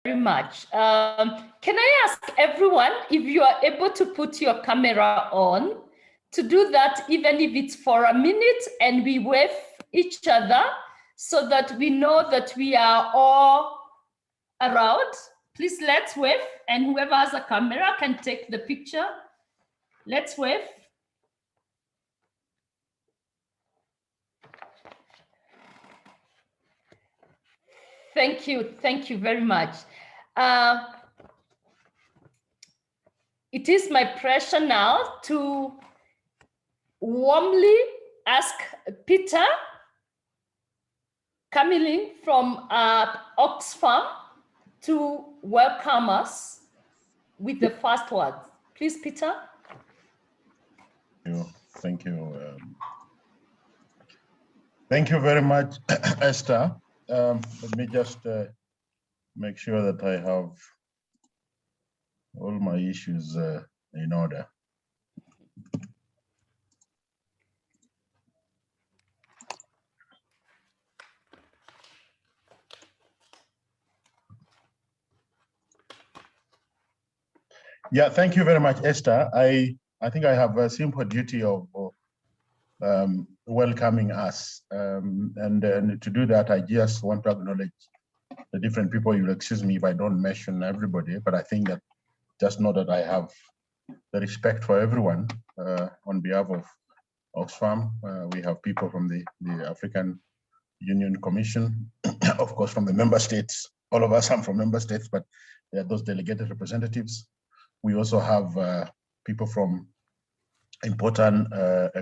very much. Can I ask everyone if you are able to put your camera on, to do that even if it's for a minute, and we wave each other so that we know that we are all around. Please, let's wave, and whoever has a camera can take the picture. Let's wave. Thank you very much. It is my pleasure now to warmly ask Peter Camilling from Oxfam to welcome us with the first words. Please, Peter. Thank you. Thank you very much, Esther. Let me just make sure that I have all my issues in order. Yeah, thank you very much, Esther. I think I have a simple duty of welcoming us. And to do that, I just want to acknowledge the different people. You'll excuse me if I don't mention everybody, but I think that just know that I have the respect for everyone on behalf of Oxfam. We have people from the African Union Commission, of course, from the member states. All of us are from member states, but there are those delegated representatives. We also have people from important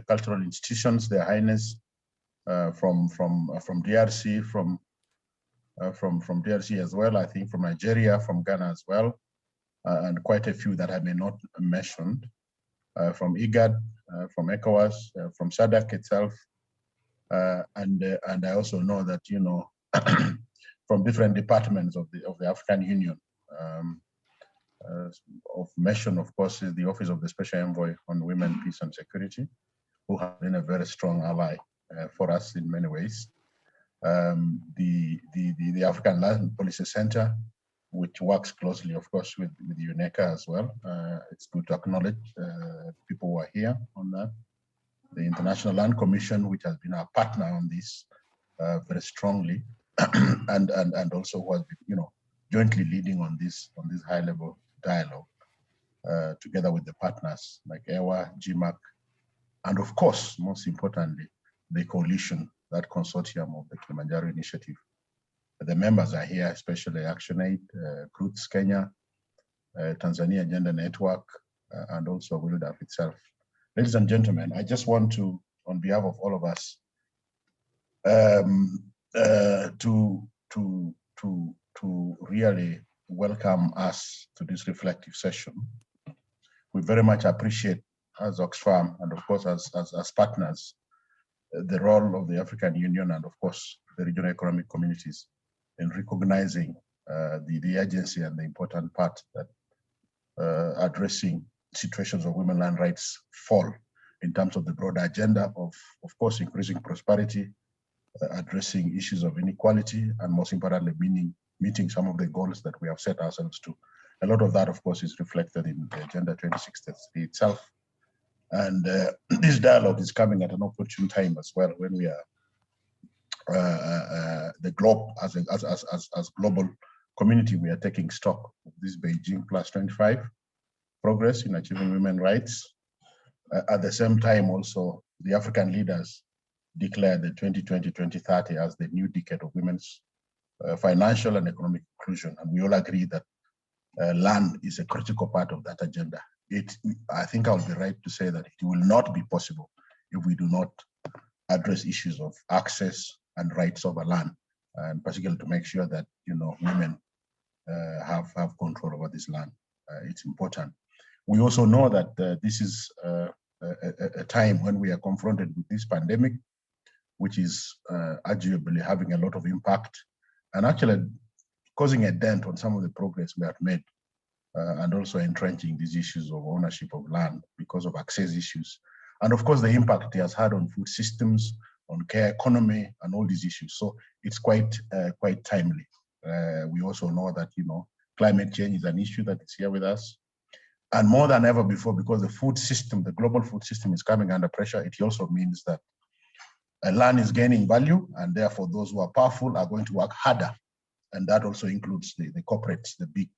cultural institutions, Their Highness, from DRC, from DRC as well, I think from Nigeria, from Ghana as well, and quite a few that I may not mention, from IGAD, from ECOWAS, from SADC itself, and I also know that, you know, from different departments of the African Union. Of mention, of course, is the Office of the Special Envoy on Women, Peace and Security, who have been a very strong ally for us in many ways. The African Land Policy Center, which works closely, of course, with UNECA as well. It's good to acknowledge people who are here on that. The International Land Commission, which has been our partner on this very strongly, and also who has been, you know, jointly leading on this high-level dialogue, together with the partners like EWA, GMAC, and of course, most importantly, the coalition, that consortium of the Kilimanjaro Initiative. The members are here, especially ActionAid, Roots Kenya, Tanzania Gender Network, and also WILDAF itself. Ladies and gentlemen, I just want to, on behalf of all of us, to really welcome us to this reflective session. We very much appreciate, as Oxfam and of course as partners, the role of the African Union and of course the regional economic communities in recognizing the agency and the important part that addressing situations of women land rights fall in terms of the broader agenda of course increasing prosperity, addressing issues of inequality, and most importantly meeting some of the goals that we have set ourselves to. A lot of that, of course, is reflected in the Agenda 2063 itself. And this dialogue is coming at an opportune time as well, when we are the globe as global community, we are taking stock of this Beijing Plus 25 progress in achieving women's rights. At the same time, also the African leaders declared the 2020-2030 as the new decade of women's financial and economic inclusion, and we all agree that land is a critical part of that agenda. I think I would be right to say that it will not be possible if we do not address issues of access and rights over land, and particularly to make sure that, you know, women have control over this land. It's important. We also know that this is a time when we are confronted with this pandemic, which is arguably having a lot of impact and actually causing a dent on some of the progress we have made, and also entrenching these issues of ownership of land because of access issues. And of course, the impact it has had on food systems, on care economy, and all these issues. So it's quite timely. We also know that, climate change is an issue that is here with us. And more than ever before, because the food system, the global food system is coming under pressure, it also means that land is gaining value, and therefore those who are powerful are going to work harder. And that also includes the corporates, the big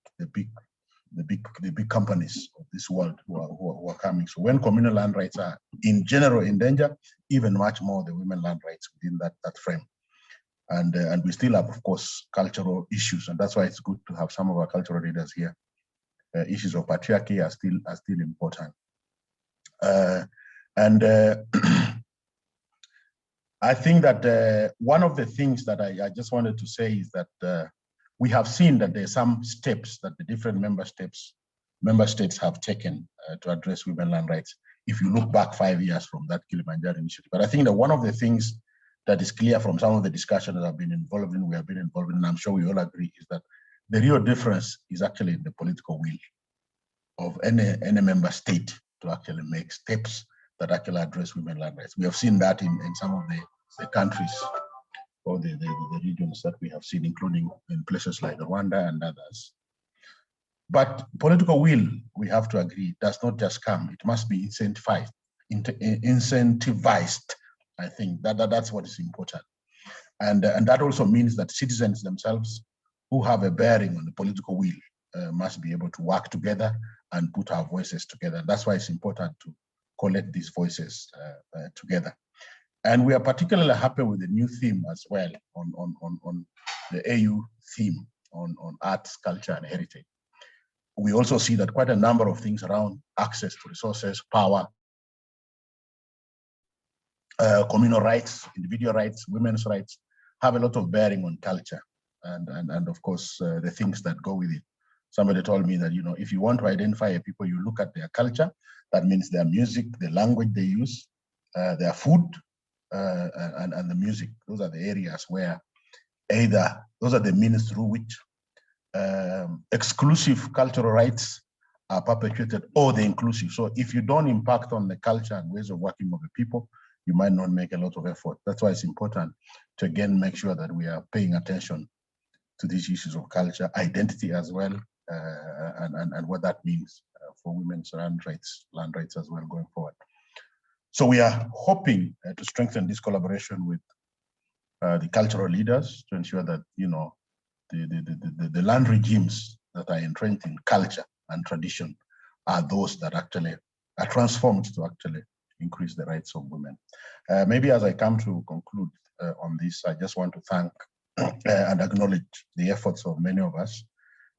companies of this world who are coming. So when communal land rights are in general in danger, even much more the women land rights within that frame. And we still have, of course, cultural issues, and that's why it's good to have some of our cultural leaders here. Issues of patriarchy are still important. I think that one of the things that I just wanted to say is that we have seen that there are some steps that the different member states have taken to address women land rights. If you look back 5 years from that Kilimanjaro Initiative, but I think that one of the things that is clear from some of the discussions that I've been involved in, we have been involved in, and I'm sure we all agree, is that the real difference is actually in the political will of any member state to actually make steps that actually address women land rights. We have seen that in some of the countries or the regions that we have seen, including in places like Rwanda and others. But political will, we have to agree, does not just come. It must be incentivized. I think that's what is important. And that also means that citizens themselves who have a bearing on the political will must be able to work together and put our voices together. And that's why it's important to collect these voices together. And we are particularly happy with the new theme as well on the AU theme on arts, culture, and heritage. We also see that quite a number of things around access to resources, power, communal rights, individual rights, women's rights, have a lot of bearing on culture and of course, the things that go with it. Somebody told me that, if you want to identify a people, you look at their culture. That means their music, the language they use, their food, and the music. Those are the areas where those are the means through which exclusive cultural rights are perpetuated, or the inclusive. So if you don't impact on the culture and ways of working of the people, you might not make a lot of effort. That's why it's important to, again, make sure that we are paying attention to these issues of culture, identity as well, and what that means for women's land rights as well going forward. So we are hoping to strengthen this collaboration with the cultural leaders to ensure that, the land regimes that are entrenched in culture and tradition are those that actually are transformed to actually increase the rights of women. Maybe as I come to conclude on this, I just want to thank and acknowledge the efforts of many of us,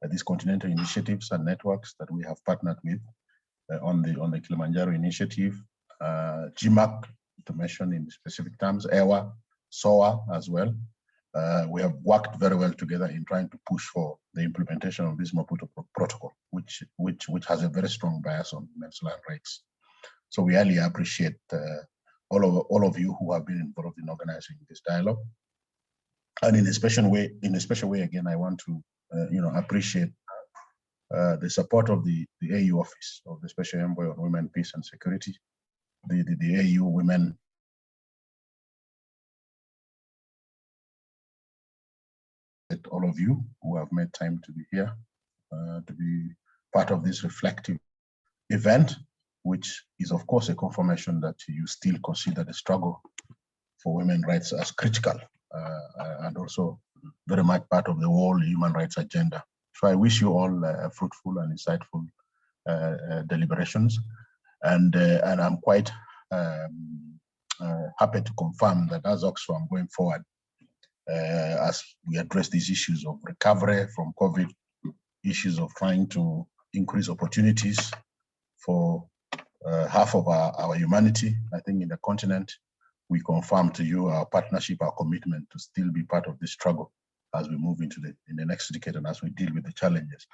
these continental initiatives and networks that we have partnered with on the Kilimanjaro Initiative, GMAC, to mention in specific terms, EWA, SOA as well. We have worked very well together in trying to push for the implementation of this Maputo protocol, which has a very strong bias on women's land rights. So we really appreciate all of you who have been involved in organizing this dialogue. And in a special way, again, I want to appreciate the support of the AU office of the Special Envoy on Women, Peace and Security, the AU Women. All of you who have made time to be here, to be part of this reflective event, which is of course a confirmation that you still consider the struggle for women's rights as critical and also very much part of the whole human rights agenda. So I wish you all fruitful and insightful deliberations, and I'm quite happy to confirm that as Oxfam going forward, as we address these issues of recovery from COVID, issues of trying to increase opportunities for half of our humanity, I think in the continent, we confirm to you our partnership, our commitment to still be part of this struggle as we move into in the next decade and as we deal with the challenges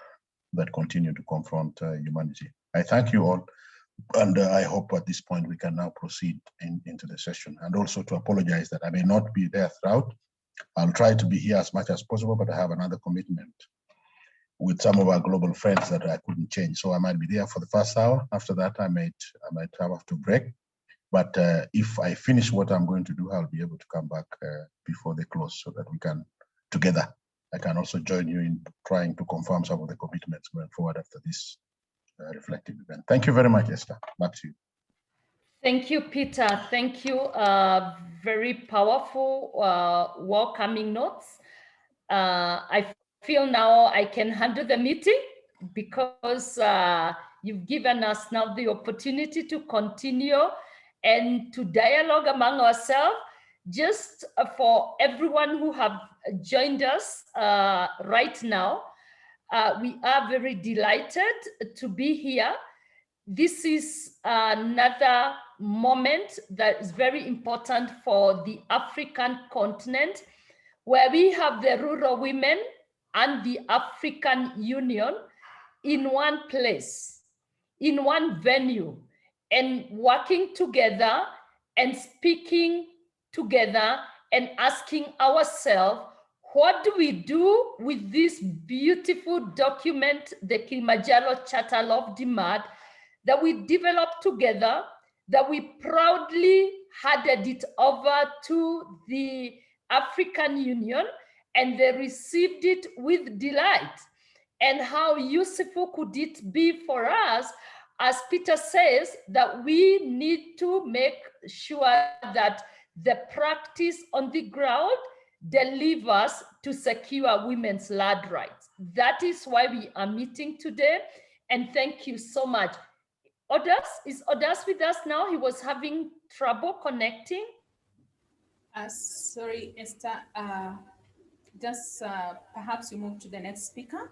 that continue to confront humanity. I thank you all, and I hope at this point we can now proceed into the session, and also to apologize that I may not be there throughout. I'll try to be here as much as possible, but I have another commitment with some of our global friends that I couldn't change. So I might be there for the first hour. After that, I might have to break. But if I finish what I'm going to do, I'll be able to come back before they close so that we can together I can also join you in trying to confirm some of the commitments going forward after this reflective event. Thank you very much, Esther. Back to you. Thank you, Peter. Thank you. Very powerful welcoming notes. I feel now I can handle the meeting because you've given us now the opportunity to continue and to dialogue among ourselves. Just for everyone who have joined us right now, we are very delighted to be here. This is another moment that is very important for the African continent, where we have the rural women and the African Union in one place, in one venue, and working together and speaking together and asking ourselves, what do we do with this beautiful document, the Kilimanjaro Charter of Demand, that we developed together, that we proudly handed it over to the African Union, and they received it with delight. And how useful could it be for us, as Peter says, that we need to make sure that the practice on the ground delivers to secure women's land rights. That is why we are meeting today. And thank you so much. Is Odas with us now? He was having trouble connecting. Sorry, Esther. Just perhaps you move to the next speaker.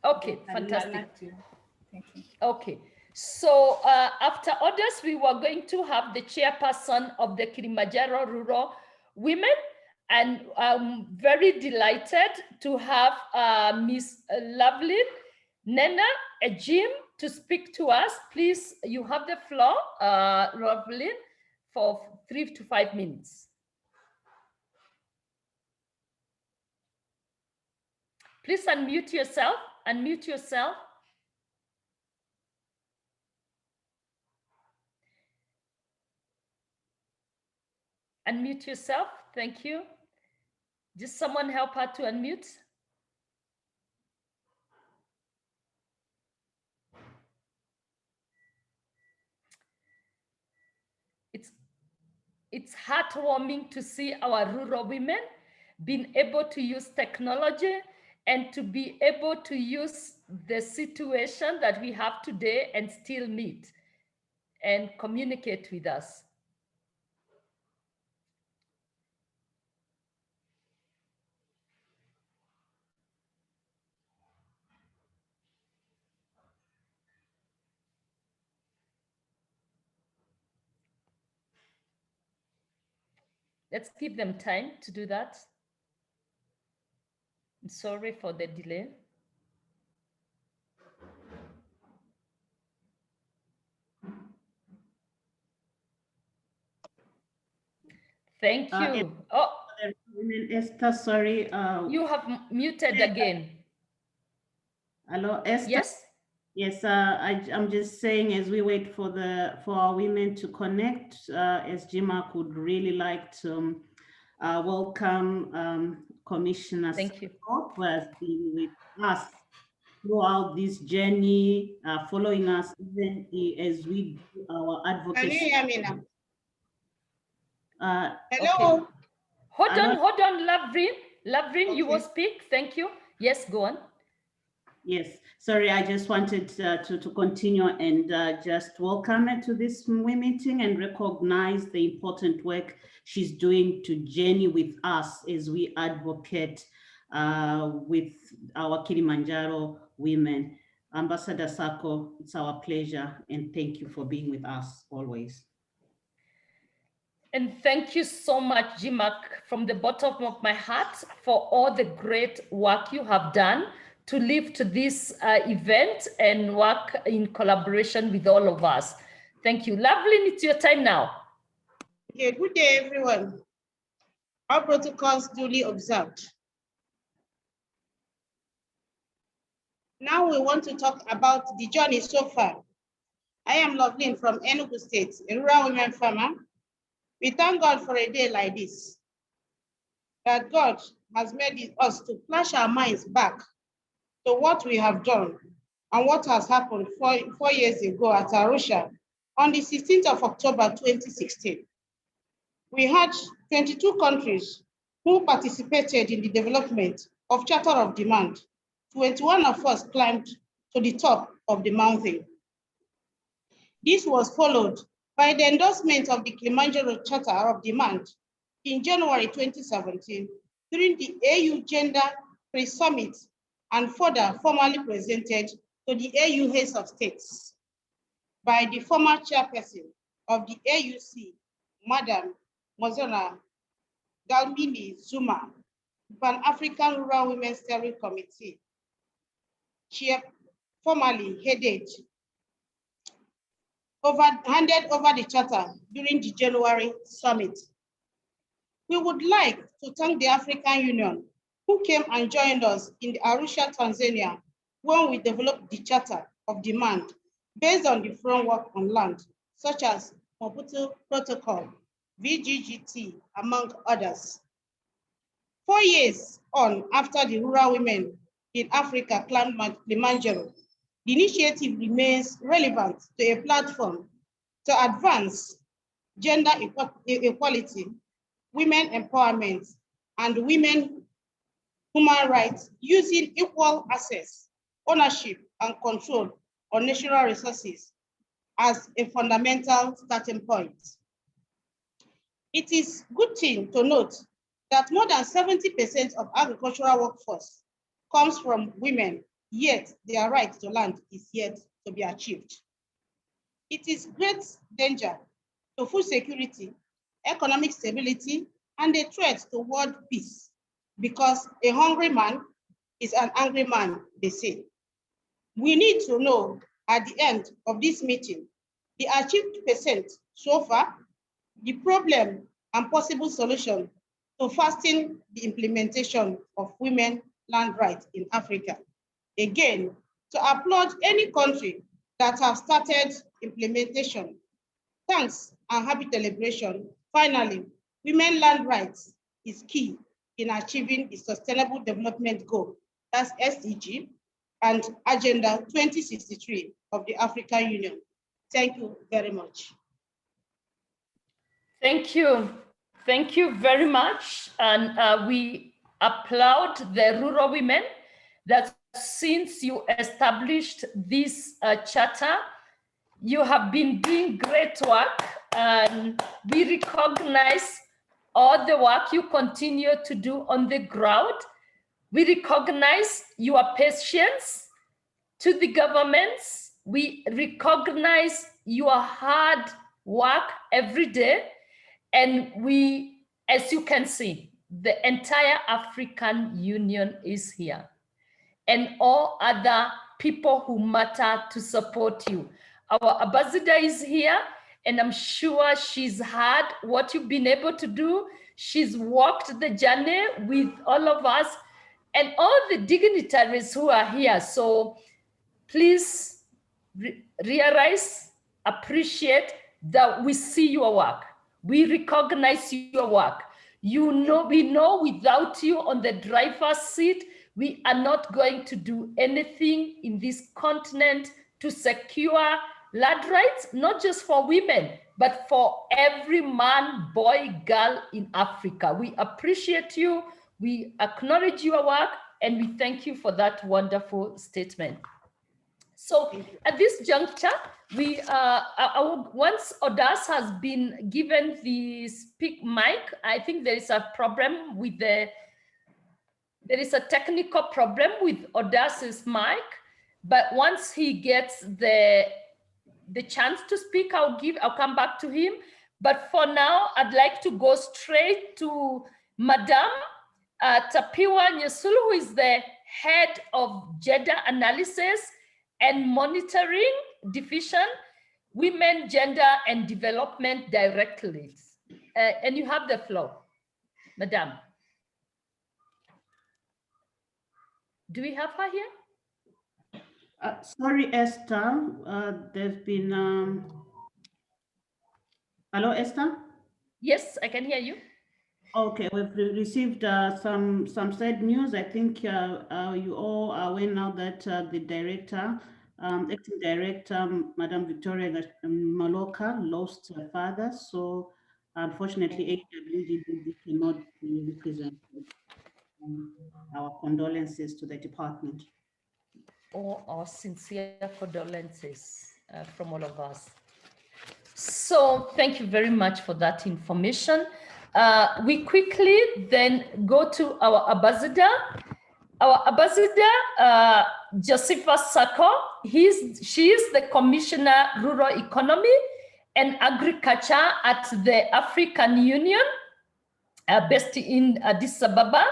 Okay, fantastic. Thank you. Okay, so after Odas, we were going to have the chairperson of the Kilimanjaro Rural Women, and I'm very delighted to have Miss Loveline Nena Ejim to speak to us. Please, you have the floor, Loveline, for 3 to 5 minutes. Please unmute yourself. Unmute yourself. Unmute yourself. Thank you. Just someone help her to unmute. It's heartwarming to see our rural women being able to use technology and to be able to use the situation that we have today and still meet and communicate with us. Let's give them time to do that. I'm sorry for the delay. Thank you. Esther, sorry. You have muted again. Hello, Esther? Yes. Yes, I'm just saying, as we wait for our women to connect, as Jima would really like to welcome Commissioner Sako, who has been with us throughout this journey, following us even as we do our advocacy. Can you hear me now? Hello. Okay. Hold on, Loveline. Loveline, Okay. You will speak. Thank you. Yes, go on. Yes, sorry, I just wanted to continue and just welcome her to this meeting and recognize the important work she's doing to journey with us as we advocate with our Kilimanjaro women. Ambassador Sako, it's our pleasure and thank you for being with us always. And thank you so much, Jimak, from the bottom of my heart for all the great work you have done to lift this event and work in collaboration with all of us. Thank you. Loveline, it's your time now. Okay, good day, everyone. Our protocols duly observed. Now we want to talk about the journey so far. I am Loveline from Enugu State, a rural women farmer. We thank God for a day like this, that God has made us to flash our minds back to what we have done and what has happened 4 years ago at Arusha on the 16th of October 2016. We had 22 countries who participated in the development of Charter of Demand. 21 of us climbed to the top of the mountain. This was followed by the endorsement of the Kilimanjaro Charter of Demand in January 2017 during the AU Gender Pre-Summit and further formally presented to the AU Heads of States by the former chairperson of the AUC, Madam Mozona Galmini Zuma, Pan-African Rural Women's Steering Committee. She formally handed over the charter during the January summit. We would like to thank the African Union who came and joined us in the Arusha, Tanzania, when we developed the Charter of Demand based on the framework on land, such as Maputo Protocol, VGGT, among others. 4 years on after the rural women in Africa climbed Kilimanjaro, the initiative remains relevant to a platform to advance gender equality, women empowerment, and women human rights using equal access, ownership, and control on natural resources as a fundamental starting point. It is good thing to note that more than 70% of agricultural workforce comes from women, yet their right to land is yet to be achieved. It is great danger to food security, economic stability, and a threat to world peace, because a hungry man is an angry man, they say. We need to know at the end of this meeting, the achieved percent so far, the problem and possible solution to fasten the implementation of women land rights in Africa. Again, to applaud any country that have started implementation. Thanks and happy celebration. Finally, women land rights is key in achieving the Sustainable Development Goal, that's SDG, and Agenda 2063 of the African Union. Thank you very much. Thank you. Thank you very much. And we applaud the rural women that since you established this charter, you have been doing great work, and we recognize all the work you continue to do on the ground. We recognize your patience to the governments. We recognize your hard work every day. And we, as you can see, the entire African Union is here, and all other people who matter to support you. Our ambassador is here, and I'm sure she's heard what you've been able to do. She's walked the journey with all of us and all the dignitaries who are here. So please realize, appreciate that we see your work. We recognize your work. You know, we know without you on the driver's seat, we are not going to do anything in this continent to secure land rights, not just for women, but for every man, boy, girl in Africa. We appreciate you. We acknowledge your work, and we thank you for that wonderful statement. So at this juncture, we once Odas has been given the speak mic, I think there is a problem with there is a technical problem with Odas's mic, but once he gets the chance to speak, I'll come back to him. But for now, I'd like to go straight to Madam Tapiwa Nyesulu, who is the head of Gender Analysis and Monitoring Division, Women, Gender and Development Directorate. And you have the floor, Madam. Do we have her here? Sorry, Esther, there's been, hello, Esther? Yes, I can hear you. Okay, we've received some sad news. I think you all are aware now that the director, acting director, Madam Victoria Maloka, lost her father. So unfortunately, AWDB cannot be represented. Our condolences to the department. All our sincere condolences from all of us. So thank you very much for that information. We quickly then go to our ambassador. Our ambassador, Josepha Sako, she is the Commissioner Rural Economy and Agriculture at the African Union, based in Addis Ababa.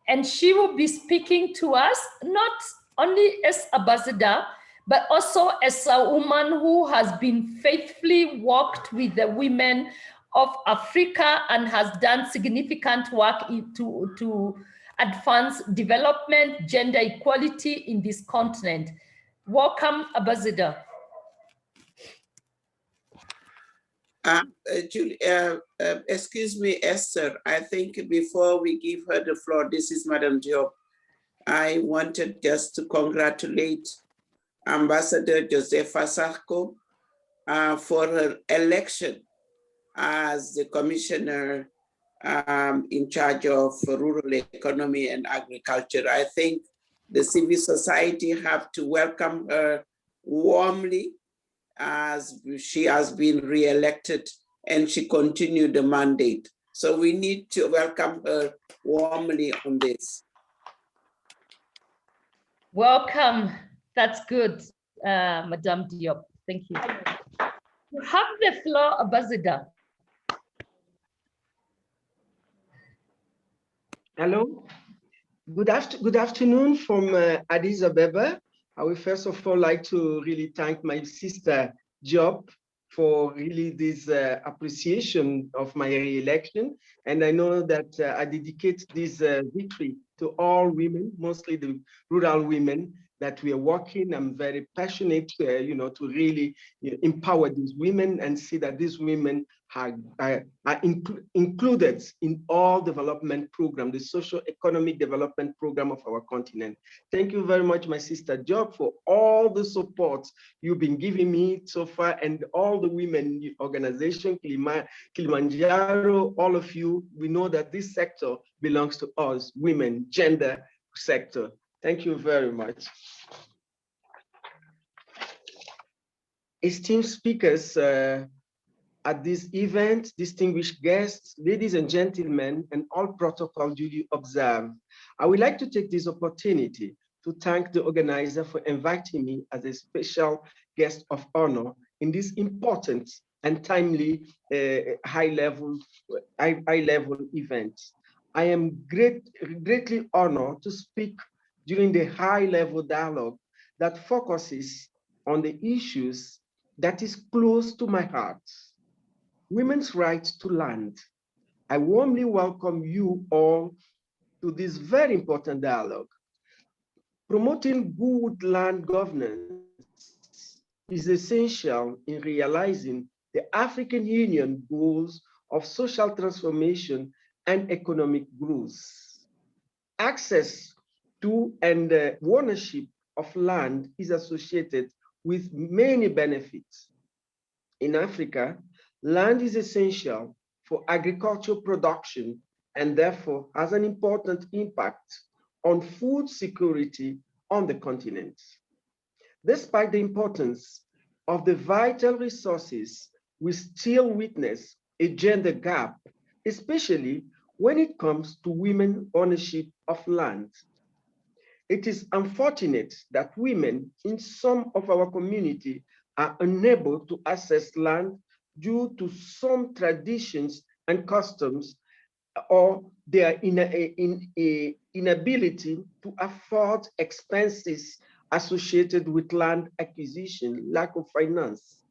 And she will be speaking to us, not only as ambassador, but also as a woman who has been faithfully worked with the women of Africa and has done significant work to advance development, gender equality in this continent. Welcome, Ambassador. Julie, excuse me, Esther. I think before we give her the floor, this is Madam Diop. I wanted just to congratulate Ambassador Josepha Sako for her election as the Commissioner in charge of rural economy and agriculture. I think the civil society have to welcome her warmly as she has been re-elected and she continued the mandate. So we need to welcome her warmly on this. Welcome. That's good, Madame Diop. Thank you. You have the floor, Ambassador. Hello. Good afternoon from Addis Ababa. I would first of all like to really thank my sister Diop for really this appreciation of my re-election. And I know that I dedicate this victory to all women, mostly the rural women that we are working. I'm very passionate, to really empower these women and see that these women are included in all development program, the socio-economic development program of our continent. Thank you very much, my sister Diop, for all the support you've been giving me so far, and all the women organization, Kilimanjaro, all of you. We know that this sector belongs to us, women, gender sector. Thank you very much. Esteemed speakers, at this event, distinguished guests, ladies and gentlemen, and all protocol duly observed, I would like to take this opportunity to thank the organizer for inviting me as a special guest of honor in this important and timely high-level event. I am greatly honored to speak during the high-level dialogue that focuses on the issues that is close to my heart. Women's rights to land. I warmly welcome you all to this very important dialogue. Promoting good land governance is essential in realizing the African Union goals of social transformation and economic growth. Access to and ownership of land is associated with many benefits. In Africa, land is essential for agricultural production and therefore has an important impact on food security on the continent. Despite the importance of the vital resources, we still witness a gender gap, especially when it comes to women ownership of land. It is unfortunate that women in some of our community are unable to access land due to some traditions and customs or their inability to afford expenses associated with land acquisition, lack of finance.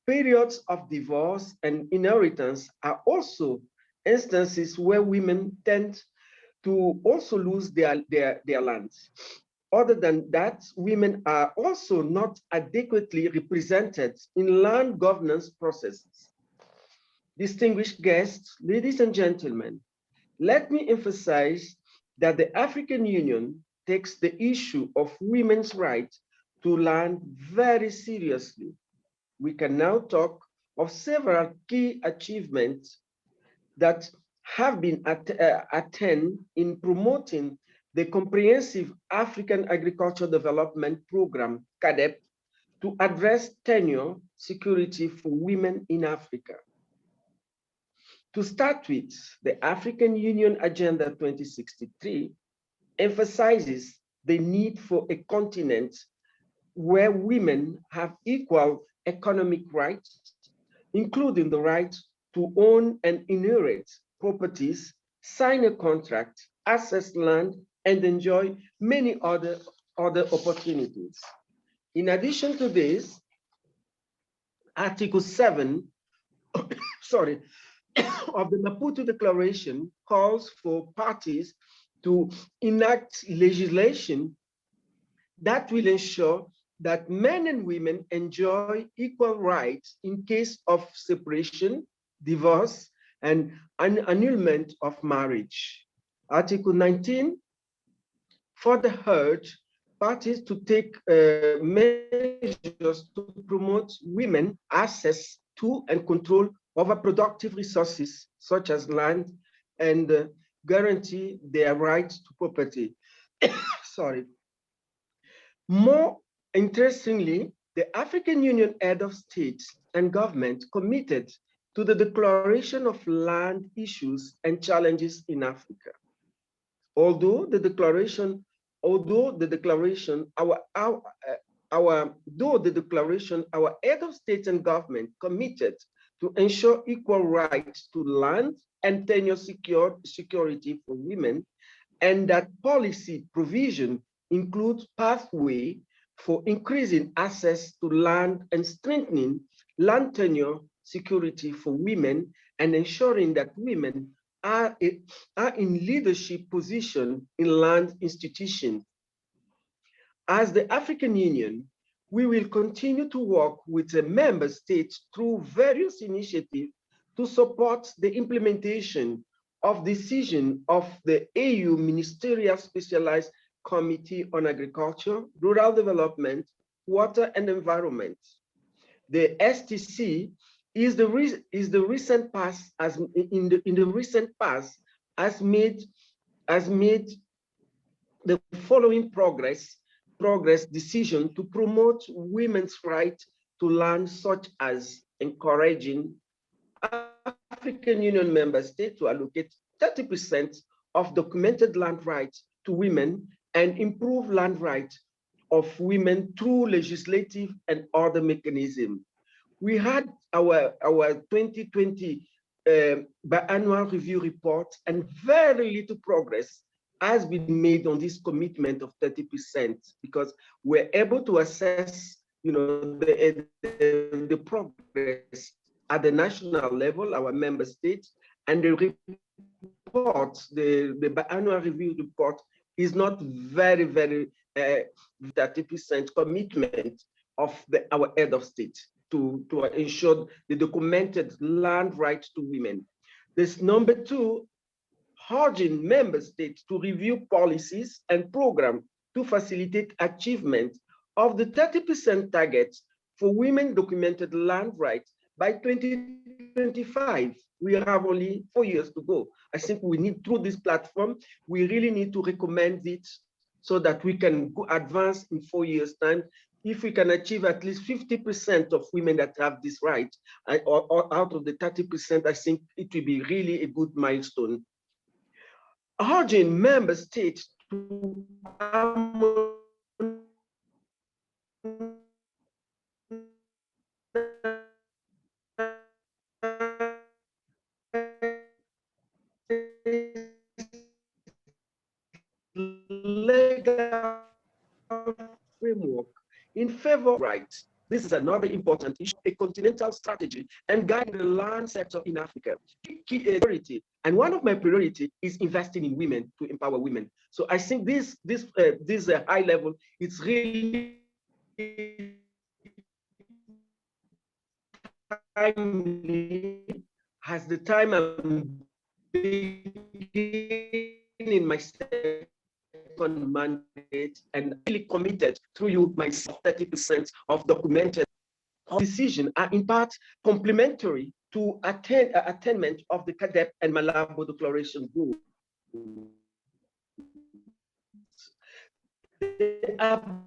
Periods of divorce and inheritance are also instances where women tend to also lose their lands. Other than that, women are also not adequately represented in land governance processes. Distinguished guests, ladies and gentlemen, Let me emphasize that the African Union takes the issue of women's rights to land very seriously. We can now talk of several key achievements that have been attained in promoting the Comprehensive African Agricultural Development Program, CADEP, to address tenure security for women in Africa. To start with, the African Union Agenda 2063 emphasizes the need for a continent where women have equal economic rights, including the right to own and inherit properties, sign a contract, access land, and enjoy many other opportunities. In addition to this, Article 7 sorry, of the Maputo Declaration calls for parties to enact legislation that will ensure that men and women enjoy equal rights in case of separation, divorce, and annulment of marriage. Article 19 further urge parties to take measures to promote women access to and control over productive resources such as land and guarantee their right to property. Sorry. More interestingly, the African Union head of states and government committed to the declaration of land issues and challenges in Africa. Although the declaration, our head of state and government committed to ensure equal rights to land and tenure security for women, and that policy provision includes pathway for increasing access to land and strengthening land tenure security for women and ensuring that women are in leadership position in land institutions. As the African Union, we will continue to work with the member states through various initiatives to support the implementation of decision of the AU Ministerial Specialized Committee on Agriculture, Rural Development, Water and Environment. The STC is the recent past has made the following progress decision to promote women's right to land, such as encouraging African Union member states to allocate 30% of documented land rights to women and improve land rights of women through legislative and other mechanisms. We had our 2020 biannual review report, and very little progress has been made on this commitment of 30%, because we're able to assess, the progress at the national level, our member states, and the report, the biannual review report is not very 30% commitment of our head of state to ensure the documented land rights to women. This number 2, urging member states to review policies and programs to facilitate achievement of the 30% target for women documented land rights by 2025. We have only 4 years to go. I think we need, through this platform, we really need to recommend it so that we can go advance in 4 years' time. If we can achieve at least 50% of women that have this right, or out of the 30%, I think it will be really a good milestone. Urging member states to legal framework in favor of rights. This is another important issue, a continental strategy and guiding the land sector in Africa. Key priority, and one of my priorities is investing in women to empower women. So I think this high level, it's really timely, has the time and beginning my second mandate and really committed through you myself 30% of documented decisions are in part complementary to attainment of the CADEP and Malabo Declaration goals. I'm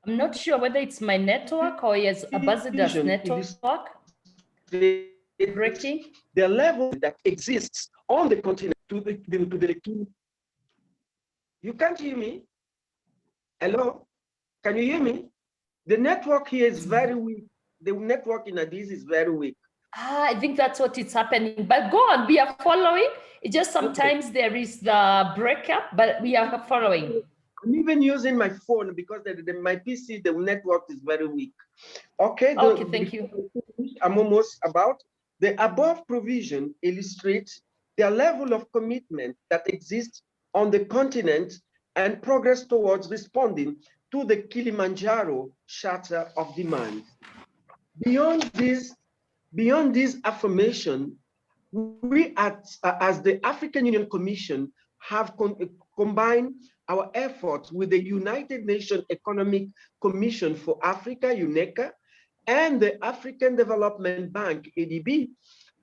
not sure whether it's my network or yes, Ambassador's network breaking. The level that exists on the continent to the you can't hear me? Hello? Can you hear me? The network here is very weak. The network in Addis is very weak. I think that's what is happening. But go on, we are following. It just sometimes there is the breakup, but we are following. I'm even using my phone because my PC, the network is very weak. Okay. Okay, thank you. I'm almost about. The above provision illustrates the level of commitment that exists on the continent and progress towards responding to the Kilimanjaro Charter of Demand. Beyond this affirmation, we as the African Union Commission have combined our efforts with the United Nations Economic Commission for Africa, UNECA, and the African Development Bank, ADB,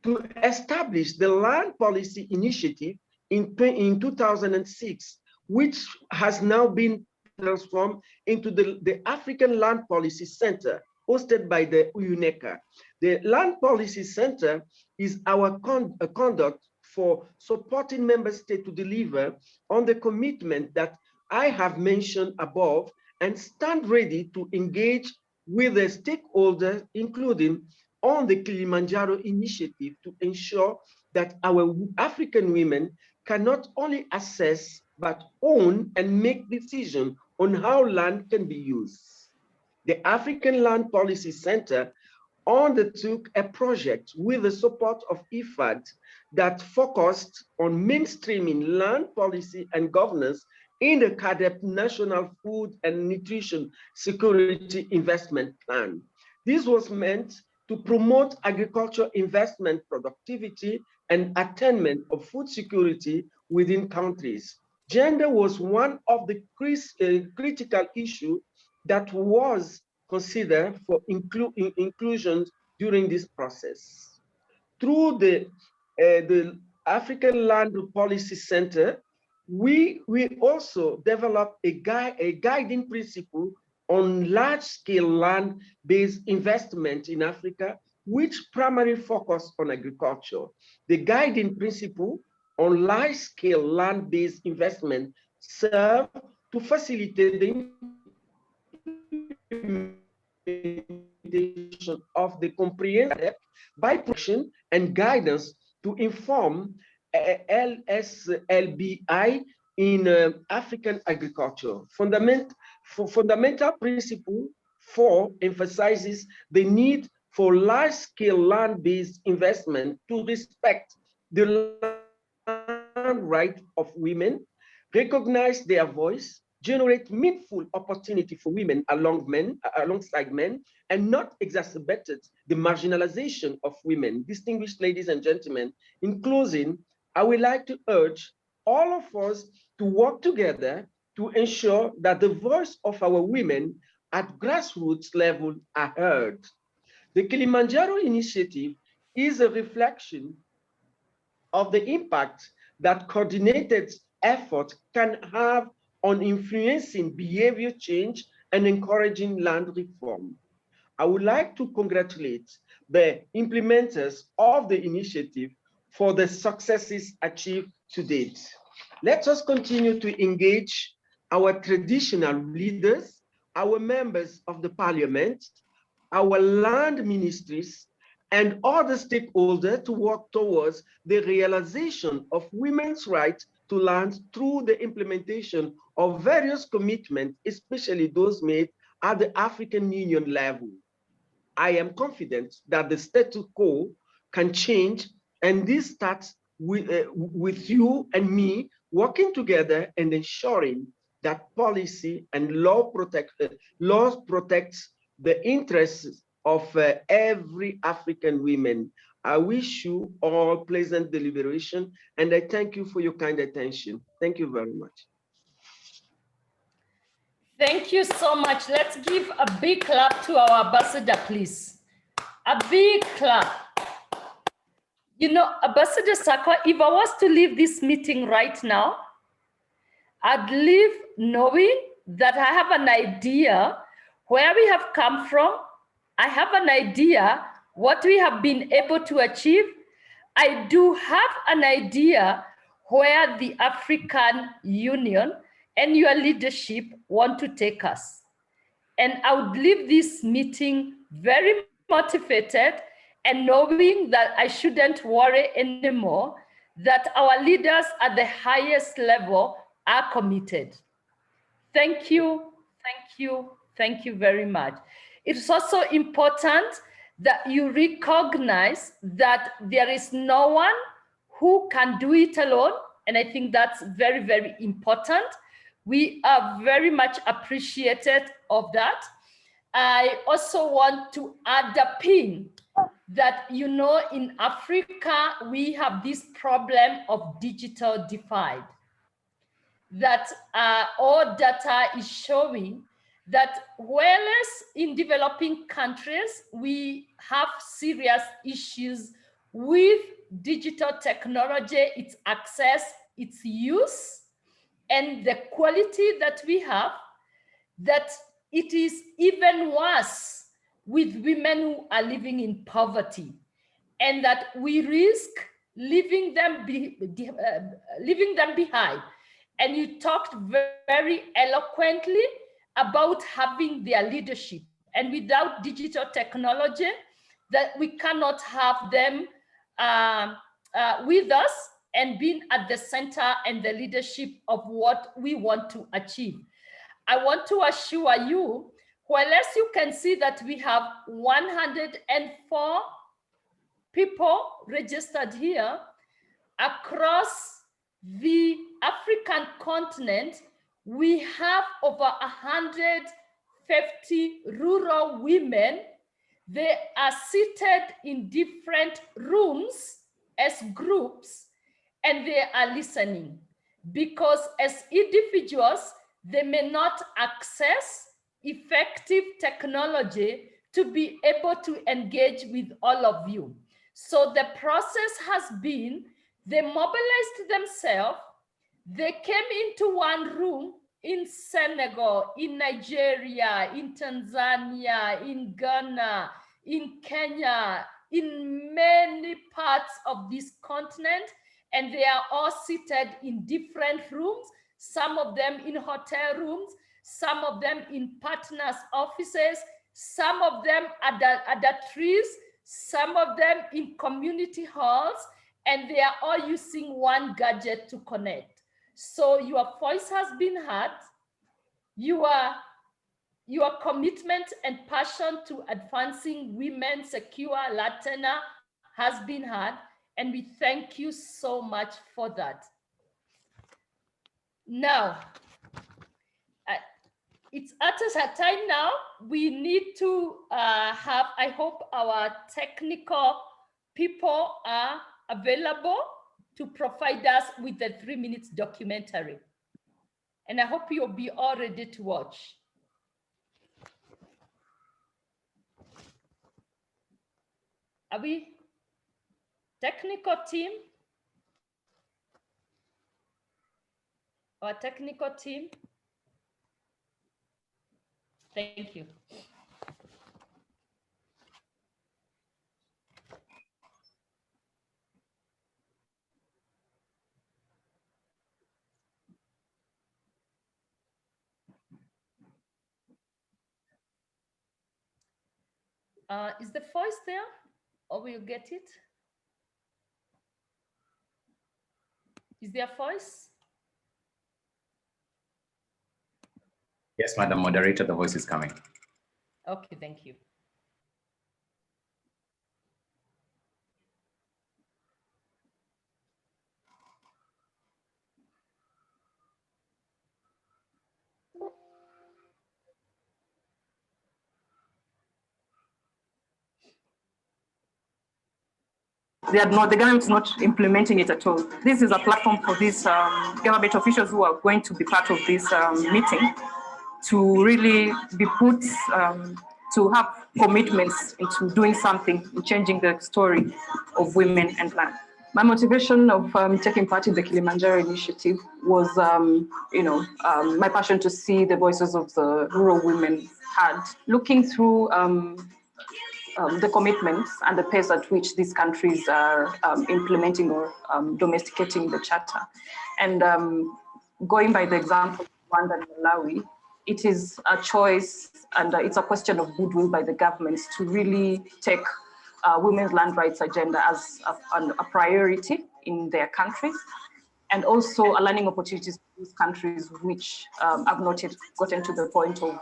to establish the Land Policy Initiative in 2006, which has now been transformed into the African Land Policy Center, hosted by the UNECA. The Land Policy Center is our conduct for supporting member states to deliver on the commitment that I have mentioned above and stand ready to engage with the stakeholders, including on the Kilimanjaro Initiative, to ensure that our African women can not only assess, but own and make decisions on how land can be used. The African Land Policy Center undertook a project with the support of IFAD that focused on mainstreaming land policy and governance in the CADEP National Food and Nutrition Security Investment Plan. This was meant to promote agriculture investment productivity and attainment of food security within countries. Gender was one of the critical issues that was considered for inclusion during this process. Through the African Land Policy Center, we also developed a guiding principle on large-scale land-based investment in Africa, which primarily focus on agriculture. The guiding principle on large-scale land-based investment serve to facilitate the implementation of the comprehensive by protection and guidance to inform LSLBI in African agriculture. Fundamental principle 4 emphasizes the need for large-scale land-based investment to respect the land right of women, recognize their voice, generate meaningful opportunity for women alongside men, and not exacerbated the marginalization of women. Distinguished ladies and gentlemen, in closing, I would like to urge all of us to work together to ensure that the voice of our women at grassroots level are heard. The Kilimanjaro Initiative is a reflection of the impact that coordinated effort can have on influencing behavior change and encouraging land reform. I would like to congratulate the implementers of the initiative for the successes achieved to date. Let us continue to engage our traditional leaders, our members of the parliament, our land ministries, and other stakeholders to work towards the realization of women's rights to land through the implementation of various commitments, especially those made at the African Union level. I am confident that the status quo can change, and this starts with you and me working together and ensuring that policy and laws protect the interests of every African woman. I wish you all pleasant deliberation, and I thank you for your kind attention. Thank you very much. Thank you so much. Let's give a big clap to our ambassador, please. A big clap. You know, Ambassador Sakwa, if I was to leave this meeting right now, I'd leave knowing that I have an idea where we have come from. I have an idea what we have been able to achieve. I do have an idea where the African Union and your leadership want to take us. And I would leave this meeting very motivated and knowing that I shouldn't worry anymore, that our leaders at the highest level are committed. Thank you, thank you, thank you very much. It's also important that you recognize that there is no one who can do it alone. And I think that's very, very important. We are very much appreciated of that. I also want to add a pin that, you know, in Africa, we have this problem of digital divide, that all data is showing that whereas in developing countries, we have serious issues with digital technology, its access, its use, and the quality that we have, that it is even worse with women who are living in poverty, and that we risk leaving them behind. And you talked very eloquently about having their leadership, and without digital technology, that we cannot have them with us and being at the center and the leadership of what we want to achieve. I want to assure you, whereas you can see that we have 104 people registered here across the African continent, we have over 150 rural women. They are seated in different rooms as groups, and they are listening, because as individuals, they may not access effective technology to be able to engage with all of you. So the process has been, they mobilized themselves, they came into one room in Senegal, in Nigeria, in Tanzania, in Ghana, in Kenya, in many parts of this continent, and they are all seated in different rooms, some of them in hotel rooms, some of them in partners' offices, some of them at the trees, some of them in community halls, and they are all using one gadget to connect. So your voice has been heard. Your commitment and passion to advancing women secure Latina has been heard, and we thank you so much for that. Now, it's at a time now, we need to have, I hope our technical people are available to provide us with the 3 minutes documentary. And I hope you'll be all ready to watch. Are we? Technical team? Our technical team? Thank you. Is the voice there, or will you get it? Is there a voice? Yes, Madam Moderator, the voice is coming. Okay, thank you. the government is not implementing it at all. This is a platform for these government officials who are going to be part of this meeting to really be put, to have commitments into doing something, in changing the story of women and land. My motivation of taking part in the Kilimanjaro Initiative was, my passion to see the voices of the rural women heard, looking through the commitments and the pace at which these countries are implementing or domesticating the charter. And going by the example of Rwanda and Malawi, it is a choice and it's a question of goodwill by the governments to really take women's land rights agenda as a priority in their countries, and also a learning opportunities for these countries which have not yet gotten to the point of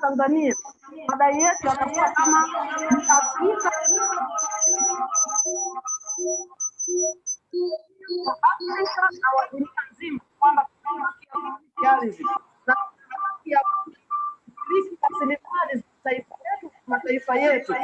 Tanzania, madai yetu yatakuwa kama Afrika na dunia nzima kwamba rasilimali za taifa letu, mataifa yetu.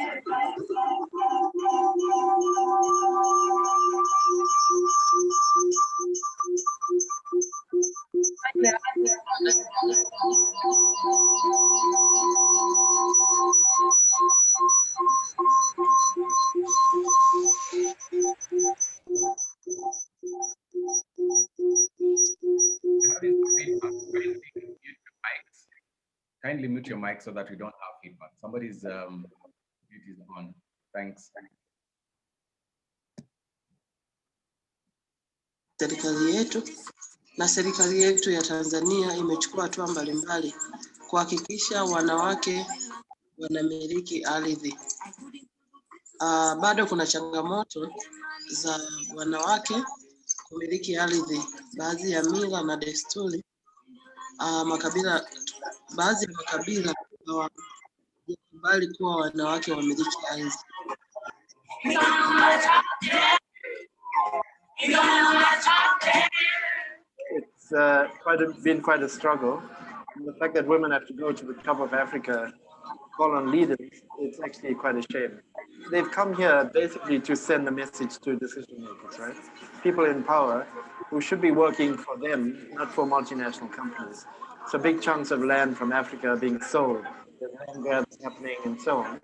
Kindly mute your mic so that we don't have feedback. Somebody's mute is on. Thanks. Serikali yetu ya Tanzania imechukua hatua mbalimbali kuhakikisha wanawake wanamiliki ardhi. Bado kuna changamoto za wanawake kumiliki ardhi. Baadhi ya mila na desturi, baadhi ya makabila hawakubali kuwa wanawake wamiliki ardhi. It's been quite a struggle. And the fact that women have to go to the top of Africa, call on leaders, it's actually quite a shame. They've come here basically to send a message to decision makers, right? People in power who should be working for them, not for multinational companies. So big chunks of land from Africa are being sold, there's land grabs happening and so on.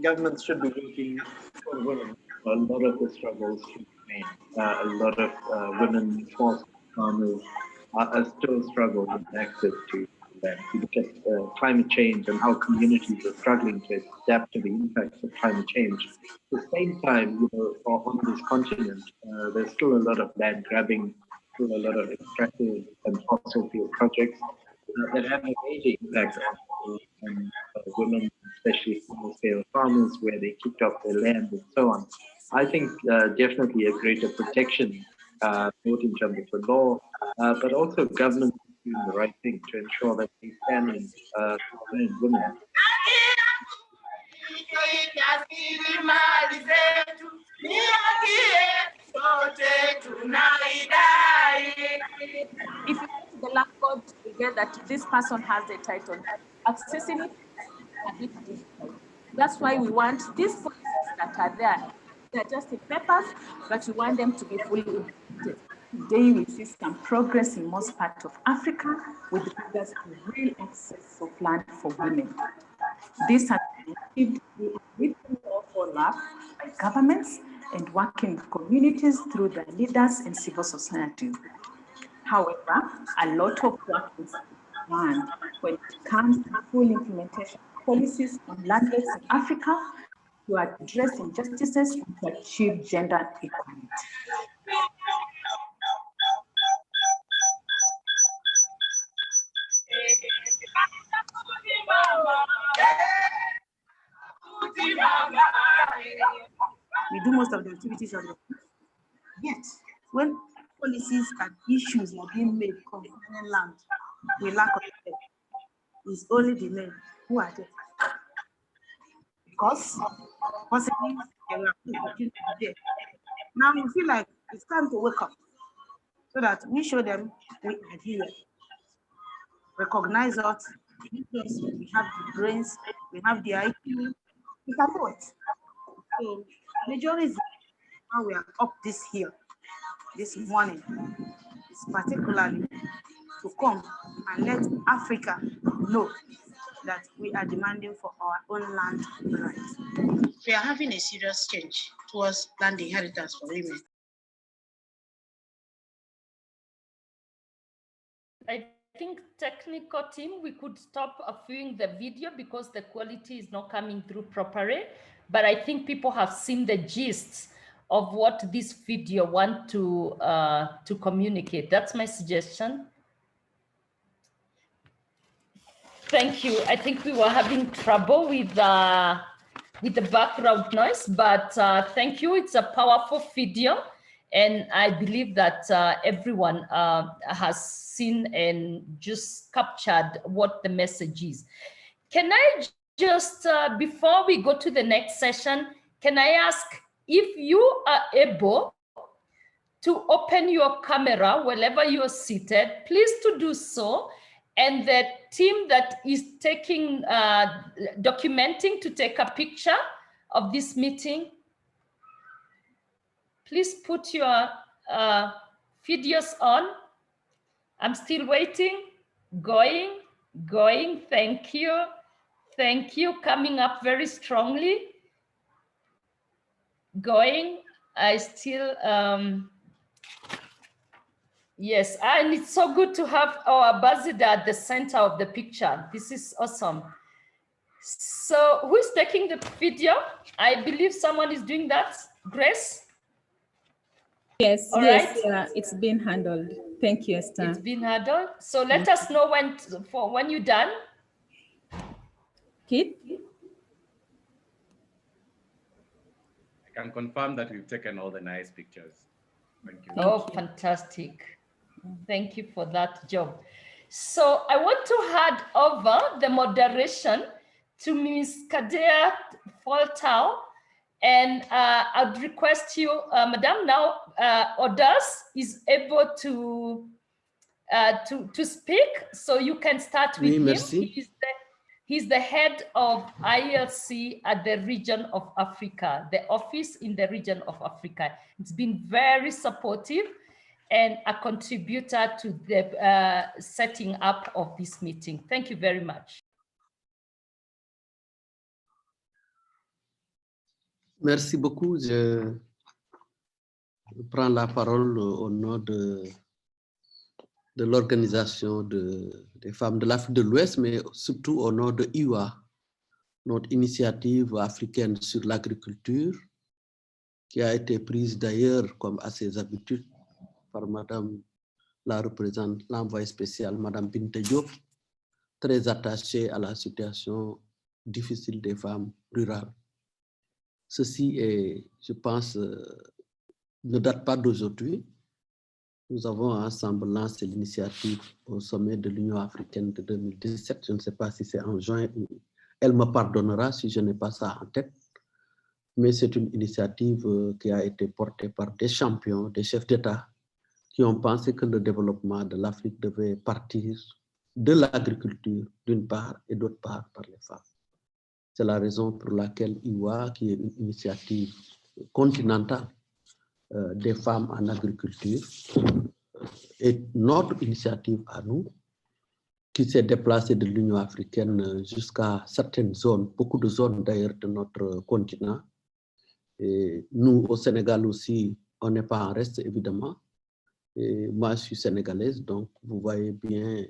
Governments should be working for women. A lot of the struggles should remain. A lot of women, forced farmers are still struggling with access to land. You look at climate change and how communities are struggling to adapt to the impacts of climate change. At the same time, on this continent, there's still a lot of land grabbing, still a lot of extractive and fossil fuel projects that have a major impact on women, especially small-scale farmers, where they kicked off their land and so on. I think definitely a greater protection, both in terms of the law, but also government doing the right thing to ensure that these families, men and women, if you go to the land court, you get that this person has a title. Accessing it a bit difficult. That's why we want these policies that are there. They're just in papers, but we want them to be fully implemented. Today, we see some progress in most parts of Africa with regards to real access of land for women. This has been achieved through written overlap by governments and working with communities through their leaders and civil society. However, a lot of work is done when it comes to full implementation of policies on land rights in Africa to address injustices and to achieve gender equality. We do most of the activities on the yet when policies and issues are being made concerning land, we lack of them. It's only the men who are there. because possibly there were opportunities there. Now we feel like it's time to wake up so that we show them we are here. Recognize us, yes, we have the brains, we have the IQ, we can do it. So major reason why we are up this hill this morning is particularly to come and let Africa know that we are demanding for our own land rights. We are having a serious change towards land inheritance for women. I think technical team, we could stop viewing the video because the quality is not coming through properly. But I think people have seen the gist of what this video want to communicate. That's my suggestion. Thank you. I think we were having trouble with the background noise, but thank you. It's a powerful video. And I believe that everyone has seen and just captured what the message is. Can I just, before we go to the next session, can I ask if you are able to open your camera wherever you're seated, please to do so. And the team that is taking, documenting to take a picture of this meeting, please put your videos on. I'm still waiting. Going. Thank you. Thank you. Coming up very strongly. Going. I still, yes, and it's so good to have our ambassador at the center of the picture. This is awesome. So who is taking the video? I believe someone is doing that. Grace? Yes, all yes, right. yeah, it's been handled. Thank you, Esther. It's been handled. So let us know when you're done. Kit? I can confirm that we've taken all the nice pictures. Thank you. Oh, fantastic. Thank you for that job. So I want to hand over the moderation to Ms. Kadea Foltau. And I'd request you, Madam, now Odas is able to speak, so you can start with him. Merci. He's the head of ILC at the region of Africa, the office in the region of Africa. It's been very supportive and a contributor to the setting up of this meeting. Thank you very much. Merci beaucoup. Je prends la parole au nom de l'Organisation des femmes de l'Afrique de l'Ouest, mais surtout au nom de IWA, notre initiative africaine sur l'agriculture, qui a été prise d'ailleurs, comme à ses habitudes, par Madame la représentante, l'envoyée spéciale, Madame Binta Diop, très attachée à la situation difficile des femmes rurales. Ceci est, je pense, ne date pas d'aujourd'hui. Nous avons ensemble lancé l'initiative au sommet de l'Union africaine de 2017. Je ne sais pas si c'est en juin. Elle me pardonnera si je n'ai pas ça en tête. Mais c'est une initiative qui a été portée par des champions, des chefs d'État, qui ont pensé que le développement de l'Afrique devait partir de l'agriculture d'une part et d'autre part par les femmes. C'est la raison pour laquelle IWA, qui est une initiative continentale des femmes en agriculture, est notre initiative à nous, qui s'est déplacée de l'Union africaine jusqu'à certaines zones, beaucoup de zones d'ailleurs de notre continent. Et nous, au Sénégal aussi, on n'est pas en reste, évidemment. Et moi, je suis sénégalaise, donc vous voyez bien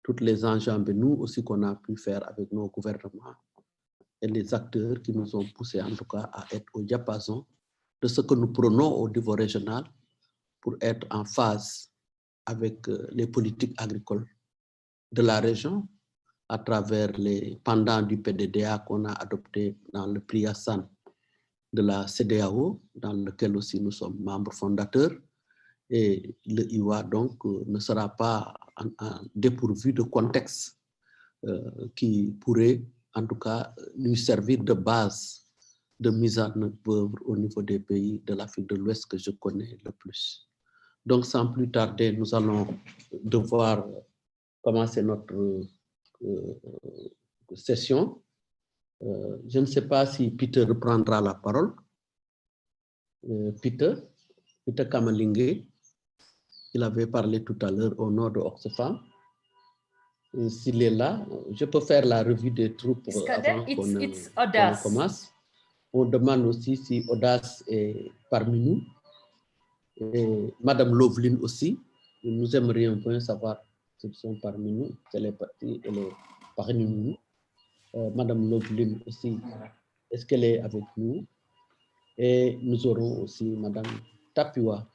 toutes les enjambes, nous aussi, qu'on a pu faire avec nos gouvernements et les acteurs qui nous ont poussés, en tout cas, à être au diapason de ce que nous prenons au niveau régional pour être en phase avec les politiques agricoles de la région à travers les pendants du PDDA qu'on a adopté dans le PRIASAN de la CEDEAO, dans lequel aussi nous sommes membres fondateurs. Et le IWA, donc, ne sera pas dépourvu de contexte qui pourrait en tout cas, lui servir de base de mise en œuvre au niveau des pays de l'Afrique de l'Ouest que je connais le plus. Donc, sans plus tarder, nous allons devoir commencer notre session. Je ne sais pas si Peter reprendra la parole. Peter Kamalingue, il avait parlé tout à l'heure au nom de Oxfam. S'il est là, je peux faire la revue des troupes avant qu'on commence. On demande aussi si Audace est parmi nous. Et Madame Loveline aussi. Nous aimerions bien savoir s'ils sont parmi nous. Elle est parmi nous. Madame Loveline aussi, est-ce qu'elle est avec nous? Et nous aurons aussi Madame Tapiwa.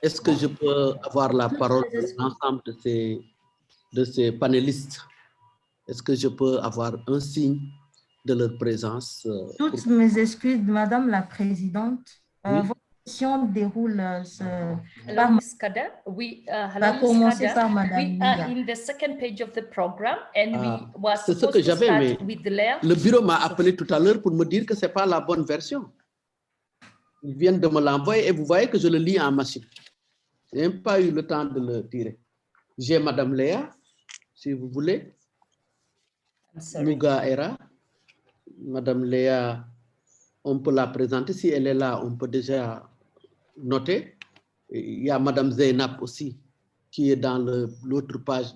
Est-ce que je peux avoir la parole de l'ensemble de ces panélistes? Est-ce que je peux avoir un signe de leur présence? Toutes mes excuses, Madame la Présidente. Oui. Votre session déroule Hello, Ms. Kader. We are in the second page of the program, and we were supposed to start with Léa. Le bureau m'a appelé tout à l'heure pour me dire que ce n'est pas la bonne version. Ils viennent de me l'envoyer et vous voyez que je le lis en machine. Je n'ai même pas eu le temps de le tirer. J'ai Madame Léa, si vous voulez. Muga Era. Madame Léa, on peut la présenter. Si elle est là, on peut déjà noter. Il y a Madame Zeynab aussi, qui est dans l'autre page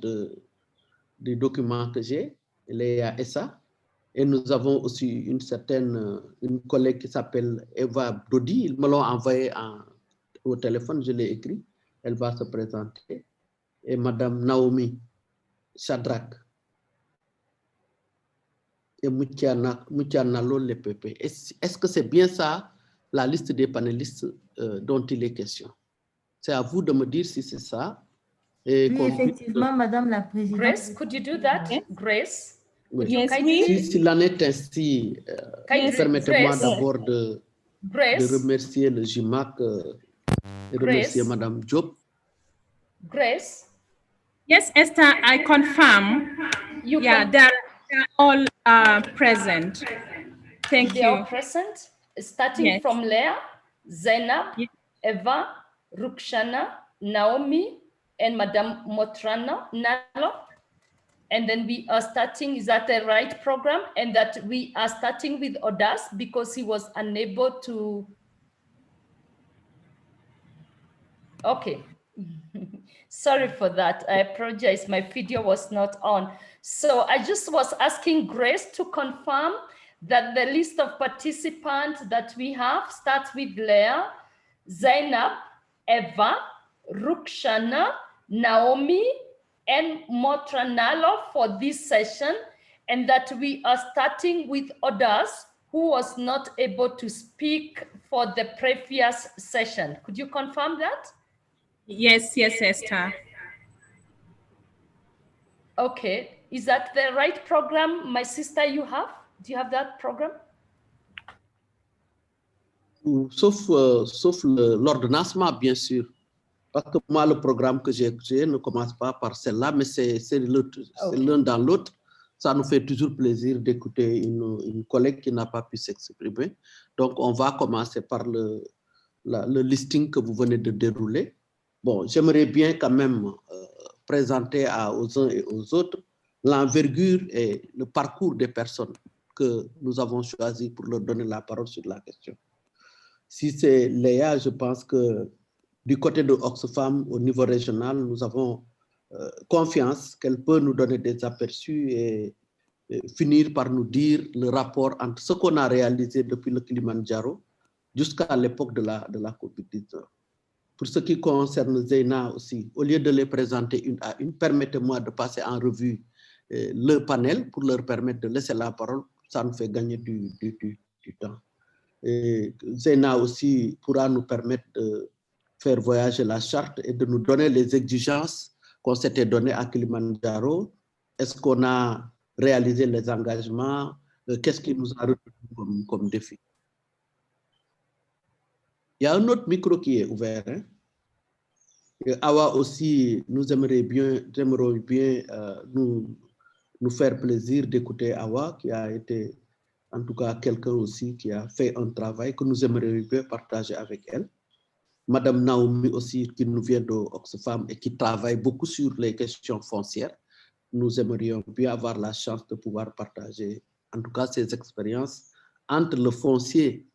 du document que j'ai. Léa Essa. Et nous avons aussi une collègue qui s'appelle Eva Dodi. Ils me l'ont envoyé au téléphone, je l'ai écrit. Elle va se présenter. Et Madame Naomi Shadrach. Et Moutiana Lepepe. Est-ce que c'est bien ça, la liste des panélistes dont il est question? C'est à vous de me dire si c'est ça. Et oui, effectivement, Madame la Présidente. Grace, could you do that? Grace? Oui. Yes, s'il en est ainsi, permettez-moi d'abord de remercier le GIMAC et remercier Madame Diop. Grace? Yes, Esther, I confirm. They're all present. Thank you. They are present, starting from Léa, Zainab, Eva, Rukshana, Naomi, and Madame Motrana Nalo. And then we are starting, is that the right program? And that we are starting with Audace because he was unable to. Okay. Sorry for that. I apologize. My video was not on. So I just was asking Grace to confirm that the list of participants that we have starts with Léa, Zainab, Eva, Rukshana, Naomi, and Motranalo for this session, and that we are starting with Audace, who was not able to speak for the previous session. Could you confirm that? Yes, Esther. Okay, is that the right program, my sister, you have? Do you have that program? Sauf l'ordonnancement, bien sûr. Parce que moi, le programme que j'ai ne commence pas par celle-là, mais c'est l'un dans l'autre. Ça nous fait toujours plaisir d'écouter une collègue qui n'a pas pu s'exprimer. Donc, on va commencer par le listing que vous venez de dérouler. Bon, j'aimerais bien quand même présenter aux uns et aux autres l'envergure et le parcours des personnes que nous avons choisi pour leur donner la parole sur la question. Si c'est Léa, je pense que du côté de Oxfam, au niveau régional, nous avons confiance qu'elle peut nous donner des aperçus et finir par nous dire le rapport entre ce qu'on a réalisé depuis le Kilimanjaro jusqu'à l'époque de la COVID-19. Pour ce qui concerne Zeyna aussi, au lieu de les présenter une à une, permettez-moi de passer en revue le panel pour leur permettre de laisser la parole. Ça nous fait gagner du temps. Et Zeyna aussi pourra nous permettre de faire voyager la charte et de nous donner les exigences qu'on s'était données à Kilimanjaro. Est-ce qu'on a réalisé les engagements? Qu'est-ce qui nous a retenu comme défi? Il y a un autre micro qui est ouvert. Hein? Et Awa aussi, nous aimerions bien nous faire plaisir d'écouter Awa, qui a été en tout cas quelqu'un aussi qui a fait un travail que nous aimerions bien partager avec elle. Madame Naomi aussi, qui nous vient de Oxfam et qui travaille beaucoup sur les questions foncières. Nous aimerions bien avoir la chance de pouvoir partager, en tout cas, ces expériences entre le foncier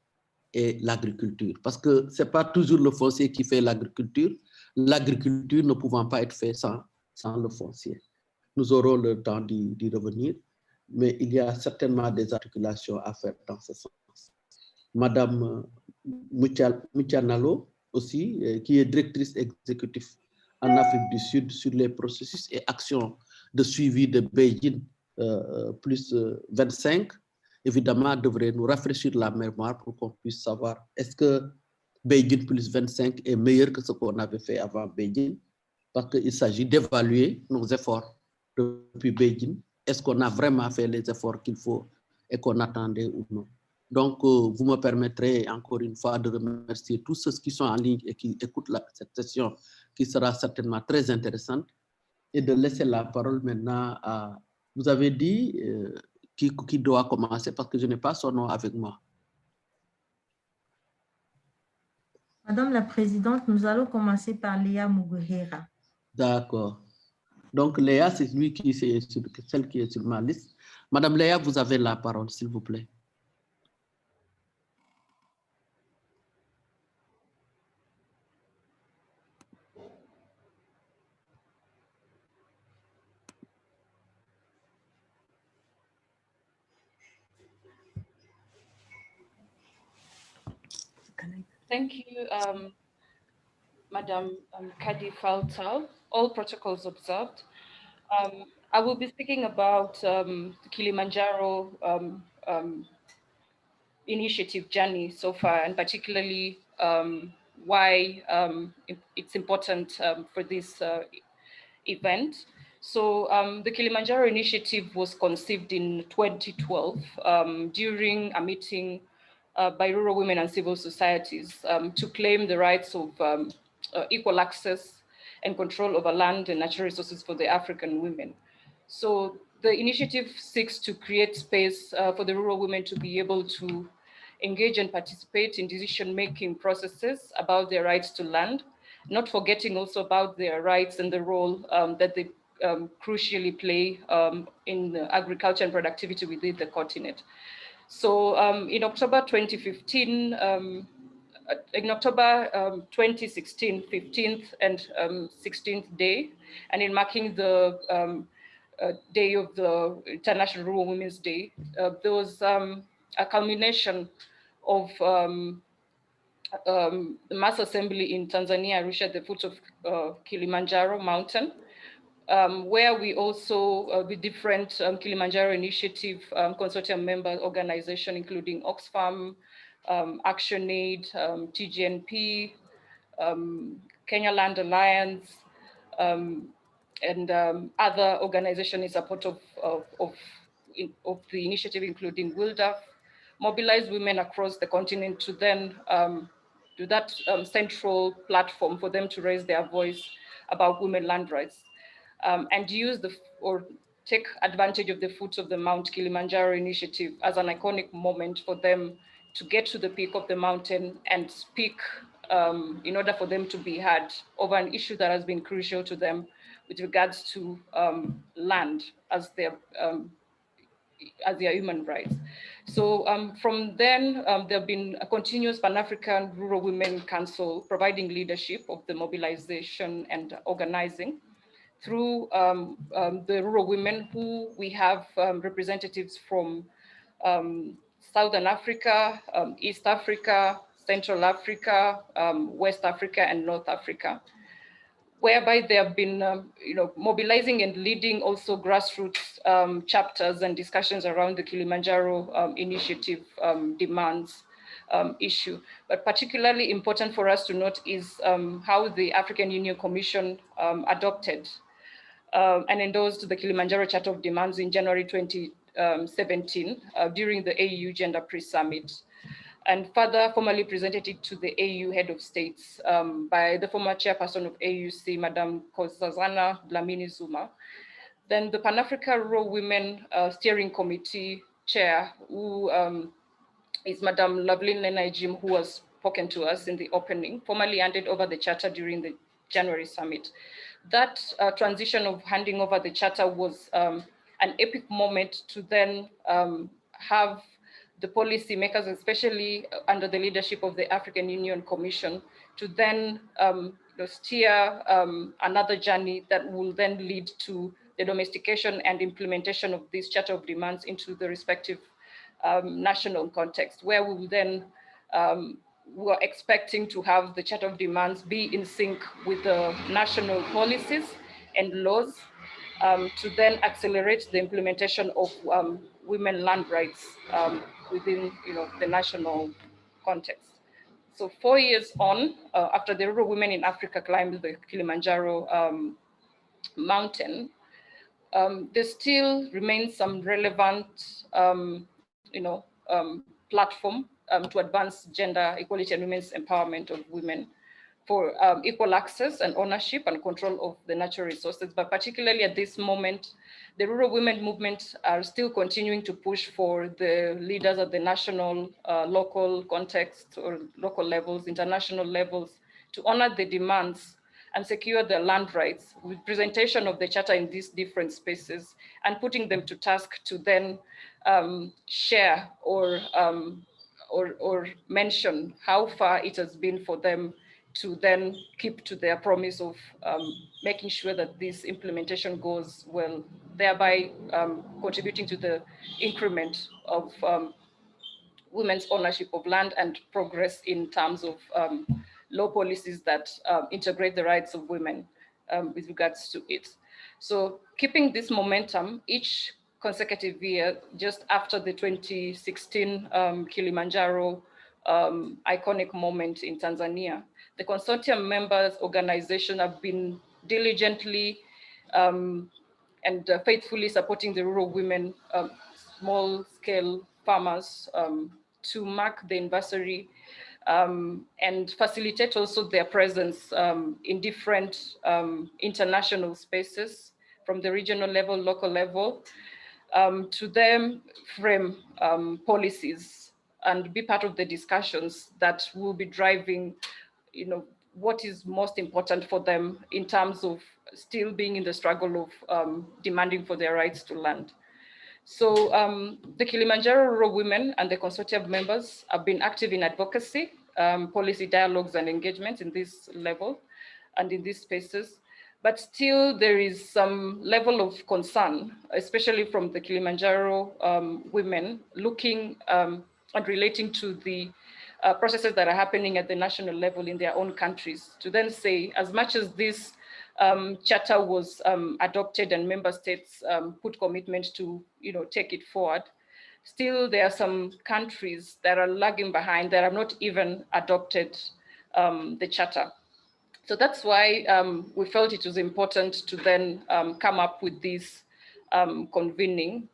et l'agriculture. Parce que ce n'est pas toujours le foncier qui fait l'agriculture ne pouvant pas être fait sans le foncier. Nous aurons le temps d'y revenir, mais il y a certainement des articulations à faire dans ce sens. Madame Muchanalo aussi, qui est directrice exécutive en Afrique du Sud sur les processus et actions de suivi de Beijing plus 25, évidemment, devrait nous rafraîchir la mémoire pour qu'on puisse savoir est-ce que Beijing plus 25 est meilleur que ce qu'on avait fait avant Beijing, parce qu'il s'agit d'évaluer nos efforts depuis Beijing. Est-ce qu'on a vraiment fait les efforts qu'il faut et qu'on attendait ou non? Donc, vous me permettrez encore une fois de remercier tous ceux qui sont en ligne et qui écoutent cette session qui sera certainement très intéressante et de laisser la parole maintenant à... Vous avez dit qui doit commencer parce que je n'ai pas son nom avec moi. Madame la Présidente, nous allons commencer par Léa Muguhera. D'accord. Donc, Léa, c'est celle qui est sur ma liste. Madame Léa, vous avez la parole, s'il vous plaît. Thank you, Madam Kadi Faltal. All protocols observed. I will be speaking about the Kilimanjaro initiative journey so far, and particularly why it's important for this event. So the Kilimanjaro Initiative was conceived in 2012 during a meeting by rural women and civil societies to claim the rights of equal access and control over land and natural resources for the African women. So the initiative seeks to create space for the rural women to be able to engage and participate in decision-making processes about their rights to land, not forgetting also about their rights and the role that they crucially play in agriculture and productivity within the continent. So in October 2015, in October 2016, 15th and 16th day, and in marking the day of the International Rural Women's Day, there was a culmination of the mass assembly in Tanzania, Arusha, at the foot of Kilimanjaro mountain, where we also, with different Kilimanjaro Initiative consortium member organization, including Oxfam, ActionAid, TGNP, Kenya Land Alliance, and other organizations in support of the initiative, including WILDAF, mobilize women across the continent to then do that central platform for them to raise their voice about women land rights, and use take advantage of the foot of the Mount Kilimanjaro initiative as an iconic moment for them to get to the peak of the mountain and speak in order for them to be heard over an issue that has been crucial to them with regards to land as their human rights. So from then, there have been a continuous Pan-African Rural Women Council providing leadership of the mobilization and organizing through the rural women who we have representatives from Southern Africa, East Africa, Central Africa, West Africa, and North Africa, whereby they have been mobilizing and leading also grassroots chapters and discussions around the Kilimanjaro initiative demands issue. But particularly important for us to note is how the African Union Commission adopted and endorsed the Kilimanjaro Charter of Demands in January 2017 during the AU Gender Pre-Summit, and further formally presented it to the AU Head of States by the former chairperson of AUC, Madame Nkosazana Dlamini Zuma. Then the Pan-Africa Rural Women Steering Committee Chair, who is Madam Loveline Lenajim, who was spoken to us in the opening, formally handed over the charter during the January summit. That transition of handing over the charter was an epic moment to then have the policymakers, especially under the leadership of the African Union Commission, to then steer another journey that will then lead to the domestication and implementation of this Charter of Demands into the respective national context, where we will then we're expecting to have the Charter of Demands be in sync with the national policies and laws to then accelerate the implementation of women land rights within the national context. So 4 years on, after the rural women in Africa climbed the Kilimanjaro mountain, there still remains some relevant platform to advance gender equality and women's empowerment of women for equal access and ownership and control of the natural resources. But particularly at this moment, the rural women movement are still continuing to push for the leaders at the national, local context or local levels, international levels, to honor the demands and secure their land rights with presentation of the charter in these different spaces and putting them to task to then share or mention how far it has been for them to then keep to their promise of making sure that this implementation goes well, thereby contributing to the increment of women's ownership of land and progress in terms of law policies that integrate the rights of women with regards to it. So keeping this momentum, each consecutive year, just after the 2016 Kilimanjaro iconic moment in Tanzania, the consortium members organization have been diligently and faithfully supporting the rural women, small scale farmers to mark the anniversary and facilitate also their presence in different international spaces from the regional level, local level, to them frame policies and be part of the discussions that will be driving, what is most important for them in terms of still being in the struggle of demanding for their rights to land. So the Kilimanjaro Rural Women and the consortium members have been active in advocacy, policy dialogues and engagements in this level and in these spaces. But still there is some level of concern, especially from the Kilimanjaro women looking and relating to the processes that are happening at the national level in their own countries, to then say, as much as this charter was adopted and member states put commitment to take it forward, still there are some countries that are lagging behind that have not even adopted the charter. So that's why we felt it was important to then come up with this convening,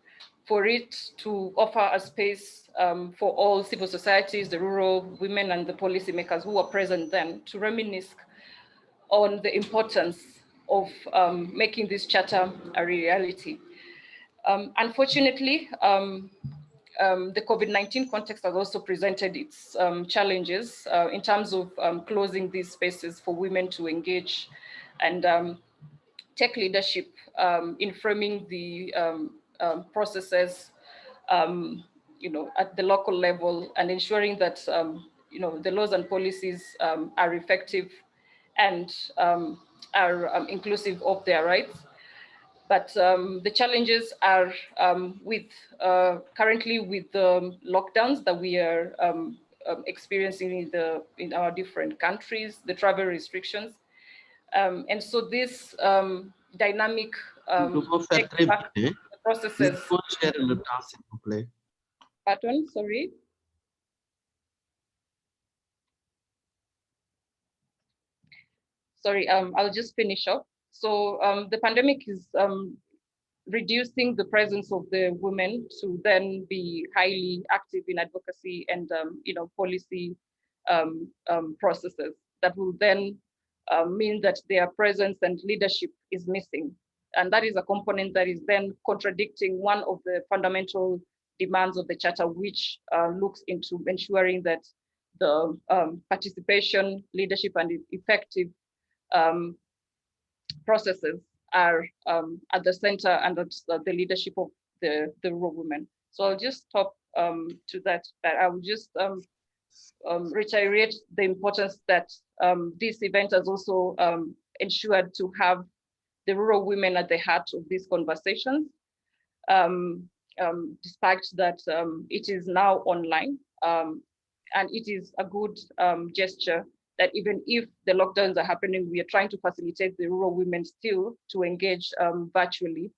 for it to offer a space for all civil societies, the rural women and the policymakers who were present then, to reminisce on the importance of making this charter a reality. Unfortunately, the COVID-19 context has also presented its challenges in terms of closing these spaces for women to engage and take leadership in framing the processes at the local level and ensuring that the laws and policies are effective and are inclusive of their rights. But the challenges are currently with the lockdowns that we are experiencing in our different countries, the travel restrictions. And so this dynamic processes. Pardon, sorry. Sorry, I'll just finish up. So the pandemic is reducing the presence of the women to then be highly active in advocacy and policy processes that will then mean that their presence and leadership is missing. And that is a component that is then contradicting one of the fundamental demands of the Charter, which looks into ensuring that the participation, leadership, and effective processes are at the center and at the leadership of the rural women. So I'll just stop to that. But I will just reiterate the importance that this event has also ensured to have the rural women at the heart of these conversations, despite that it is now online. And it is a good gesture that even if the lockdowns are happening, we are trying to facilitate the rural women still to engage virtually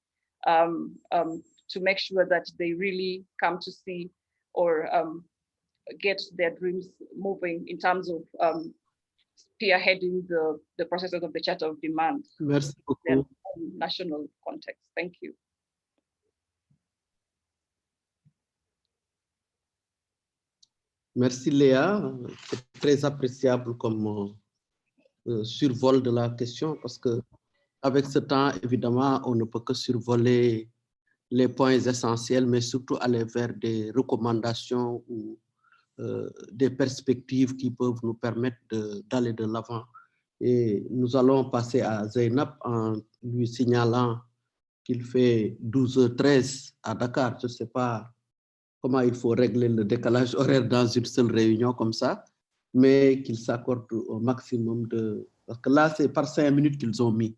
to make sure that they really come to see or get their dreams moving in terms of spearheading the processes of the Charter of Demand. Merci in beaucoup. National context. Thank you. Merci Léa, c'est très appréciable comme survol de la question parce que avec ce temps, évidemment, on ne peut que survoler les points essentiels, mais surtout aller vers des recommandations ou des perspectives qui peuvent nous permettre d'aller de l'avant. Et nous allons passer à Zeynab en lui signalant qu'il fait 12h13 à Dakar. Je ne sais pas comment il faut régler le décalage horaire dans une seule réunion comme ça, mais qu'il s'accorde au maximum de... Parce que là, c'est par 5 minutes qu'ils ont mis.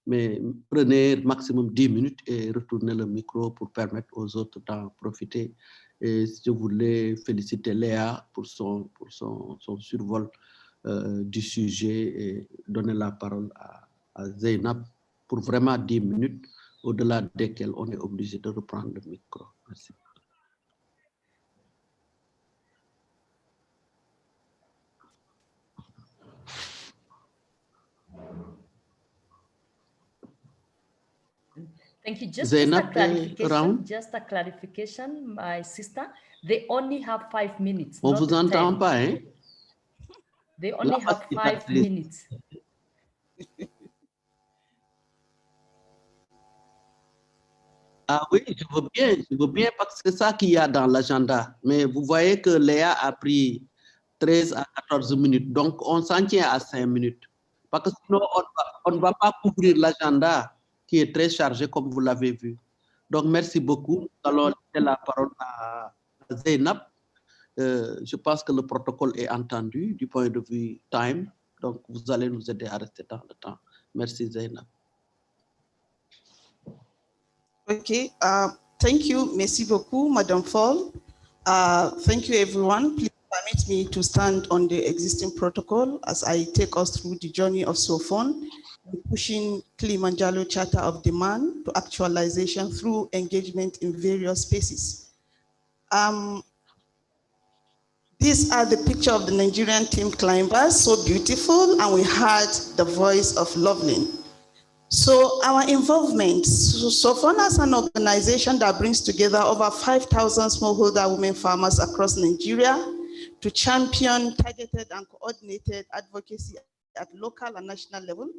Mais prenez maximum 10 minutes et retournez le micro pour permettre aux autres d'en profiter. Et je voulais féliciter Léa pour son survol du sujet et donner la parole à Zeynab pour vraiment 10 minutes, au-delà desquelles on est obligé de reprendre le micro. Merci. Thank you. Just a clarification, my sister. They only have 5 minutes. On vous entend pas, hein? They only have 5 minutes. Ah oui, je veux bien parce que c'est ça qu'il y a dans l'agenda. Mais vous voyez que Léa a pris 13 à 14 minutes. Donc, on s'en tient à 5 minutes. Parce que sinon, on ne va pas couvrir l'agenda qui est très chargé, comme vous l'avez vu. Donc, merci beaucoup. Nous allons laisser la parole à Zeynab. Je pense que le protocole est entendu du point de vue time. Donc, vous allez nous aider à rester dans le temps. Merci, Zeynab. Okay, thank you. Merci beaucoup, Madam Fall. Thank you, everyone. Please permit me to stand on the existing protocol as I take us through the journey of SOFON, pushing Kilimanjaro Charter of Demand to actualization through engagement in various spaces. These are the picture of the Nigerian team climbers, so beautiful, and we heard the voice of Loveline. So our involvement, SOFON as an organization that brings together over 5,000 smallholder women farmers across Nigeria to champion targeted and coordinated advocacy at local and national level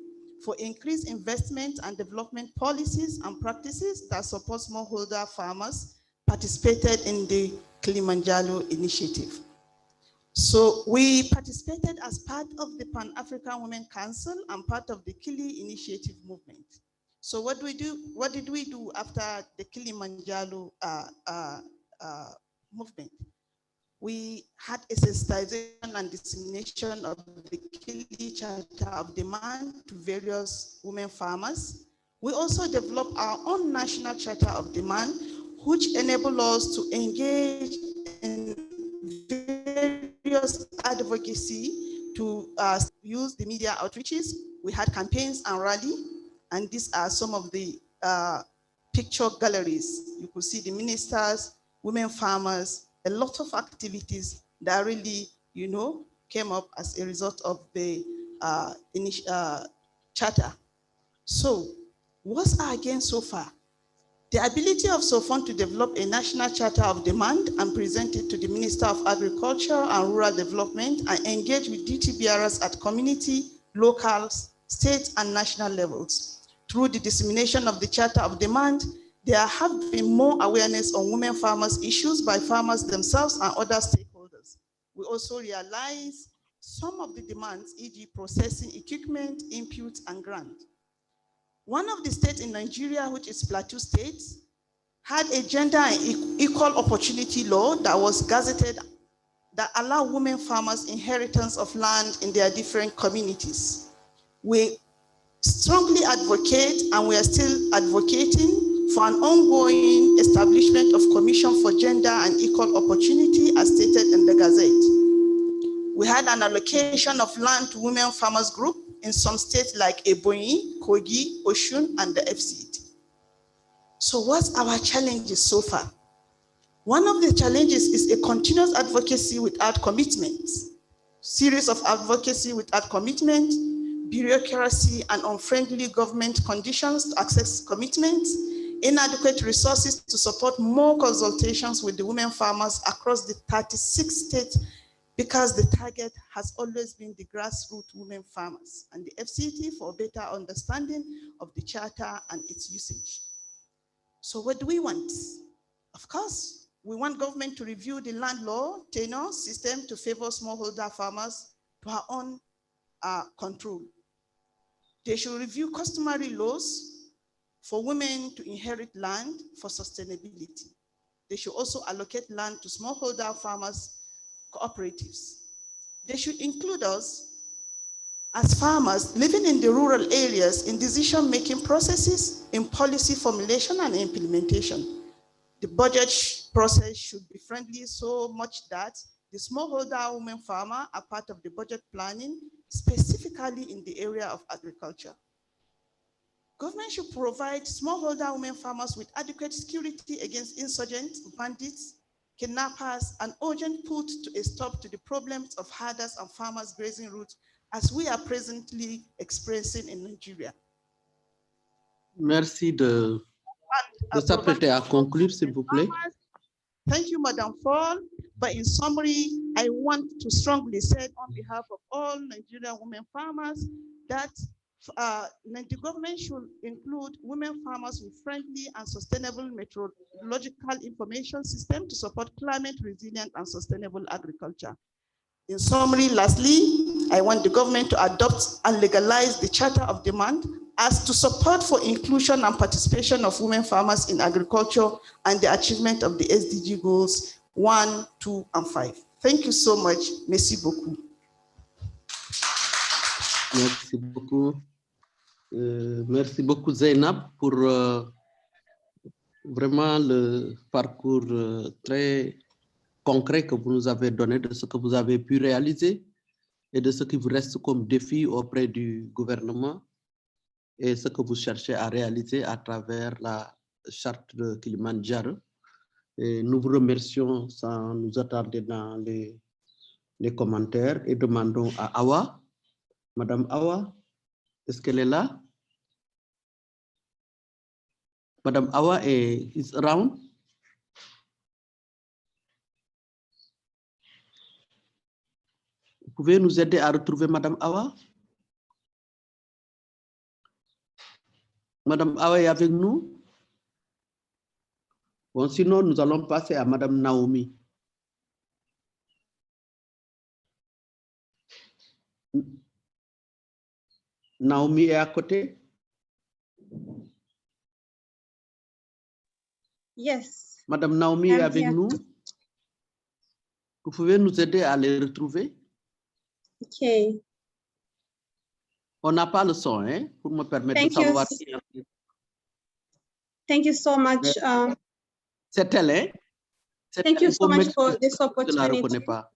for increased investment and development policies and practices that support smallholder farmers, participated in the Kilimanjaro Initiative. So we participated as part of the Pan-African Women Council and part of the Kili Initiative movement. So what did we do after the Kilimanjaro movement? We had a sensitization and dissemination of the Kili Charter of Demand to various women farmers. We also developed our own national Charter of Demand, which enabled us to engage in various advocacy to use the media outreaches. We had campaigns and rally, and these are some of the picture galleries. You could see the ministers, women farmers, a lot of activities that really, came up as a result of the charter. So, what's our gain so far? The ability of SOFON to develop a national charter of demand and present it to the Minister of Agriculture and Rural Development and engage with DTBRs at community, local, state, and national levels. through the dissemination of the Charter of Demand, there have been more awareness on women farmers' issues by farmers themselves and other stakeholders. We also realize some of the demands, e.g. processing equipment, inputs, and grant. One of the states in Nigeria, which is Plateau State, had a gender and equal opportunity law that was gazetted that allowed women farmers inheritance of land in their different communities. We strongly advocate, and we are still advocating for an ongoing establishment of Commission for Gender and Equal Opportunity as stated in the Gazette. We had an allocation of land to women farmers group in some states like Ebonyi, Kogi, Osun, and the FCT. So what's our challenges so far? One of the challenges is a continuous advocacy without commitment, series of advocacy without commitment, bureaucracy and unfriendly government conditions to access commitments, inadequate resources to support more consultations with the women farmers across the 36 states, because the target has always been the grassroots women farmers and the FCT for better understanding of the charter and its usage. So what do we want? Of course, we want government to review the land law tenure system to favor smallholder farmers to our own control. They should review customary laws for women to inherit land for sustainability. They should also allocate land to smallholder farmers cooperatives. They should include us as farmers living in the rural areas in decision-making processes, in policy formulation and implementation. The budget process should be friendly so much that the smallholder women farmer are part of the budget planning, specifically in the area of agriculture. Government should provide smallholder women farmers with adequate security against insurgents, bandits, kidnappers, and urgent put to a stop to the problems of herders and farmers grazing routes as we are presently experiencing in Nigeria. Merci de s'apprêter à conclure, s'il vous plaît. Thank you, Madam Fall. But in summary, I want to strongly say on behalf of all Nigerian women farmers that the government should include women farmers with friendly and sustainable meteorological information system to support climate resilient and sustainable agriculture. In summary, lastly, I want the government to adopt and legalize the Charter of Demand as to support for inclusion and participation of women farmers in agriculture and the achievement of the SDG goals 1, 2, and 5. Thank you so much. Merci beaucoup. Merci beaucoup. Merci beaucoup, Zainab, pour vraiment le parcours très concret que vous nous avez donné de ce que vous avez pu réaliser et de ce qui vous reste comme défi auprès du gouvernement et ce que vous cherchez à réaliser à travers la charte de Kilimanjaro. Et nous vous remercions sans nous attarder dans les commentaires et demandons à Awa, Madame Awa, est-ce qu'elle est là? Madame Awa is around? Vous pouvez nous aider à retrouver Madame Awa? Madame Awa est avec nous? Bon, sinon, nous allons passer à Madame Naomi. Naomi est à côté? Yes. Madame Naomi est avec nous? Vous pouvez nous aider à les retrouver? Ok. On n'a pas le son, hein, pour me permettre de savoir. Thank you so much. C'est elle, hein? Thank you so much for this Je ne la opportunity. reconnais pas.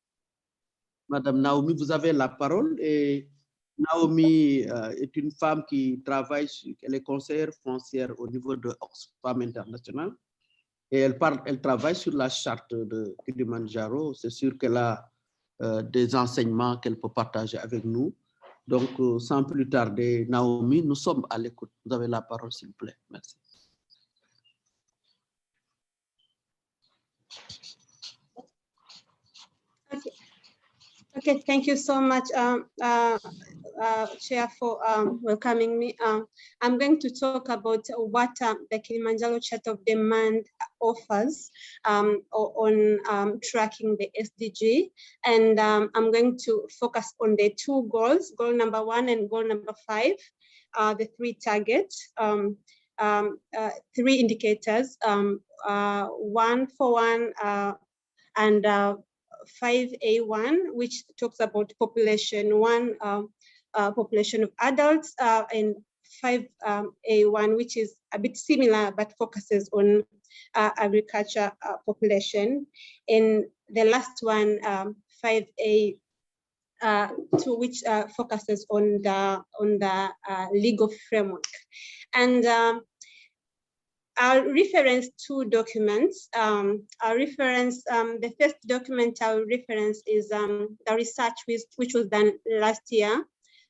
Madame Naomi, vous avez la parole. Et Naomi est une femme qui travaille, elle est conseillère foncière au niveau de Oxfam International. Et elle travaille sur la charte de Kilimanjaro. C'est sûr qu'elle a des enseignements qu'elle peut partager avec nous. Donc, sans plus tarder, Naomi, nous sommes à l'écoute. Vous avez la parole, s'il vous plaît. Merci. Okay, thank you so much. Chair, for welcoming me. I'm going to talk about what the Kilimanjaro Charter of Demand offers on tracking the SDG. And I'm going to focus on the two goals, goal number 1 and goal number 5, the 3 targets, 3 indicators, 1 for 1 and 5A1, which talks about population, population of adults, and 5A1, which is a bit similar but focuses on agriculture population. And the last one, 5A2, which focuses on the legal framework. And I'll reference 2 documents. The first document I'll reference is the research which was done last year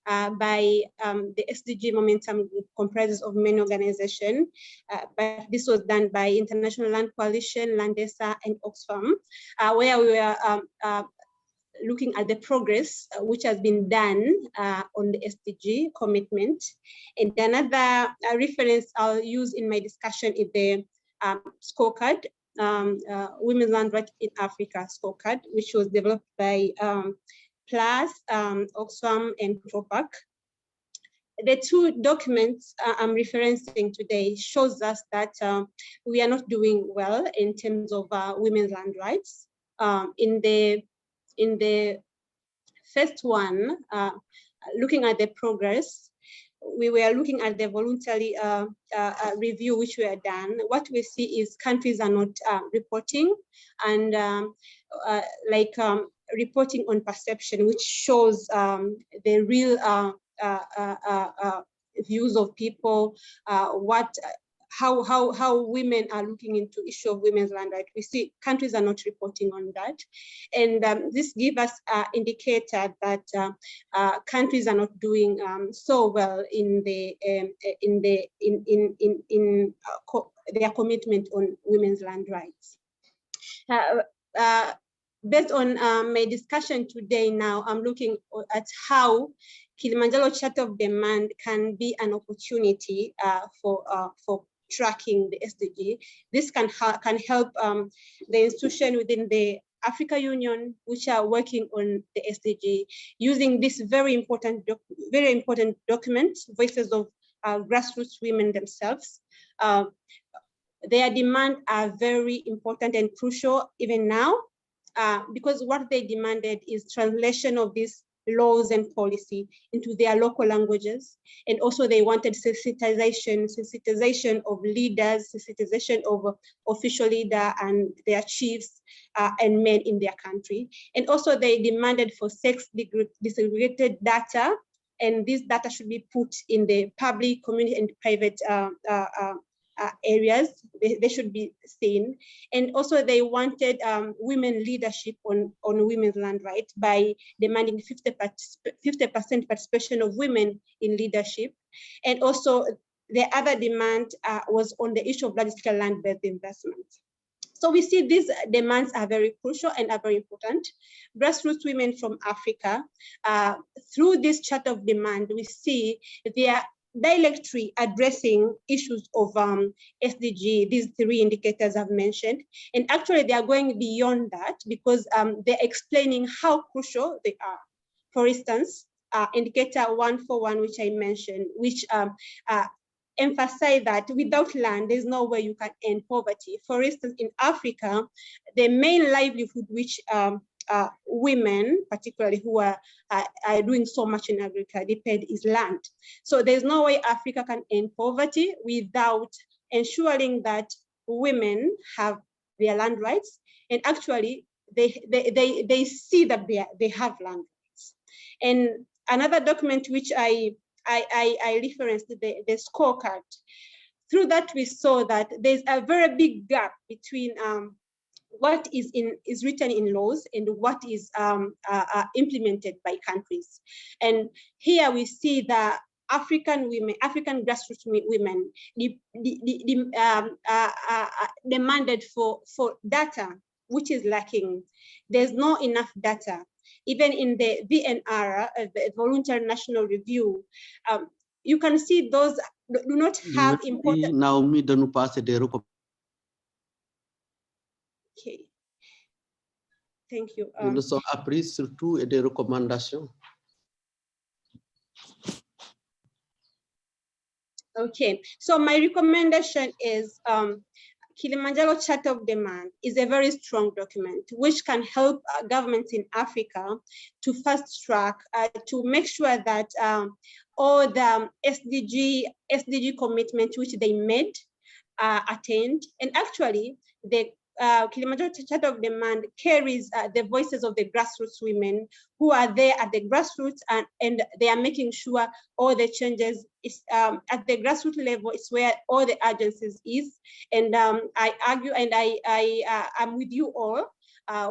by the SDG Momentum Group, comprises of many organizations, but this was done by International Land Coalition, Landesa, and Oxfam, where we were looking at the progress which has been done on the SDG commitment. And another reference I'll use in my discussion is the scorecard, Women's Land Rights in Africa scorecard, which was developed by PLAS, Oxfam, and Tropac. The 2 documents I'm referencing today shows us that we are not doing well in terms of women's land rights. In the first one, looking at the progress, we were looking at the voluntary review which were done. What we see is countries are not reporting, and reporting on perception, which shows the real views of people, how women are looking into issue of women's land rights. We see countries are not reporting on that, and this gives us an indicator that countries are not doing so well in their commitment on women's land rights. Based on my discussion today, now I'm looking at how Kilimanjaro Charter of Demand can be an opportunity for tracking the SDG. This can help the institution within the Africa Union, which are working on the SDG, using this very important document, voices of grassroots women themselves. Their demands are very important and crucial even now, because what they demanded is translation of these laws and policy into their local languages. And also they wanted sensitization of leaders, sensitization of official leader and their chiefs and men in their country. And also they demanded for sex disaggregated data, and this data should be put in the public, community, and private areas. They should be seen. And also they wanted women leadership on women's land rights by demanding 50% participation of women in leadership. And also the other demand was on the issue of large-scale land-based investment. So we see these demands are very crucial and are very important. Grassroots women from Africa, through this Charter of Demand, we see they are directly addressing issues of SDG, these 3 indicators I've mentioned. And actually they are going beyond that, because they're explaining how crucial they are. For instance, indicator 141, which I mentioned, which emphasize that without land, there's no way you can end poverty. For instance, in Africa, the main livelihood which women, particularly who are doing so much in agriculture, depend is land. So there's no way Africa can end poverty without ensuring that women have their land rights. And actually, they see that they have land rights. And another document which I referenced, the scorecard. Through that, we saw that there's a very big gap between what is written in laws and what is implemented by countries. And here we see that African women, African grassroots women demanded for data, which is lacking. There's not enough data. even in the VNR, the Voluntary National Review, you can see those do not have important. Naomi de nous passer des recommandations. Okay. Thank you. Des leçons apprises surtout et des recommandations. Okay, so my recommendation is Kilimanjaro Charter of Demand is a very strong document which can help governments in Africa to fast track, to make sure that all the SDG commitments which they made are attained. And actually, the Kilimanjaro Charter of Demand carries the voices of the grassroots women who are there at the grassroots, and they are making sure all the changes is at the grassroots level is where all the agencies is. And I argue, and I'm with you all.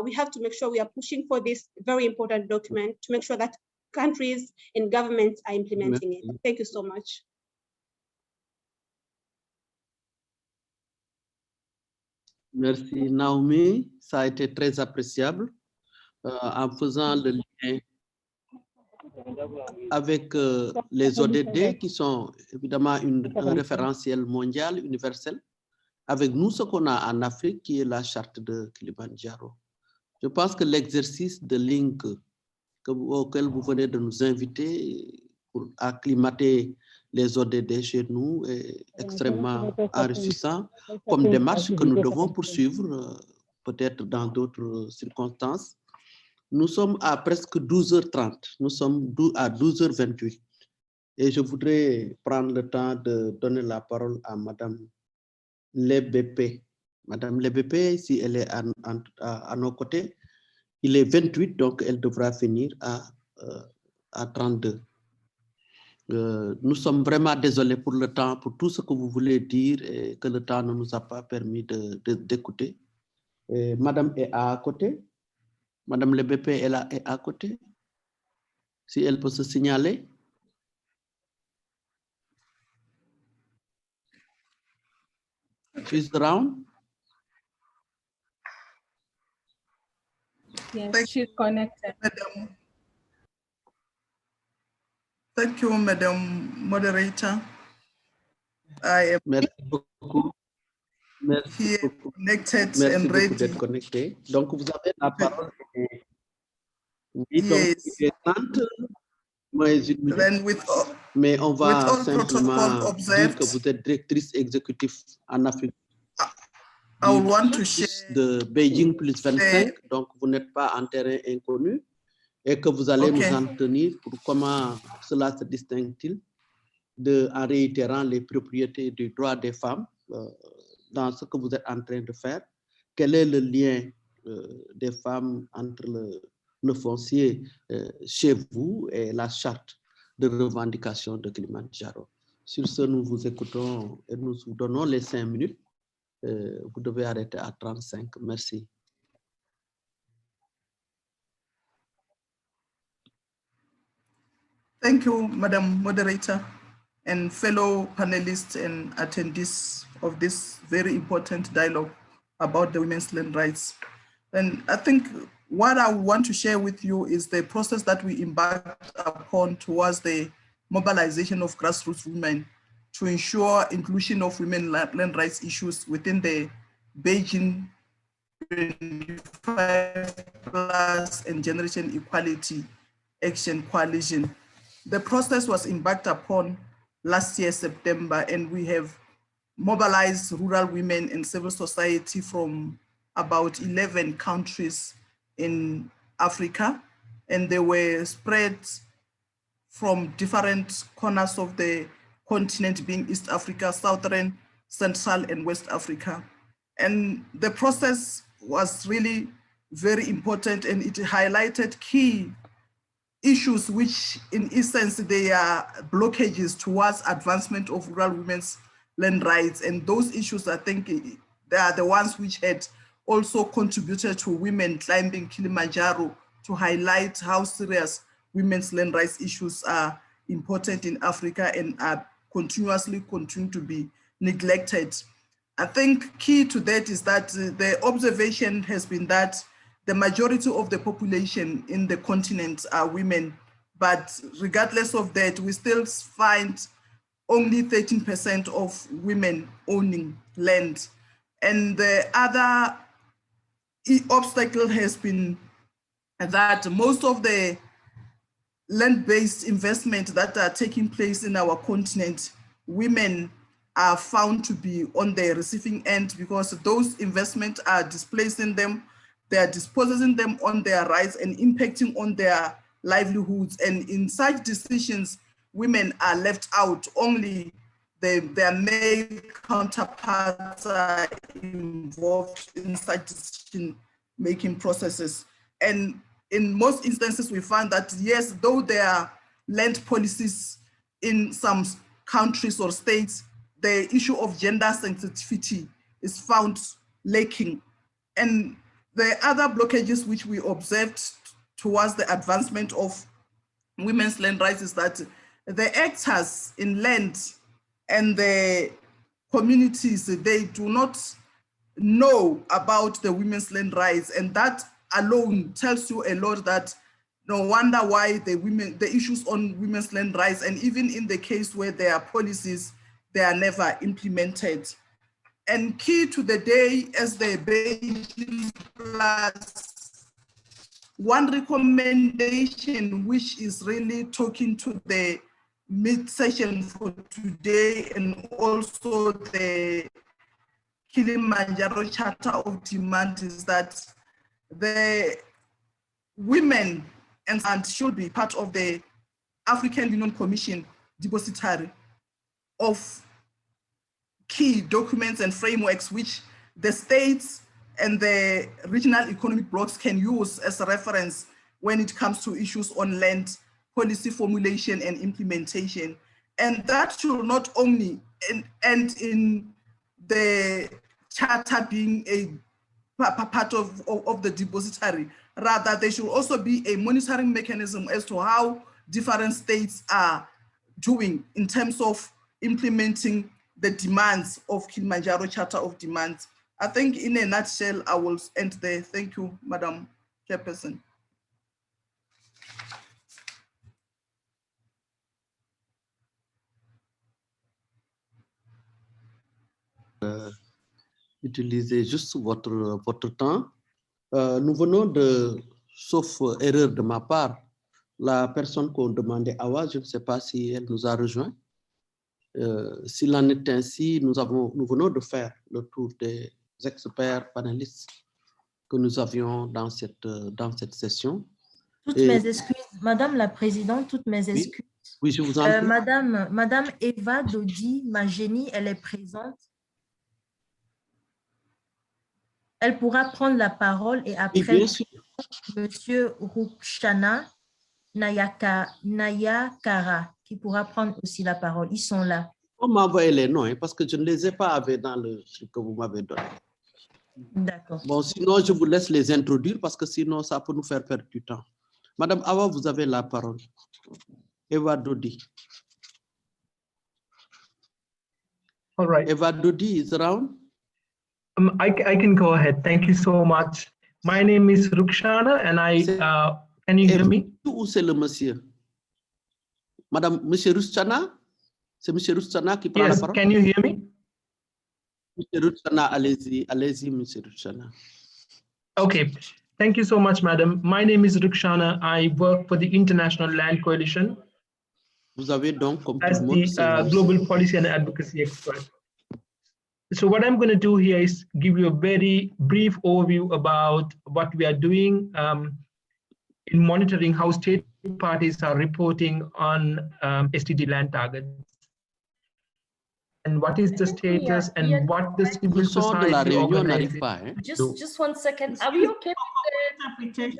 We have to make sure we are pushing for this very important document to make sure that countries and governments are implementing it. Thank you so much. Merci Naomi, ça a été très appréciable en faisant le lien avec les ODD qui sont évidemment un référentiel mondial, universel. Avec nous, ce qu'on a en Afrique qui est la charte de Kilimanjaro. Je pense que l'exercice de link auquel vous venez de nous inviter pour acclimater les ODD chez nous est extrêmement enrichissant comme démarche que nous devons poursuivre peut-être dans d'autres circonstances. Nous sommes à presque 12h30, nous sommes à 12h28 et je voudrais prendre le temps de donner la parole à Madame Lebépé. Madame Lebépé, si elle est à nos côtés, il est 28, donc elle devra finir à 32. Nous sommes vraiment désolés pour le temps, pour tout ce que vous voulez dire et que le temps ne nous a pas permis d'écouter. Madame est à côté. Madame le BP est à côté. Si elle peut se signaler. She's around. Yes, she's connected. Madam. Thank you, Madam Moderator. I am here connected and ready. D'être connecté. Donc, vous avez la parole. Oui, donc, Yes. il est 30, moins une minute. Then with Mais on va all simplement protocol dire que observed, vous êtes directrice exécutive en Afrique. I would want to share De Beijing plus 25, donc vous n'êtes pas en terrain inconnu et que vous allez nous en tenir pour comment cela se distingue-t-il en réitérant les propriétés du droit des femmes dans ce que vous êtes en train de faire. Quel est le lien des femmes entre le foncier chez vous et la charte de revendication de Kilimanjaro? Sur ce, nous vous écoutons et nous vous donnons les 5 minutes. Vous devez arrêter à 35. Merci. Thank you, Madam Moderator, and fellow panelists and attendees of this very important dialogue about the women's land rights. And I think what I want to share with you is the process that we embarked upon towards the mobilization of grassroots women to ensure inclusion of women land rights issues within the Beijing 25+ and Generation Equality Action Coalition. The process was embarked upon last year, September, and we have mobilized rural women and civil society from about 11 countries in Africa, and they were spread from different corners of the continent, being East Africa, Southern, Central, and West Africa. And the process was really very important, and it highlighted key issues which in essence they are blockages towards advancement of rural women's land rights. And those issues, I think they are the ones which had also contributed to women climbing Kilimanjaro to highlight how serious women's land rights issues are important in Africa and are continue to be neglected. I think key to that is that the observation has been that the majority of the population in the continent are women. But regardless of that, we still find only 13% of women owning land. And the other obstacle has been that most of the land-based investment that are taking place in our continent, women are found to be on the receiving end because those investments are displacing them, they are dispossessing them on their rights and impacting on their livelihoods. And in such decisions, women are left out. Only their male counterparts are involved in such decision-making processes. And in most instances, we find that, yes, though there are land policies in some countries or states, the issue of gender sensitivity is found lacking. And the other blockages which we observed towards the advancement of women's land rights is that the actors in land and the communities, they do not know about the women's land rights, and that alone tells you a lot that no wonder why the issues on women's land rights, and even in the case where there are policies, they are never implemented. And key to the day as the Beijing Plus, one recommendation which is really talking to the mid-session for today and also the Kilimanjaro Charter of Demand is that the women and should be part of the African Union Commission depositary of key documents and frameworks which the states and the regional economic blocks can use as a reference when it comes to issues on land policy formulation and implementation. And that should not only end in the charter being a part of the depository, rather there should also be a monitoring mechanism as to how different states are doing in terms of implementing the demands of Kilimanjaro Charter of Demands. I think in a nutshell, I will end there. Thank you, Madam Chairperson. Utilisez juste votre temps. Nous venons de, sauf erreur de ma part, la personne qu'on demandait, Awa, je ne sais pas si elle nous a rejoint. S'il en est ainsi, nous venons de faire le tour des experts panélistes que nous avions dans cette session. Toutes mes excuses, Madame la Présidente, toutes mes excuses. Oui, je vous en prie. Madame Eva Dodi Mageni, elle est présente. Elle pourra prendre la parole et après, bien sûr. Monsieur Rukshana Nayakara qui pourra prendre aussi la parole. Ils sont là. On m'a envoyé les noms parce que je ne les ai pas avec dans le truc que vous m'avez donné. D'accord. Bon, sinon, je vous laisse les introduire parce que sinon, ça peut nous faire perdre du temps. Madame Awa, vous avez la parole. Eva Dodi. All right. Eva Dodi is around. I can go ahead. Thank you so much. My name is Rukshana and can you hear me? Où c'est le monsieur? Madame, Monsieur Rukshana? C'est Monsieur Rukshana qui prend la parole? Can you hear me? Monsieur Rukshana, allez-y, Monsieur Rukshana. Okay, thank you so much, madam. My name is Rukshana. I work for the International Land Coalition Vous avez donc, comme as tout le monde, the Global Policy and Advocacy Expert. So what I'm going to do here is give you a very brief overview about what we are doing in monitoring how state parties are reporting on SDG land targets. And what is the status and what the civil society organization. Just 1 second. Are we okay with the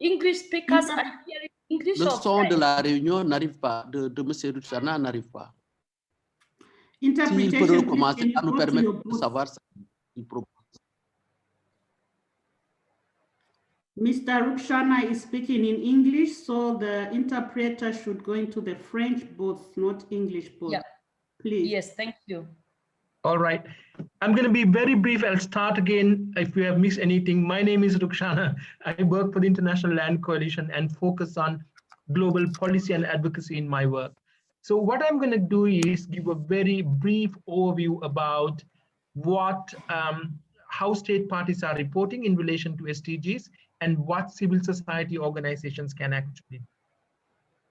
English speakers? Are hearing English? Le son de la réunion n'arrive pas, de M. Rukshana n'arrive pas. S'il peut recommencer à nous permettre de savoir ce qu'il propose. Mr. Rukshana is speaking in English, so the interpreter should go into the French booth, not English booth. Yeah. Please. Yes, thank you. All right. I'm going to be very brief. I'll start again if you have missed anything. My name is Rukshana. I work for the International Land Coalition and focus on global policy and advocacy in my work. So what I'm going to do is give a very brief overview about what how state parties are reporting in relation to SDGs and what civil society organizations can actually do.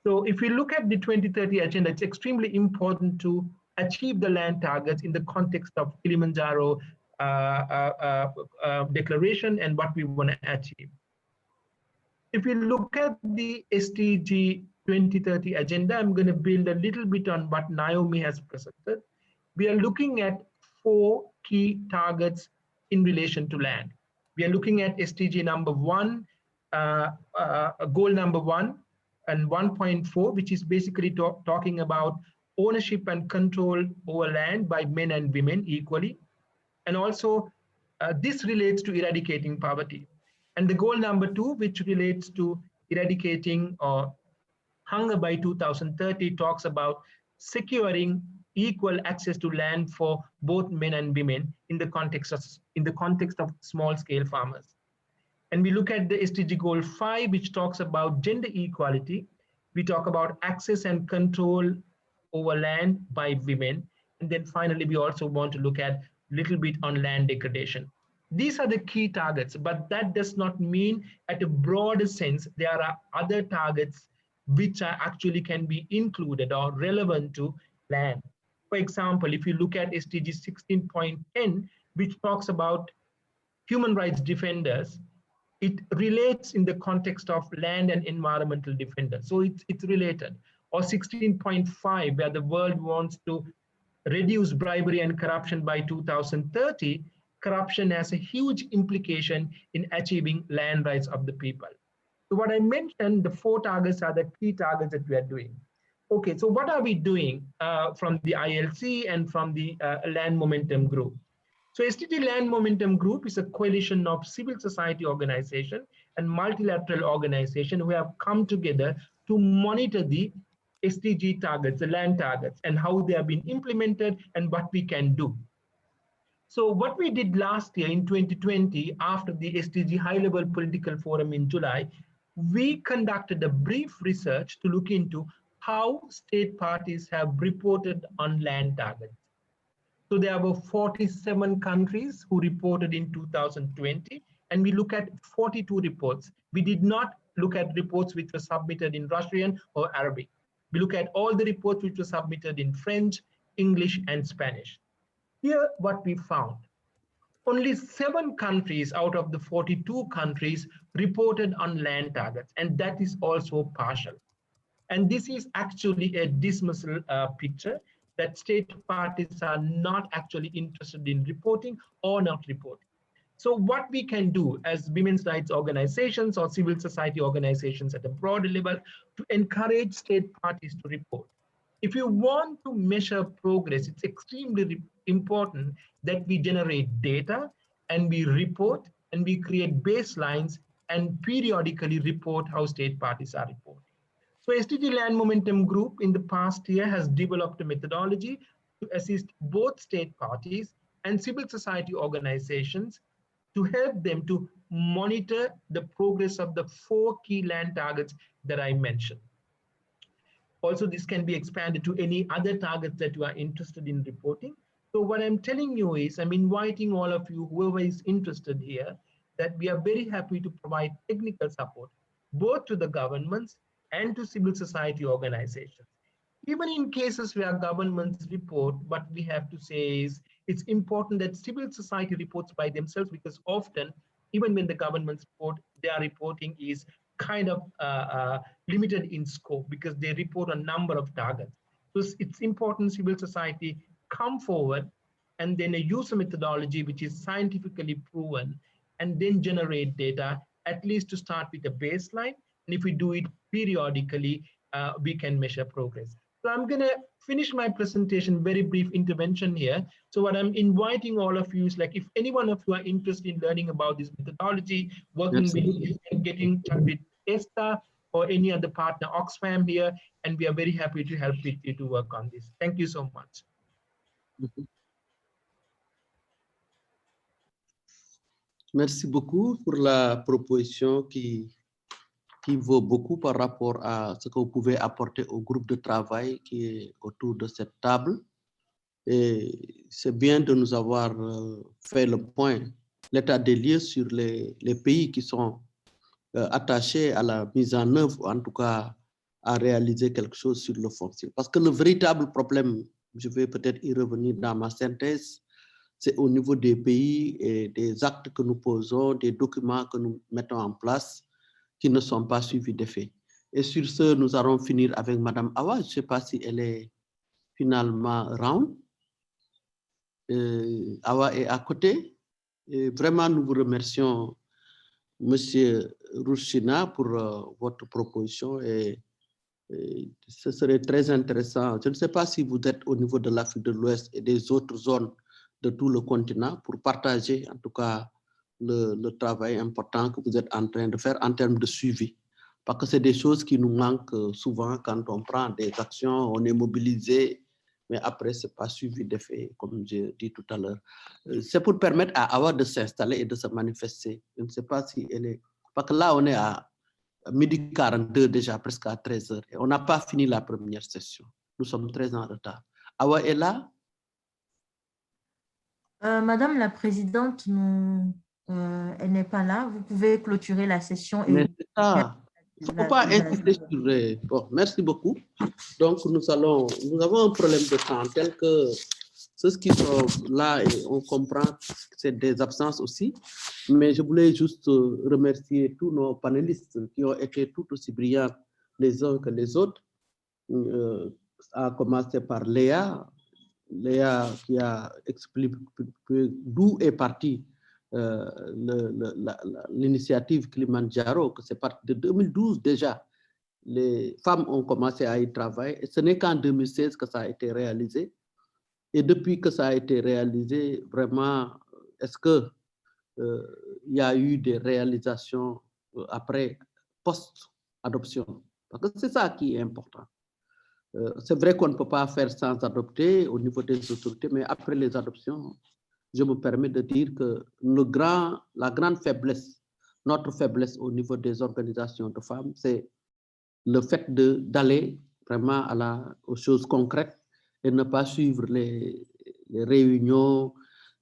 So if we look at the 2030 agenda, it's extremely important to achieve the land targets in the context of Kilimanjaro declaration and what we want to achieve. If we look at the SDG 2030 agenda, I'm going to build a little bit on what Naomi has presented. We are looking at 4 key targets in relation to land. We are looking at SDG number 1, goal number 1, and 1.4, which is basically talking about ownership and control over land by men and women equally. And also, this relates to eradicating poverty. And the goal number 2, which relates to eradicating hunger by 2030, talks about securing equal access to land for both men and women in the context of small-scale farmers. And we look at the SDG goal 5, which talks about gender equality. We talk about access and control over land by women. And then finally, we also want to look at a little bit on land degradation. These are the key targets, but that does not mean at a broader sense, there are other targets which are actually can be included or relevant to land. For example, if you look at SDG 16.10, which talks about human rights defenders, it relates in the context of land and environmental defenders. So it's related. Or 16.5, where the world wants to reduce bribery and corruption by 2030, corruption has a huge implication in achieving land rights of the people. So what I mentioned, the 4 targets are the key targets that we are doing. Okay, so what are we doing from the ILC and from the Land Momentum Group? So SDG Land Momentum Group is a coalition of civil society organization and multilateral organization who have come together to monitor the SDG targets, the land targets, and how they have been implemented and what we can do. So what we did last year in 2020, after the SDG High-Level Political Forum in July, we conducted a brief research to look into how state parties have reported on land targets. So there were 47 countries who reported in 2020, and we look at 42 reports. We did not look at reports which were submitted in Russian or Arabic. We look at all the reports which were submitted in French, English, and Spanish. Here, what we found, only 7 countries out of the 42 countries reported on land targets, and that is also partial. And this is actually a dismissal picture that state parties are not actually interested in reporting or not reporting. So what we can do as women's rights organizations or civil society organizations at a broader level to encourage state parties to report. If you want to measure progress, it's extremely important that we generate data and we report and we create baselines and periodically report how state parties are reporting. So SDG Land Momentum Group in the past year has developed a methodology to assist both state parties and civil society organizations to help them to monitor the progress of the 4 key land targets that I mentioned. Also, this can be expanded to any other targets that you are interested in reporting. So what I'm telling you is, I'm inviting all of you, whoever is interested here, that we are very happy to provide technical support, both to the governments and to civil society organizations. Even in cases where governments report, what we have to say is, it's important that civil society reports by themselves, because often, even when the governments report, their reporting is kind of limited in scope because they report a number of targets. So it's important civil society come forward and then use a methodology which is scientifically proven and then generate data, at least to start with a baseline. And if we do it periodically, we can measure progress. So I'm going to finish my presentation, very brief intervention here. So what I'm inviting all of you is, like, if any one of you are interested in learning about this methodology, working with you and getting in touch with Esther or any other partner, Oxfam here, and we are very happy to help with you to work on this. Thank you so much. Merci beaucoup pour la proposition qui vaut beaucoup par rapport à ce que vous pouvez apporter au groupe de travail qui est autour de cette table. Et c'est bien de nous avoir fait le point, l'état des lieux sur les pays qui sont attachés à la mise en œuvre, ou en tout cas à réaliser quelque chose sur le foncier. Parce que le véritable problème, je vais peut-être y revenir dans ma synthèse, c'est au niveau des pays et des actes que nous posons, des documents que nous mettons en place qui ne sont pas suivis d'effet. Et sur ce, nous allons finir avec Madame Awa. Je ne sais pas si elle est finalement round. Awa est à côté. Et vraiment, nous vous remercions, Monsieur Rouchina, pour votre proposition. Et ce serait très intéressant. Je ne sais pas si vous êtes au niveau de l'Afrique de l'Ouest et des autres zones de tout le continent pour partager en tout cas le travail important que vous êtes en train de faire en termes de suivi. Parce que c'est des choses qui nous manquent souvent quand on prend des actions, on est mobilisé, mais après, ce n'est pas suivi d'effet, comme j'ai dit tout à l'heure. C'est pour permettre à Awa de s'installer et de se manifester. Je ne sais pas si elle est... Parce que là, on est à midi 42 déjà, presque à 13 heures. Et on n'a pas fini la première session. Nous sommes très en retard. Awa est là? Madame la Présidente, elle n'est pas là. Vous pouvez clôturer la session. Mais c'est ça. Il ne faut pas insister sur les... Bon, merci beaucoup. Donc, nous avons un problème de temps tel que ceux qui sont là, et on comprend que c'est des absences aussi. Mais je voulais juste remercier tous nos panélistes qui ont été tout aussi brillants les uns que les autres. À commencer par Léa qui a expliqué d'où est partie l'initiative Kilimanjaro, que c'est parti de 2012 déjà. Les femmes ont commencé à y travailler et ce n'est qu'en 2016 que ça a été réalisé. Et depuis que ça a été réalisé, vraiment, est-ce que il y a eu des réalisations après, post-adoption? Parce que c'est ça qui est important. C'est vrai qu'on ne peut pas faire sans adopter au niveau des autorités, mais après les adoptions, je me permets de dire que la grande faiblesse, notre faiblesse au niveau des organisations de femmes, c'est le fait d'aller vraiment aux choses concrètes et ne pas suivre les réunions,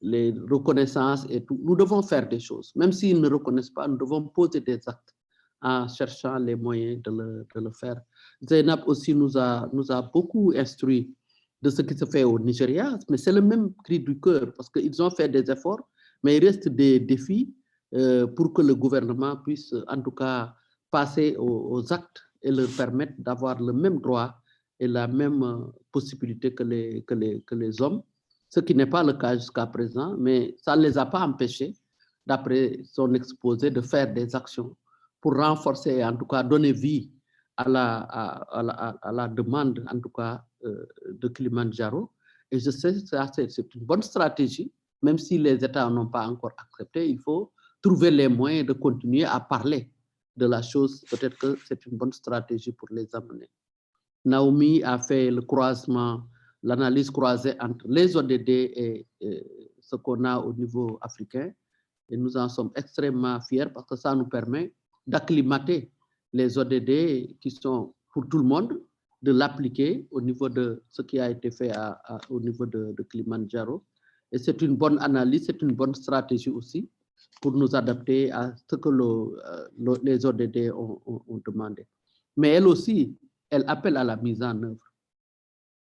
les reconnaissances et tout. Nous devons faire des choses. Même s'ils ne reconnaissent pas, nous devons poser des actes en cherchant les moyens de le faire. Zainab aussi nous a beaucoup instruit de ce qui se fait au Nigeria, mais c'est le même cri du cœur parce qu'ils ont fait des efforts, mais il reste des défis pour que le gouvernement puisse en tout cas passer aux actes et leur permettre d'avoir le même droit et la même possibilité que les hommes, ce qui n'est pas le cas jusqu'à présent, mais ça ne les a pas empêchés, d'après son exposé, de faire des actions pour renforcer et en tout cas donner vie à la demande, en tout cas, de Kilimanjaro. Et je sais que c'est une bonne stratégie, même si les États n'ont pas encore accepté, il faut trouver les moyens de continuer à parler de la chose. Peut-être que c'est une bonne stratégie pour les amener. Naomi a fait le croisement, l'analyse croisée entre les ODD et ce qu'on a au niveau africain. Et nous en sommes extrêmement fiers parce que ça nous permet d'acclimater les ODD qui sont pour tout le monde, de l'appliquer au niveau de ce qui a été fait au niveau de Kilimanjaro. Et c'est une bonne analyse, c'est une bonne stratégie aussi pour nous adapter à ce que les ODD ont demandé. Mais elle aussi, elle appelle à la mise en œuvre.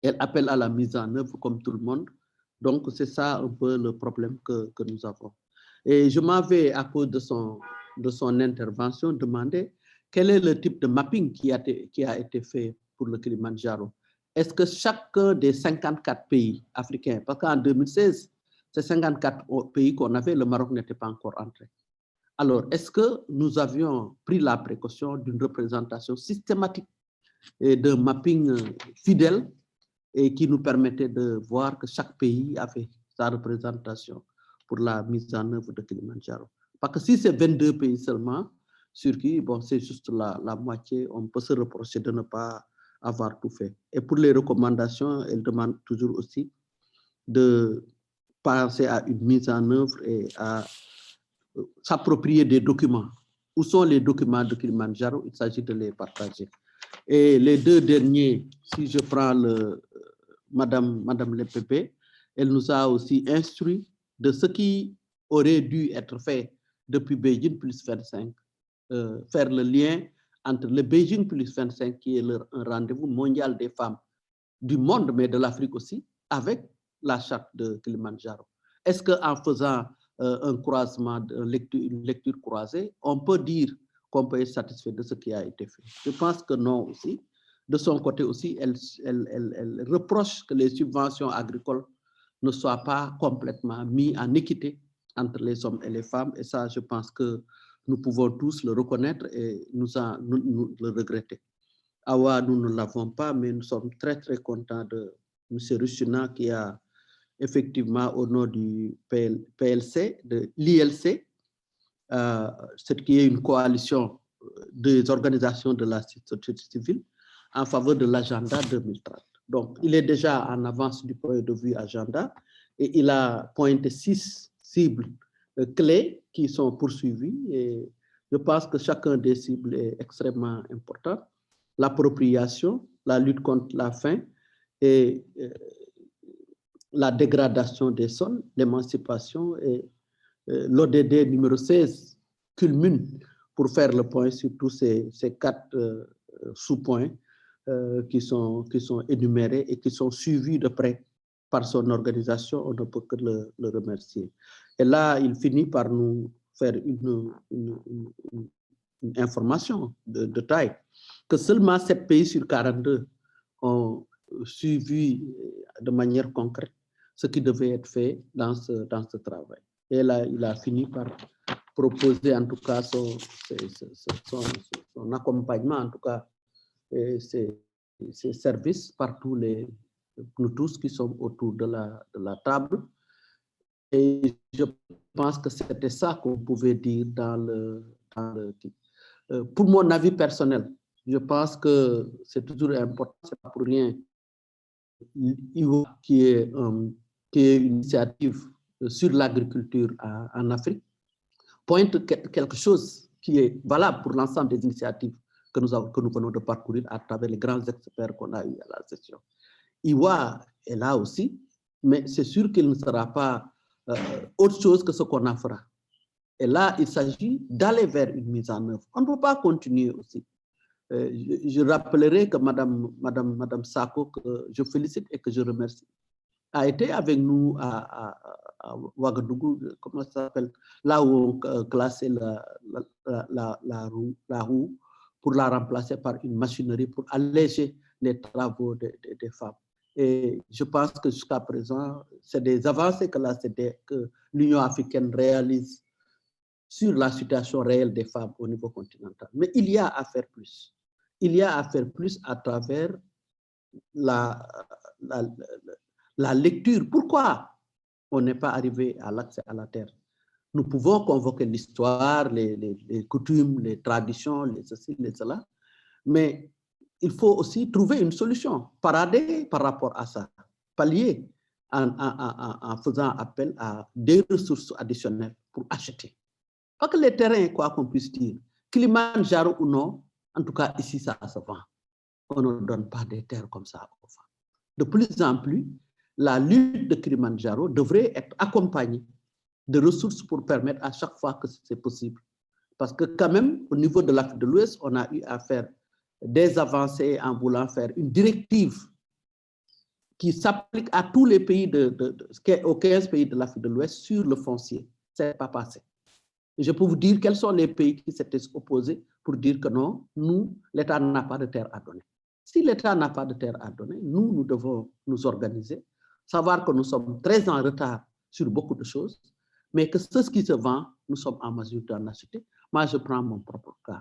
Elle appelle à la mise en œuvre comme tout le monde. Donc, c'est ça un peu le problème que nous avons. Et je m'avais, à cause de son intervention, demandé quel est le type de mapping qui a été fait pour le Kilimanjaro. Est-ce que chacun des 54 pays africains, parce qu'en 2016, c'est 54 pays qu'on avait, le Maroc n'était pas encore entré. Alors, est-ce que nous avions pris la précaution d'une représentation systématique et d'un mapping fidèle et qui nous permettait de voir que chaque pays avait sa représentation pour la mise en œuvre de Kilimanjaro? Parce que si c'est 22 pays seulement, sur qui, bon, c'est juste la moitié, on peut se reprocher de ne pas avoir tout fait. Et pour les recommandations, elle demande toujours aussi de penser à une mise en œuvre et à s'approprier des documents. Où sont les documents de Kilimanjaro? Il s'agit de les partager. Et les deux derniers, si je prends Madame Lepepe, elle nous a aussi instruit de ce qui aurait dû être fait depuis Beijing plus 25, faire le lien entre le Beijing plus 25, qui est un rendez-vous mondial des femmes du monde, mais de l'Afrique aussi, avec la charte de Kilimanjaro. Est-ce qu'en faisant un croisement, une lecture croisée, on peut dire qu'on peut être satisfait de ce qui a été fait? Je pense que non aussi. De son côté aussi, elle reproche que les subventions agricoles ne soient pas complètement mises en équité entre les hommes et les femmes. Et ça, je pense que nous pouvons tous le reconnaître et nous le regretter. Awa, nous ne l'avons pas, mais nous sommes très, très contents de M. Rushina qui a effectivement au nom du PLC, de l'ILC, ce qui est une coalition des organisations de la société civile en faveur de l'agenda 2030. Donc, il est déjà en avance du point de vue agenda et il a pointé 6 cibles clés qui sont poursuivies et je pense que chacun des cibles est extrêmement important. L'appropriation, la lutte contre la faim et la dégradation des sols, l'émancipation et l'ODD numéro 16 culmine pour faire le point sur tous ces 4 sous-points qui sont énumérés et qui sont suivis de près par son organisation. On ne peut que le remercier. Et là, il finit par nous faire une information de taille, que seulement 7 pays sur 42 ont suivi de manière concrète ce qui devait être fait dans ce travail. Et là, il a fini par proposer en tout cas son accompagnement, en tout cas ses services par nous tous qui sommes autour de la table. Et je pense que c'était ça qu'on pouvait dire dans le pour mon avis personnel, je pense que c'est toujours important, c'est pas pour rien. Qui est une initiative sur l'agriculture en Afrique, pointe quelque chose qui est valable pour l'ensemble des initiatives que nous venons de parcourir à travers les grands experts qu'on a eu à la session. IWA est là aussi, mais c'est sûr qu'il ne sera pas autre chose que ce qu'on en fera. Et là, il s'agit d'aller vers une mise en œuvre. On ne peut pas continuer aussi. Je rappellerai que Madame Sako, que je félicite et que je remercie, a été avec nous à Ouagadougou, comment ça s'appelle, là où on classait la roue pour la remplacer par une machinerie pour alléger les travaux des femmes. Et je pense que jusqu'à présent, c'est des avancées que l'Union africaine réalise sur la situation réelle des femmes au niveau continental. Mais il y a à faire plus. Il y a à faire plus à travers la lecture. Pourquoi on n'est pas arrivé à l'accès à la terre? Nous pouvons convoquer l'histoire, les coutumes, les traditions, les ceci, les cela, mais il faut aussi trouver une solution, parader par rapport à ça, pallier en faisant appel à des ressources additionnelles pour acheter. Pas que les terrains, quoi qu'on puisse dire, Kilimanjaro ou non, en tout cas ici ça se vend. On ne donne pas des terres comme ça aux femmes. De plus en plus, la lutte de Kilimanjaro devrait être accompagnée de ressources pour permettre à chaque fois que c'est possible. Parce que quand même, au niveau de l'Afrique de l'Ouest, on a eu à faire des avancées en voulant faire une directive qui s'applique à tous les pays, aux 15 pays de l'Afrique de l'Ouest sur le foncier. Ce n'est pas passé. Et je peux vous dire quels sont les pays qui s'étaient opposés pour dire que non, nous, l'État n'a pas de terre à donner. Si l'État n'a pas de terre à donner, nous devons nous organiser, savoir que nous sommes très en retard sur beaucoup de choses, mais que ce qui se vend, nous sommes en mesure d'en acheter. Moi, je prends mon propre cas.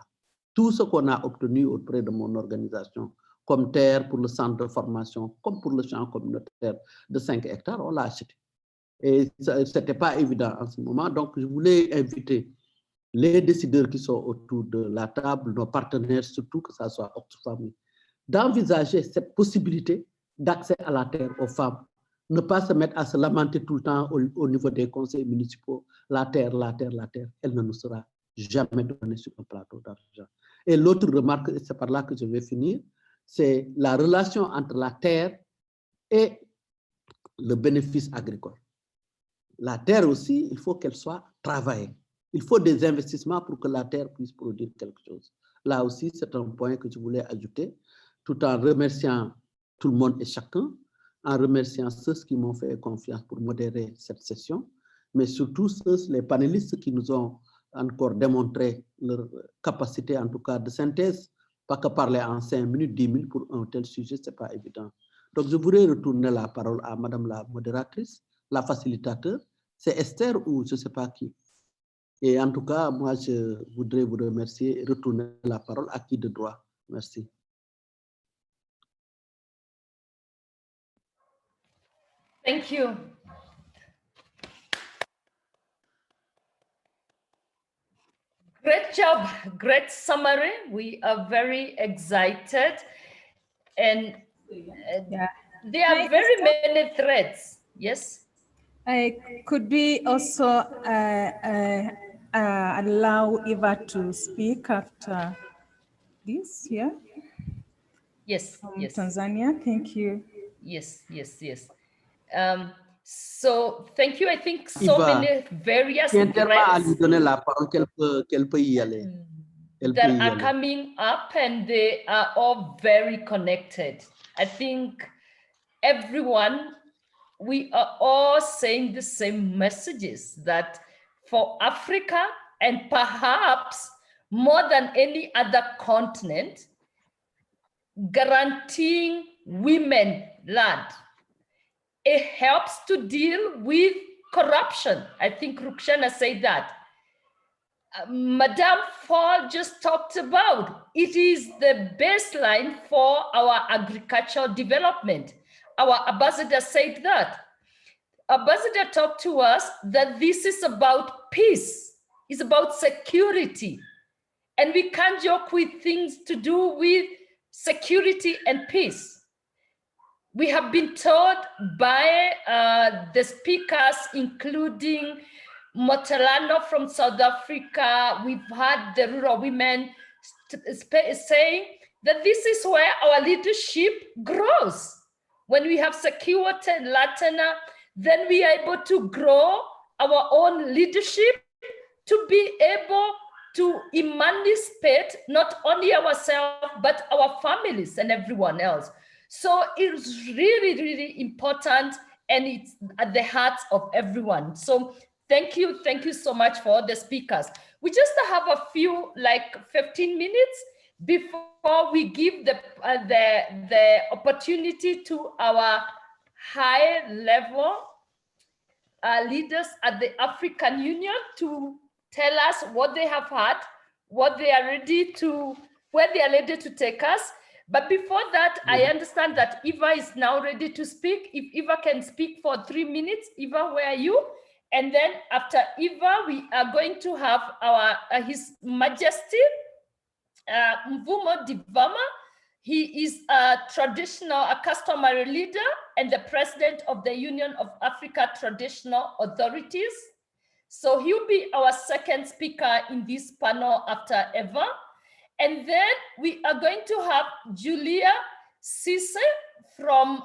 Tout ce qu'on a obtenu auprès de mon organisation, comme terre pour le centre de formation, comme pour le champ communautaire de 5 hectares, on l'a acheté. Et ce n'était pas évident en ce moment. Donc, je voulais inviter les décideurs qui sont autour de la table, nos partenaires, surtout que ce soit Oxfam, d'envisager cette possibilité d'accès à la terre aux femmes, ne pas se mettre à se lamenter tout le temps au niveau des conseils municipaux, la terre, elle ne nous sera jamais donnée sur un plateau d'argent. Et l'autre remarque, et c'est par là que je vais finir, c'est la relation entre la terre et le bénéfice agricole. La terre aussi, il faut qu'elle soit travaillée. Il faut des investissements pour que la terre puisse produire quelque chose. Là aussi, c'est un point que je voulais ajouter, tout en remerciant tout le monde et chacun, en remerciant ceux qui m'ont fait confiance pour modérer cette session, mais surtout les panélistes qui nous ont encore démontré leur capacité, en tout cas, de synthèse. Pas que parler en 5 minutes, 10 minutes pour un tel sujet, ce n'est pas évident. Donc, je voudrais retourner la parole à Madame la modératrice, la facilitateur. C'est Esther ou je ne sais pas qui. Et en tout cas, moi, je voudrais vous remercier et retourner la parole à qui de droit. Merci. Thank you. Great job, great summary. We are very excited, and there are very many threads. Yes. Could we also allow Eva to speak after this? Yeah. Yes. From yes. Tanzania. Thank you. Yes. So thank you. I think so Eva, many various à lui threads donner la parole, qu'elle peut y aller. that are coming up, and they are all very connected. I think everyone, we are all saying the same messages, that for Africa, and perhaps more than any other continent, guaranteeing women land, it helps to deal with corruption. I think Rukshana said that. Madame Fall just talked about, it is the baseline for our agricultural development. Our ambassador said that. Ambassador talked to us that this is about peace, it's about security. And we can't joke with things to do with security and peace. We have been told by the speakers, including Motalano from South Africa. We've had the rural women saying that this is where our leadership grows. When we have security in Latin, then we are able to grow our own leadership to be able to emancipate not only ourselves, but our families and everyone else. So it's really, really important, and it's at the heart of everyone. So thank you so much for all the speakers. We just have a few, like 15 minutes before we give the opportunity to our high level leaders at the African Union to tell us what they have had, what they are ready to, where they are ready to take us. But before that, I understand that Eva is now ready to speak. If Eva can speak for 3 minutes, Eva, where are you? And then after Eva, we are going to have our His Majesty Mvumo Divama. He is a customary leader and the president of the Union of Africa Traditional Authorities. So he'll be our second speaker in this panel after Eva. And then we are going to have Julia Cisse from,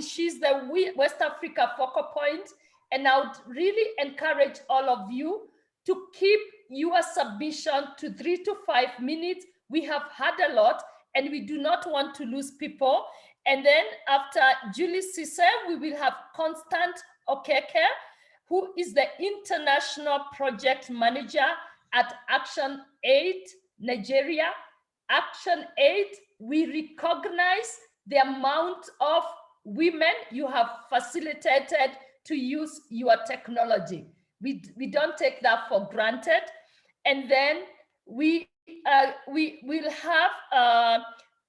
she's the West Africa focal point. And I would really encourage all of you to keep your submission to 3 to 5 minutes. We have had a lot, and we do not want to lose people. And then after Julie Cisse, we will have Constant Okeke, who is the International Project Manager at Action Aid Nigeria. Action Aid, we recognize the amount of women you have facilitated to use your technology. We don't take that for granted. And then we will have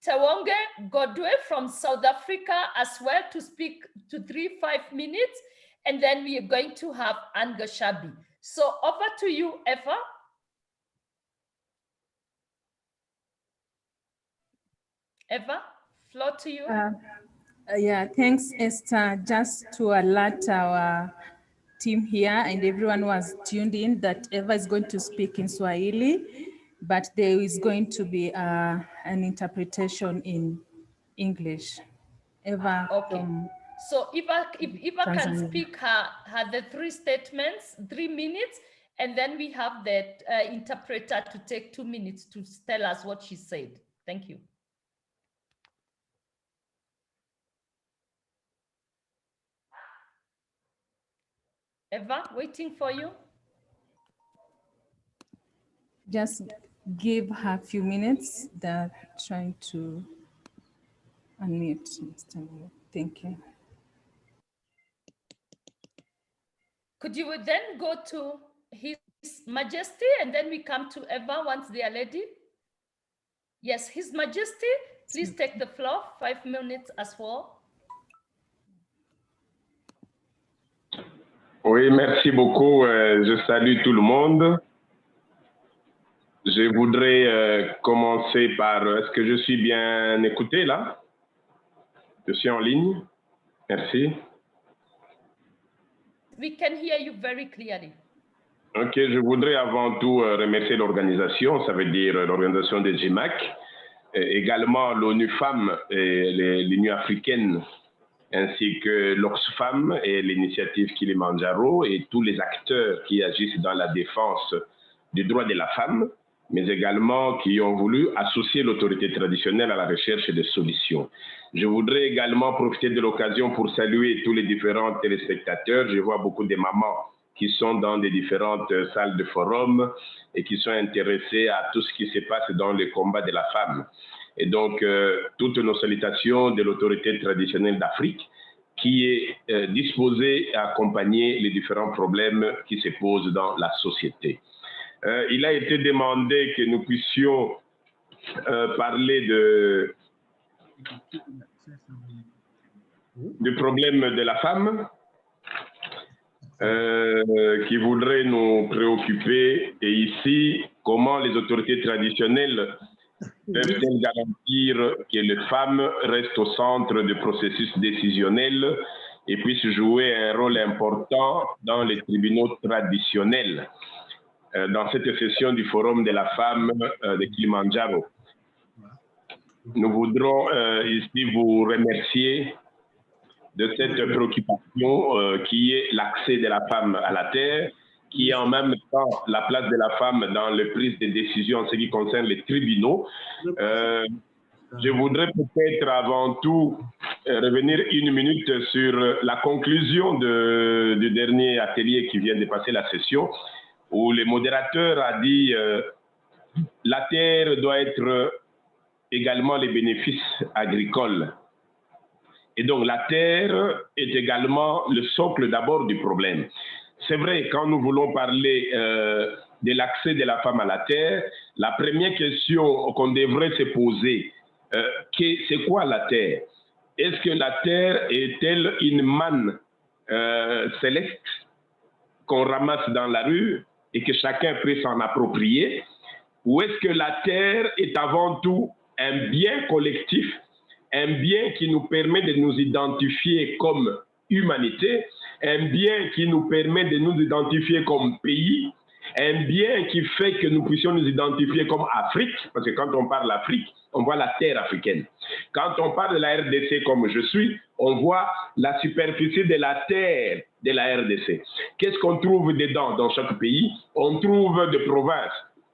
Tawonge Godwe from South Africa as well to speak to 3-5 minutes. And then we are going to have Anne Gashabi. So over to you, Eva. Eva, floor to you. Yeah, thanks, Esther. Just to alert our team here and everyone who was tuned in that Eva is going to speak in Swahili, but there is going to be an interpretation in English. Eva, Okay. So if Eva can Tanzania. speak her the 3 statements, 3 minutes, and then we have the interpreter to take 2 minutes to tell us what she said. Thank you. Eva, waiting for you. Just give her a few minutes. They're trying to unmute. Thank you. Could you then go to His Majesty and then we come to Eva once they are ready? Yes, His Majesty, please take the floor, 5 minutes as well. Oui, merci beaucoup. Je salue tout le monde. Je voudrais commencer par, est-ce que je suis bien écouté là? Je suis en ligne. Merci. We can hear you very clearly. Ok, je voudrais avant tout remercier l'organisation, ça veut dire l'organisation des GIMAC, également l'ONU Femmes et l'Union africaine, ainsi que l'Oxfam et l'initiative Kilimanjaro et tous les acteurs qui agissent dans la défense des droits de la femme, mais également qui ont voulu associer l'autorité traditionnelle à la recherche de solutions. Je voudrais également profiter de l'occasion pour saluer tous les différents téléspectateurs. Je vois beaucoup de mamans qui sont dans des différentes salles de forum et qui sont intéressés à tout ce qui se passe dans le combat de la femme. Et donc, toutes nos salutations de l'autorité traditionnelle d'Afrique qui est disposée à accompagner les différents problèmes qui se posent dans la société. Il a été demandé que nous puissions parler du problème de la femme qui voudrait nous préoccuper. Et ici, comment les autorités traditionnelles peuvent-elles garantir que les femmes restent au centre du processus décisionnel et puissent jouer un rôle important dans les tribunaux traditionnels dans cette session du Forum de la femme de Kilimanjaro. Nous voudrons ici vous remercier de cette préoccupation qui est l'accès de la femme à la terre, qui est en même temps la place de la femme dans les prises de décision en ce qui concerne les tribunaux. Je voudrais peut-être avant tout revenir 1 minute sur la conclusion du dernier atelier qui vient de passer la session, où le modérateur a dit la terre doit être également les bénéfices agricoles. Et donc la terre est également le socle d'abord du problème. C'est vrai, quand nous voulons parler de l'accès de la femme à la terre, la première question qu'on devrait se poser, c'est quoi la terre? Est-ce que la terre est-elle une manne céleste qu'on ramasse dans la rue et que chacun peut s'en approprier? Ou est-ce que la terre est avant tout un bien collectif, un bien qui nous permet de nous identifier comme humanité, un bien qui nous permet de nous identifier comme pays, un bien qui fait que nous puissions nous identifier comme Afrique, parce que quand on parle d'Afrique, on voit la terre africaine. Quand on parle de la RDC comme je suis, on voit la superficie de la terre de la RDC. Qu'est-ce qu'on trouve dedans dans chaque pays? On trouve des provinces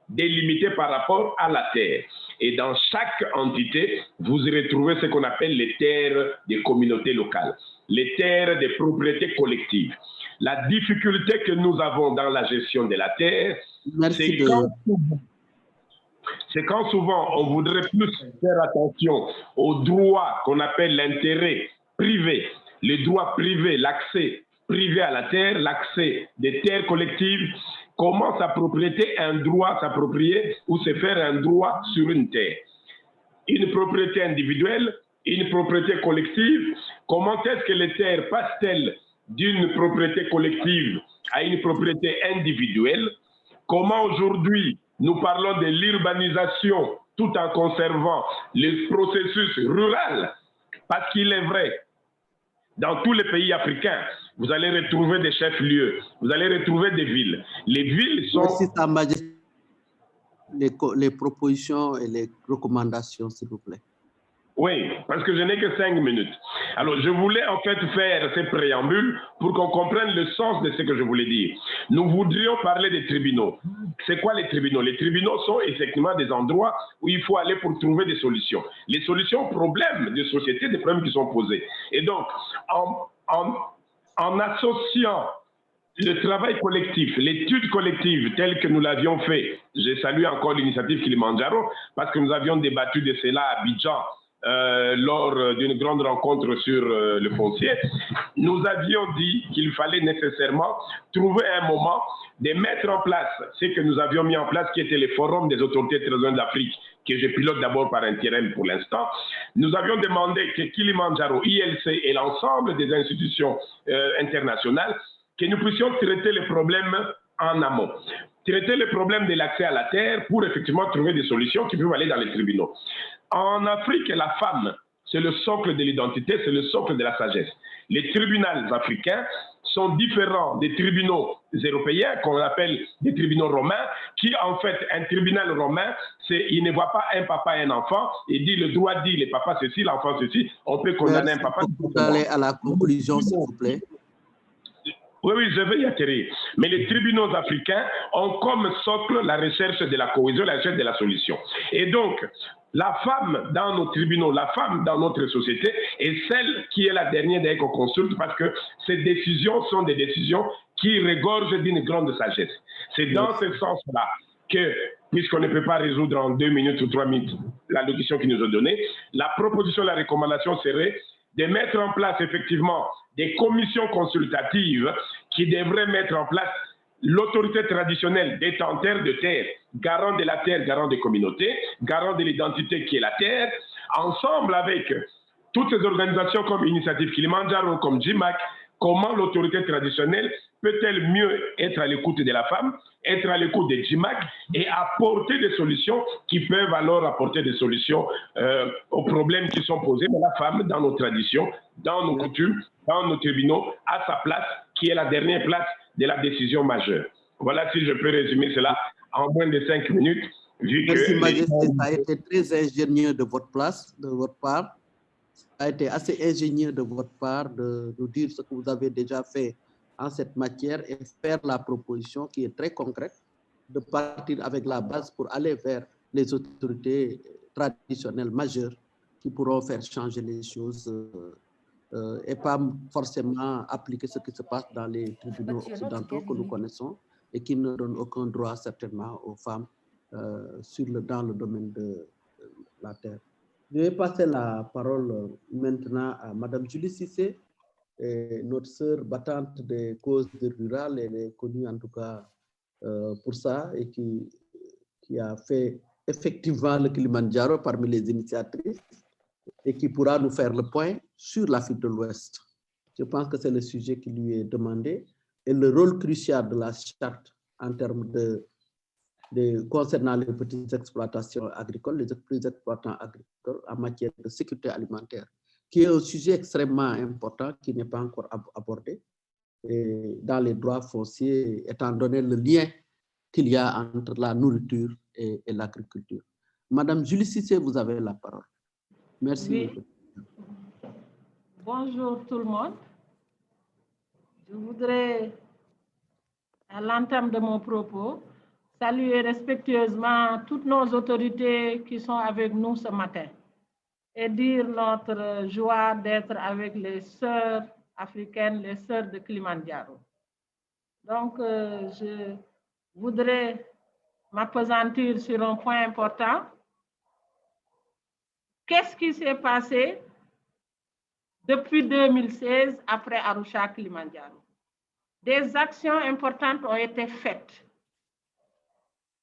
délimitées par rapport à la terre. Et dans chaque entité, vous retrouvez ce qu'on appelle les terres des communautés locales, les terres des propriétés collectives. La difficulté que nous avons dans la gestion de la terre, c'est quand souvent on voudrait plus faire attention aux droits qu'on appelle l'intérêt privé, les droits privés, l'accès privé à la terre, l'accès des terres collectives, comment s'approprier un droit, s'approprier ou se faire un droit sur une terre. Une propriété individuelle, une propriété collective, comment est-ce que les terres passent-elles d'une propriété collective à une propriété individuelle? Comment aujourd'hui nous parlons de l'urbanisation tout en conservant le processus rural? Parce qu'il est vrai Dans tous les pays africains, vous allez retrouver des chefs-lieux, vous allez retrouver des villes. Les villes sont... Merci, Sa Majesté. Les propositions et les recommandations, s'il vous plaît. Oui, parce que je n'ai que 5 minutes. Alors, je voulais en fait faire ces préambules pour qu'on comprenne le sens de ce que je voulais dire. Nous voudrions parler des tribunaux. C'est quoi les tribunaux? Les tribunaux sont effectivement des endroits où il faut aller pour trouver des solutions. Les solutions aux problèmes de société, des problèmes qui sont posés. Et donc, en associant le travail collectif, l'étude collective telle que nous l'avions fait, je salue encore l'initiative Kilimanjaro parce que nous avions débattu de cela à Abidjan lors d'une grande rencontre sur le foncier. Nous avions dit qu'il fallait nécessairement trouver un moment de mettre en place ce que nous avions mis en place qui était le forum des autorités traditionnelles d'Afrique que je pilote d'abord par intérim pour l'instant. Nous avions demandé que Kilimanjaro, ILC et l'ensemble des institutions internationales que nous puissions traiter les problèmes en amont. Traiter le problème de l'accès à la terre pour effectivement trouver des solutions qui peuvent aller dans les tribunaux. En Afrique, la femme, c'est le socle de l'identité, c'est le socle de la sagesse. Les tribunaux africains sont différents des tribunaux européens, qu'on appelle des tribunaux romains, qui en fait, un tribunal romain, il ne voit pas un papa et un enfant, il dit le droit dit le papa ceci, l'enfant ceci, on peut condamner un papa. Vous allez à la conclusion, s'il vous plaît. Oui, oui, je vais y atterrir. Mais les tribunaux africains ont comme socle la recherche de la cohésion, la recherche de la solution. Et donc, la femme dans nos tribunaux, la femme dans notre société est celle qui est la dernière d'ailleurs qu'on consulte parce que ces décisions sont des décisions qui regorgent d'une grande sagesse. C'est dans ce sens-là que, puisqu'on ne peut pas résoudre en 2 minutes ou 3 minutes la locution qui nous est donnée, la proposition, la recommandation serait de mettre en place effectivement des commissions consultatives qui devraient mettre en place l'autorité traditionnelle détenteur de terre, garant de la terre, garant des communautés, garant de l'identité qui est la terre, ensemble avec toutes ces organisations comme Initiative Kilimanjaro, comme JIMAC, comment l'autorité traditionnelle peut-elle mieux être à l'écoute de la femme, être à l'écoute des JIMAC et apporter des solutions qui peuvent alors apporter des solutions aux problèmes qui sont posés par la femme dans nos traditions, dans nos coutumes, dans nos tribunaux, à sa place, qui est la dernière place de la décision majeure. Voilà si je peux résumer cela en moins de 5 minutes. Vu Merci, que Majesté, ça a été très ingénieux de votre part. Ça a été assez ingénieux de votre part de nous dire ce que vous avez déjà fait en cette matière et faire la proposition qui est très concrète de partir avec la base pour aller vers les autorités traditionnelles majeures qui pourront faire changer les choses et pas forcément appliquer ce qui se passe dans les tribunaux occidentaux que nous connaissons et qui ne donnent aucun droit certainement aux femmes dans le domaine de la terre. Je vais passer la parole maintenant à Madame Julie Cissé, notre sœur battante des causes rurales. Elle est connue en tout cas pour ça et qui a fait effectivement le Kilimanjaro parmi les initiatrices et qui pourra nous faire le point sur l'Afrique de l'Ouest. Je pense que c'est le sujet qui lui est demandé et le rôle crucial de la charte en termes concernant les petites exploitations agricoles, les petits exploitants agricoles en matière de sécurité alimentaire, qui est un sujet extrêmement important qui n'est pas encore abordé dans les droits fonciers, étant donné le lien qu'il y a entre la nourriture et l'agriculture. Madame Julie Cissé, vous avez la parole. Merci. Oui. Bonjour tout le monde. Je voudrais, à l'entame de mon propos, saluer respectueusement toutes nos autorités qui sont avec nous ce matin et dire notre joie d'être avec les sœurs africaines, les sœurs de Kilimanjaro. Donc, je voudrais m'appesantir sur un point important. Qu'est-ce qui s'est passé depuis 2016 après Arusha Kilimanjaro? Des actions importantes ont été faites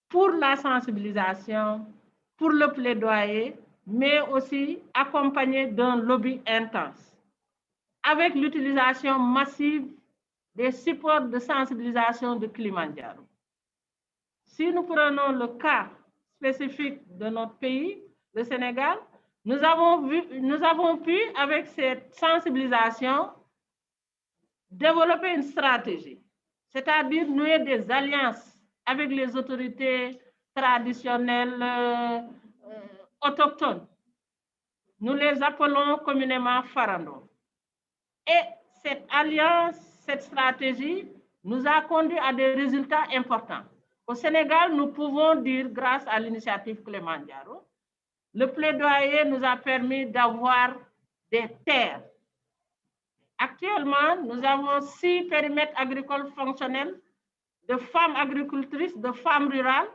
pour la sensibilisation, pour le plaidoyer, mais aussi accompagné d'un lobby intense, avec l'utilisation massive des supports de sensibilisation de Kilimanjaro. Si nous prenons le cas spécifique de notre pays, le Sénégal, nous avons pu, avec cette sensibilisation, développer une stratégie, c'est-à-dire nouer des alliances avec les autorités traditionnelles autochtones. Nous les appelons communément Farando. Et cette alliance, cette stratégie nous a conduit à des résultats importants. Au Sénégal, nous pouvons dire, grâce à l'initiative Kilimanjaro, le plaidoyer nous a permis d'avoir des terres. Actuellement, nous avons 6 périmètres agricoles fonctionnels de femmes agricultrices, de femmes rurales,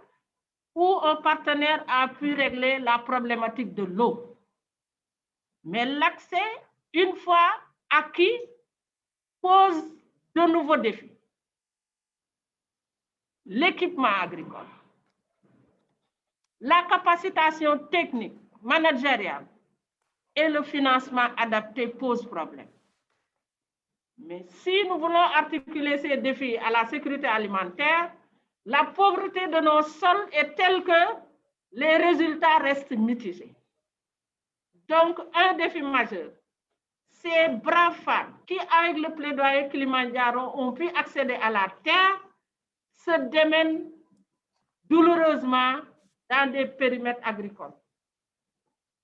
où un partenaire a pu régler la problématique de l'eau. Mais l'accès, une fois acquis, pose de nouveaux défis. L'équipement agricole, la capacitation technique, managériale et le financement adapté posent problème. Mais si nous voulons articuler ces défis à la sécurité alimentaire, la pauvreté de nos sols est telle que les résultats restent mitigés. Donc, un défi majeur, ces braves femmes qui, avec le plaidoyer Kilimanjaro, ont pu accéder à la terre, se démènent douloureusement dans des périmètres agricoles.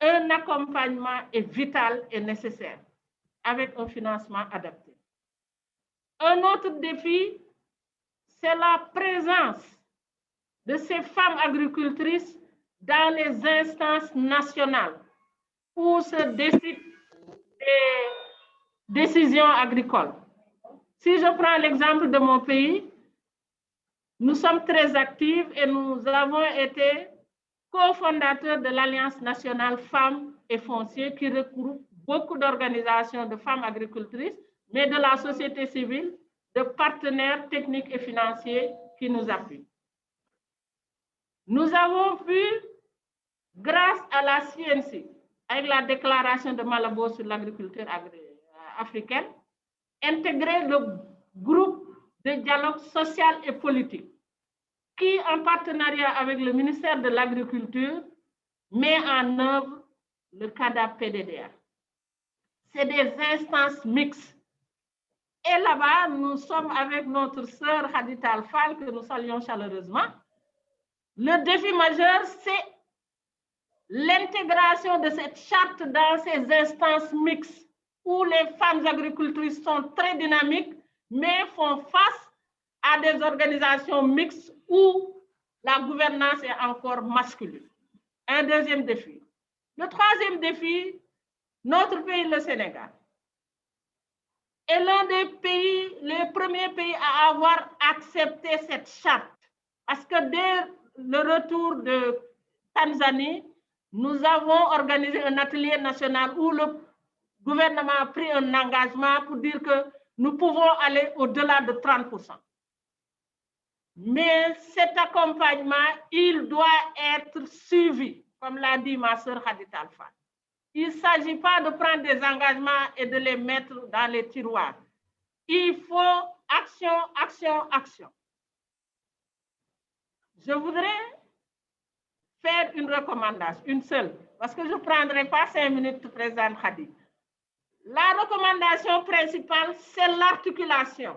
Un accompagnement est vital et nécessaire, avec un financement adapté. Un autre défi, c'est la présence de ces femmes agricultrices dans les instances nationales où se décident des décisions agricoles. Si je prends l'exemple de mon pays, nous sommes très actifs et nous avons été cofondateurs de l'Alliance nationale femmes et foncier qui regroupe beaucoup d'organisations de femmes agricultrices, mais de la société civile, de partenaires techniques et financiers qui nous appuient. Nous avons pu, grâce à la CNC, avec la déclaration de Malabo sur l'agriculture africaine, intégrer le groupe de dialogue social et politique qui, en partenariat avec le ministère de l'Agriculture, met en œuvre le CADA-PDDA. C'est des instances mixtes. Et là-bas, nous sommes avec notre sœur Hadith Al-Fall, que nous saluons chaleureusement. Le défi majeur, c'est l'intégration de cette charte dans ces instances mixtes où les femmes agricultrices sont très dynamiques, mais font face à des organisations mixtes où la gouvernance est encore masculine. Un deuxième défi. Le troisième défi, notre pays, le Sénégal, est l'un des pays, les premiers pays à avoir accepté cette charte. Parce que dès le retour de Tanzanie, nous avons organisé un atelier national où le gouvernement a pris un engagement pour dire que nous pouvons aller au-delà de 30%. Mais cet accompagnement, il doit être suivi, comme l'a dit ma sœur Hadith Alpha. Il ne s'agit pas de prendre des engagements et de les mettre dans les tiroirs. Il faut action, action, action. Je voudrais faire une recommandation, une seule, parce que je ne prendrai pas 5 minutes, Président Khadi. La recommandation principale, c'est l'articulation.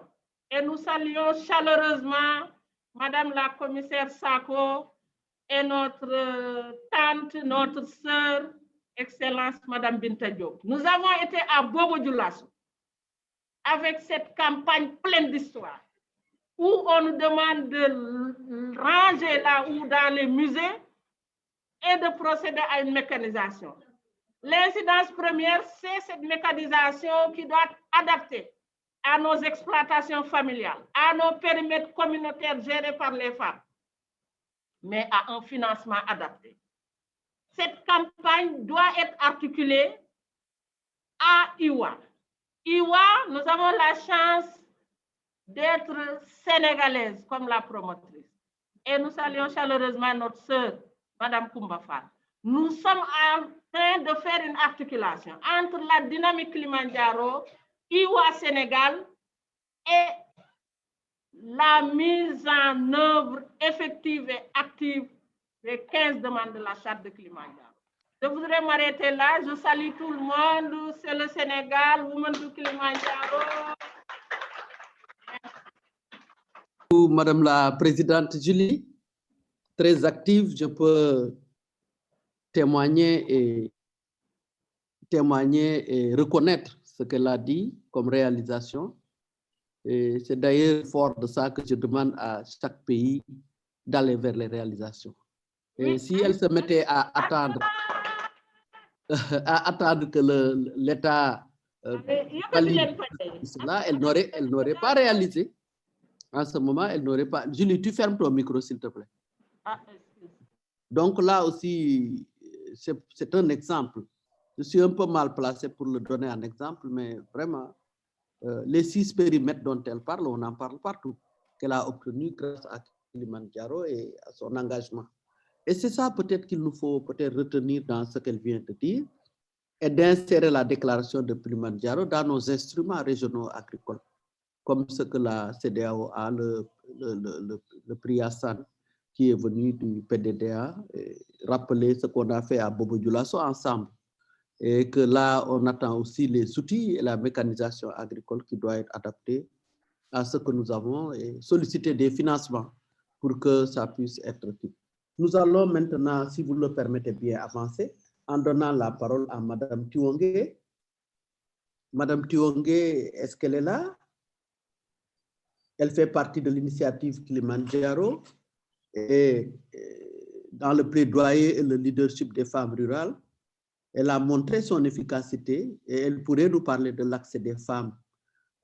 Et nous saluons chaleureusement Madame la commissaire Sako et notre tante, notre sœur, Excellence Madame Binta Diop. Nous avons été à Bobo Dioulasso avec cette campagne pleine d'histoire où on nous demande de ranger là ou dans les musées et de procéder à une mécanisation. L'incidence première, c'est cette mécanisation qui doit être adaptée à nos exploitations familiales, à nos périmètres communautaires gérés par les femmes, mais à un financement adapté. Cette campagne doit être articulée à Iwa. Iwa, nous avons la chance d'être sénégalaise comme la promotrice. Et nous saluons chaleureusement notre sœur, Madame Koumba Fall. Nous sommes en train de faire une articulation entre la dynamique Kilimanjaro, Iwa Sénégal et la mise en œuvre effective et active des 15 demandes de la charte de Kilimanjaro. Je voudrais m'arrêter là. Je salue tout le monde. C'est le Sénégal, Women du Kilimanjaro. Madame la Présidente Julie, très active, je peux témoigner et reconnaître ce qu'elle a dit comme réalisation. Et c'est d'ailleurs fort de ça que je demande à chaque pays d'aller vers les réalisations. Et si elle se mettait à attendre, que l'État valide cela, elle n'aurait pas réalisé. En ce moment, elle n'aurait pas... Julie, tu fermes ton micro, s'il te plaît. Donc là aussi, c'est un exemple. Je suis un peu mal placé pour le donner en exemple, mais vraiment, les 6 périmètres dont elle parle, on en parle partout, qu'elle a obtenu grâce à Kilimanjaro et à son engagement. Et c'est ça peut-être qu'il nous faut peut-être retenir dans ce qu'elle vient de dire, et d'insérer la déclaration de Kilimanjaro dans nos instruments régionaux agricoles, comme ce que la CEDEAO a, le prix Hassan, qui est venu du PDDA, et rappeler ce qu'on a fait à Bobo Dioulasso ensemble. Et que là, on attend aussi les outils et la mécanisation agricole qui doit être adaptée à ce que nous avons et solliciter des financements pour que ça puisse être tout. Nous allons maintenant, si vous le permettez bien, avancer en donnant la parole à Madame Tiwongé. Madame Tiwongé, est-ce qu'elle est là? Elle fait partie de l'initiative Kilimanjaro et dans le plaidoyer et le leadership des femmes rurales. Elle a montré son efficacité et elle pourrait nous parler de l'accès des femmes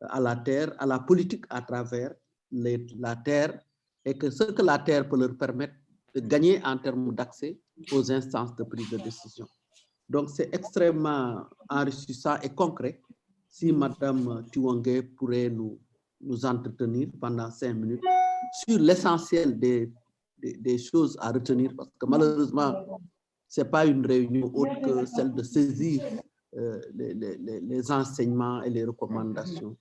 à la terre, à la politique à travers la terre, et que ce que la terre peut leur permettre de gagner en termes d'accès aux instances de prise de décision. Donc c'est extrêmement enrichissant et concret si Madame Tiwongé pourrait nous entretenir pendant 5 minutes sur l'essentiel des choses à retenir, parce que malheureusement, ce n'est pas une réunion autre que celle de saisir les enseignements et les recommandations.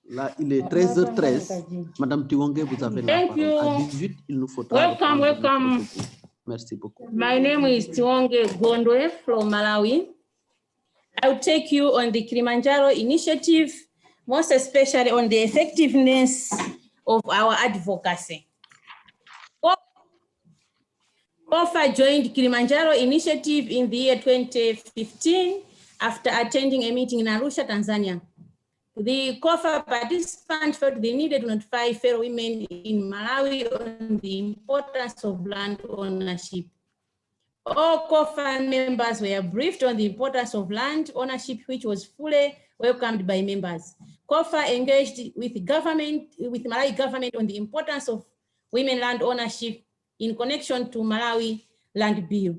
Là, il est 13h13. Madame Tiwongé, vous avez la parole. À 18, il nous faudra... Welcome. Merci beaucoup. My name is Tiwongé Gondwe from Malawi. I will take you on the Kilimanjaro Initiative, most especially on the effectiveness of our advocacy. COFA joined Kilimanjaro Initiative in the year 2015 after attending a meeting in Arusha, Tanzania. The COFA participants felt they needed to notify fellow women in Malawi on the importance of land ownership. All COFA members were briefed on the importance of land ownership, which was fully welcomed by members. COFA engaged with Malawi government on the importance of women land ownership in connection to Malawi Land Bill.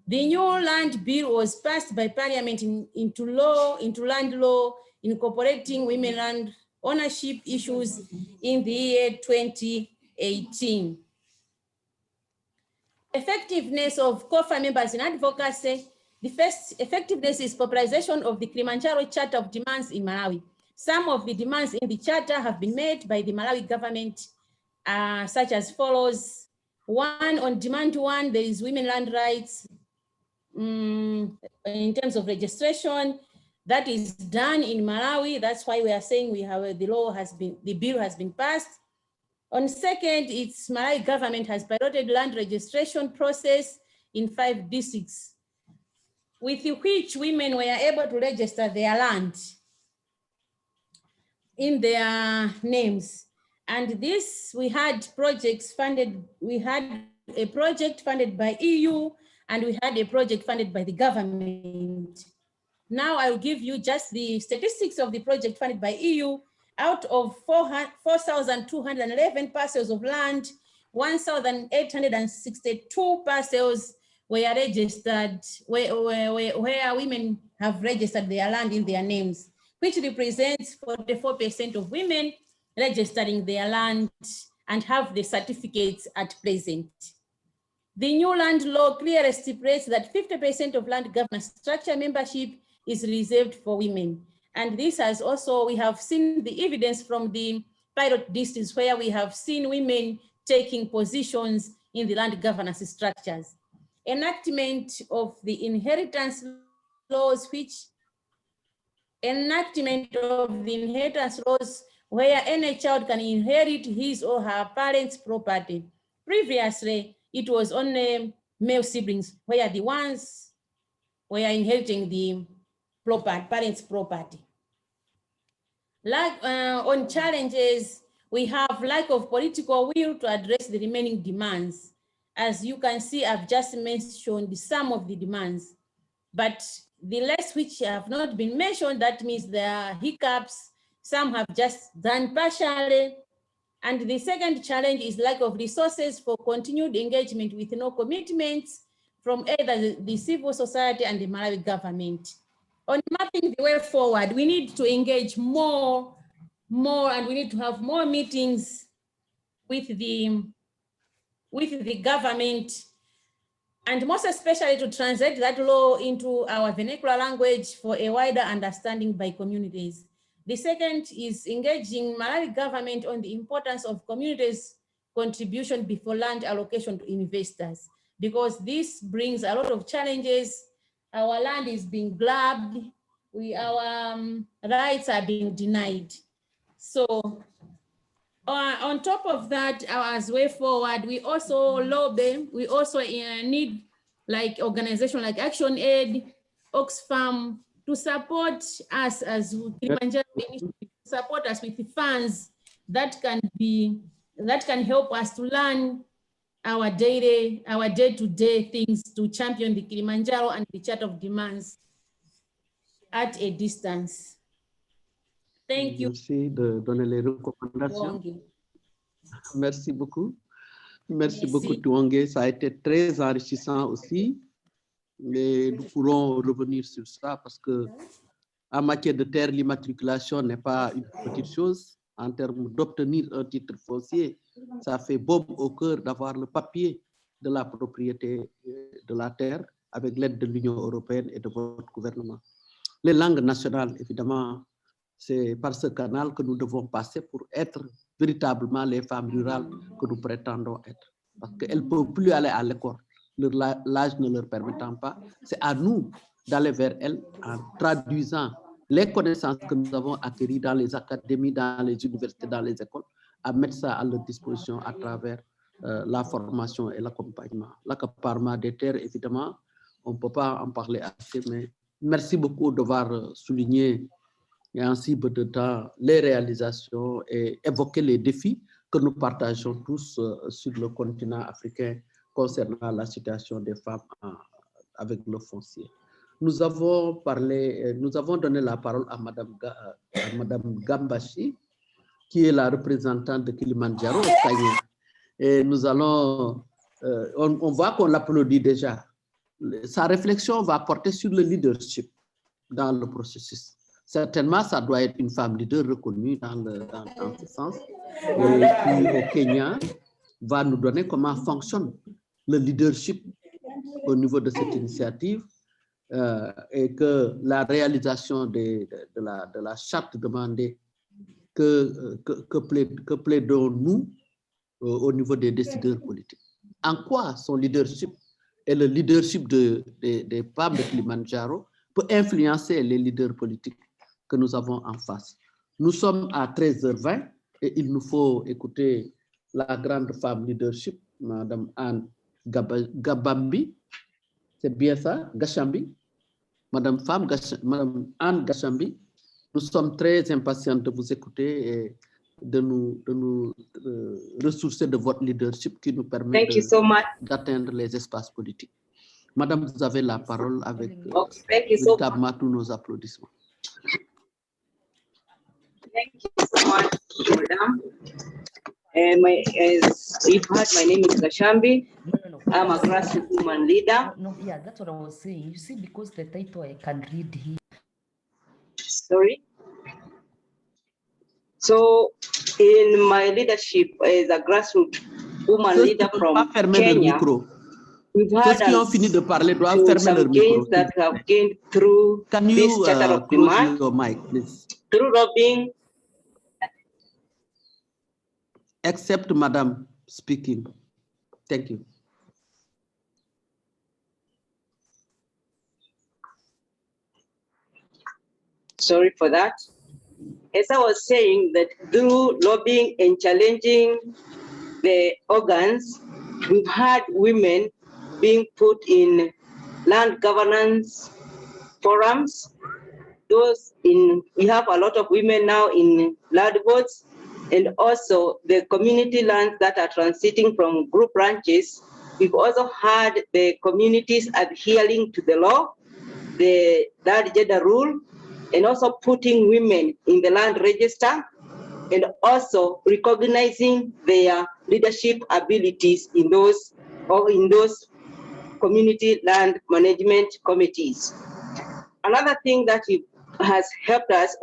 The new Land Bill was passed by Parliament into land law, incorporating women land ownership issues in the year 2018. Effectiveness of COFA members in advocacy. The first effectiveness is popularization of the Kilimanjaro Charter of Demands in Malawi. Some of the demands in the charter have been made by the Malawi government, such as follows. One, on demand one, there is women land rights in terms of registration. That is done in Malawi. That's why we are saying the bill has been passed. On second, it's Malawi government has piloted land registration process in 5 districts, with which women were able to register their land in their names. And this, we had projects funded, we had a project funded by EU, and we had a project funded by the government. Now I will give you just the statistics of the project funded by EU. Out of 4,211 parcels of land, 1,862 parcels were registered, where women have registered their land in their names, which represents 44% of women registering their land and have the certificates at present. The new land law clearly stipulates that 50% of land governance structure membership is reserved for women. And this has also, we have seen the evidence from the pilot districts where we have seen women taking positions in the land governance structures. Enactment of the inheritance laws, where any child can inherit his or her parents' property. Previously, it was only male siblings, where the ones were inheriting the parents' property. Like on challenges, we have lack of political will to address the remaining demands. As you can see, I've just mentioned some of the demands, but the rest which have not been mentioned, that means there are hiccups. Some have just done partially. And the second challenge is lack of resources for continued engagement with no commitments from either the civil society and the Malawi government. On mapping the way forward, we need to engage more, and we need to have more meetings with the government, and most especially to translate that law into our vernacular language for a wider understanding by communities. The second is engaging Malawi government on the importance of communities' contribution before land allocation to investors, because this brings a lot of challenges. Our land is being grabbed, our rights are being denied. So on top of that, as way forward, we also lobby, we also need like organization like Action Aid, Oxfam to support us as Kilimanjaro Initiative, support us with the funds that can help us to learn our day-to-day things to champion the Kilimanjaro and the chart of demands at a distance. Thank you. Merci de donner les recommandations. Merci beaucoup. Merci beaucoup, Tuangue. Ça a été très enrichissant aussi. Mais nous pourrons revenir sur ça parce que en matière de terre, l'immatriculation n'est pas une petite chose. En termes d'obtenir un titre foncier, ça fait baume au cœur d'avoir le papier de la propriété de la terre avec l'aide de l'Union européenne et de votre gouvernement. Les langues nationales, évidemment, c'est par ce canal que nous devons passer pour être véritablement les femmes rurales que nous prétendons être. Parce qu'elles ne peuvent plus aller à l'école, l'âge ne leur permettant pas. C'est à nous d'aller vers elles en traduisant les connaissances que nous avons acquises dans les académies, dans les universités, dans les écoles, à mettre ça à leur disposition à travers la formation et l'accompagnement. L'accaparement des terres, évidemment, on ne peut pas en parler assez, mais merci beaucoup d'avoir souligné et en si peu de temps les réalisations et évoquer les défis que nous partageons tous sur le continent africain concernant la situation des femmes avec le foncier. Nous avons donné la parole à Madame Gambashi, qui est la représentante de Kilimanjaro, et nous allons, on voit qu'on l'applaudit déjà. Sa réflexion va porter sur le leadership dans le processus. Certainement, ça doit être une femme leader reconnue dans ce sens. Et puis au Kenya, va nous donner comment fonctionne le leadership au niveau de cette initiative et que la réalisation de la charte demandée que plaidons-nous au niveau des décideurs politiques. En quoi son leadership et le leadership des femmes de Kilimanjaro peut influencer les leaders politiques que nous avons en face. Nous sommes à 13h20 et il nous faut écouter la grande femme leadership, Madame Anne Gabambi. C'est bien ça, Gashambi? Madame Anne Gashambi, nous sommes très impatients de vous écouter et de nous ressourcer de votre leadership qui nous permet d'atteindre les espaces politiques. Madame, vous avez la parole avec véritablement tous nos applaudissements. Thank you so much, Madam. As you've heard, my name is Gashambi. I'm a grassroots woman leader. No, yeah, that's what I was saying. You see, because the title I can read here. Sorry. So, in my leadership as a grassroots woman leader from Kenya, we've had some gains that we have gained through this charter of demand, your mic, please. through lobbying. Except Madam speaking. Thank you. Sorry for that. as I was saying, that through lobbying and challenging the organs, we've had women being put in land governance forums. We have a lot of women now in land boards, and also the community lands that are transiting from group ranches. We've also had the communities adhering to the law, the land gender rule, and also putting women in the land register, and also recognizing their leadership abilities in those community land management committees. Another thing that has helped us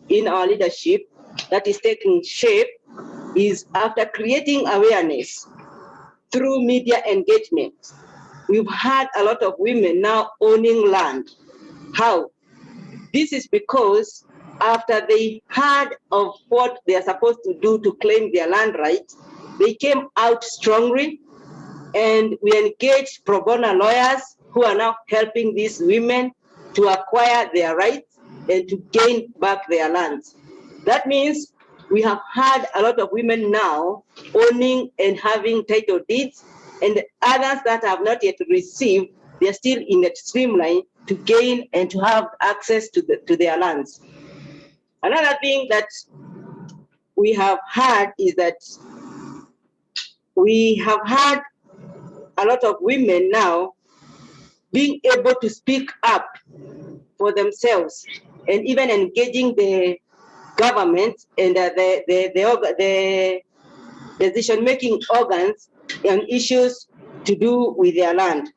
in our leadership that is taking shape is after creating awareness through media engagement. We've had a lot of women now owning land. How? This is because after they heard of what they are supposed to do to claim their land rights, they came out strongly, and we engaged pro bono lawyers who are now helping these women to acquire their rights and to gain back their lands. That means we have had a lot of women now owning and having title deeds, and others that have not yet received, they're still in the streamline to gain and to have access to their lands. Another thing that we have had is that we have had a lot of women now being able to speak up for themselves and even engaging the government and the decision-making organs on issues to do with their land.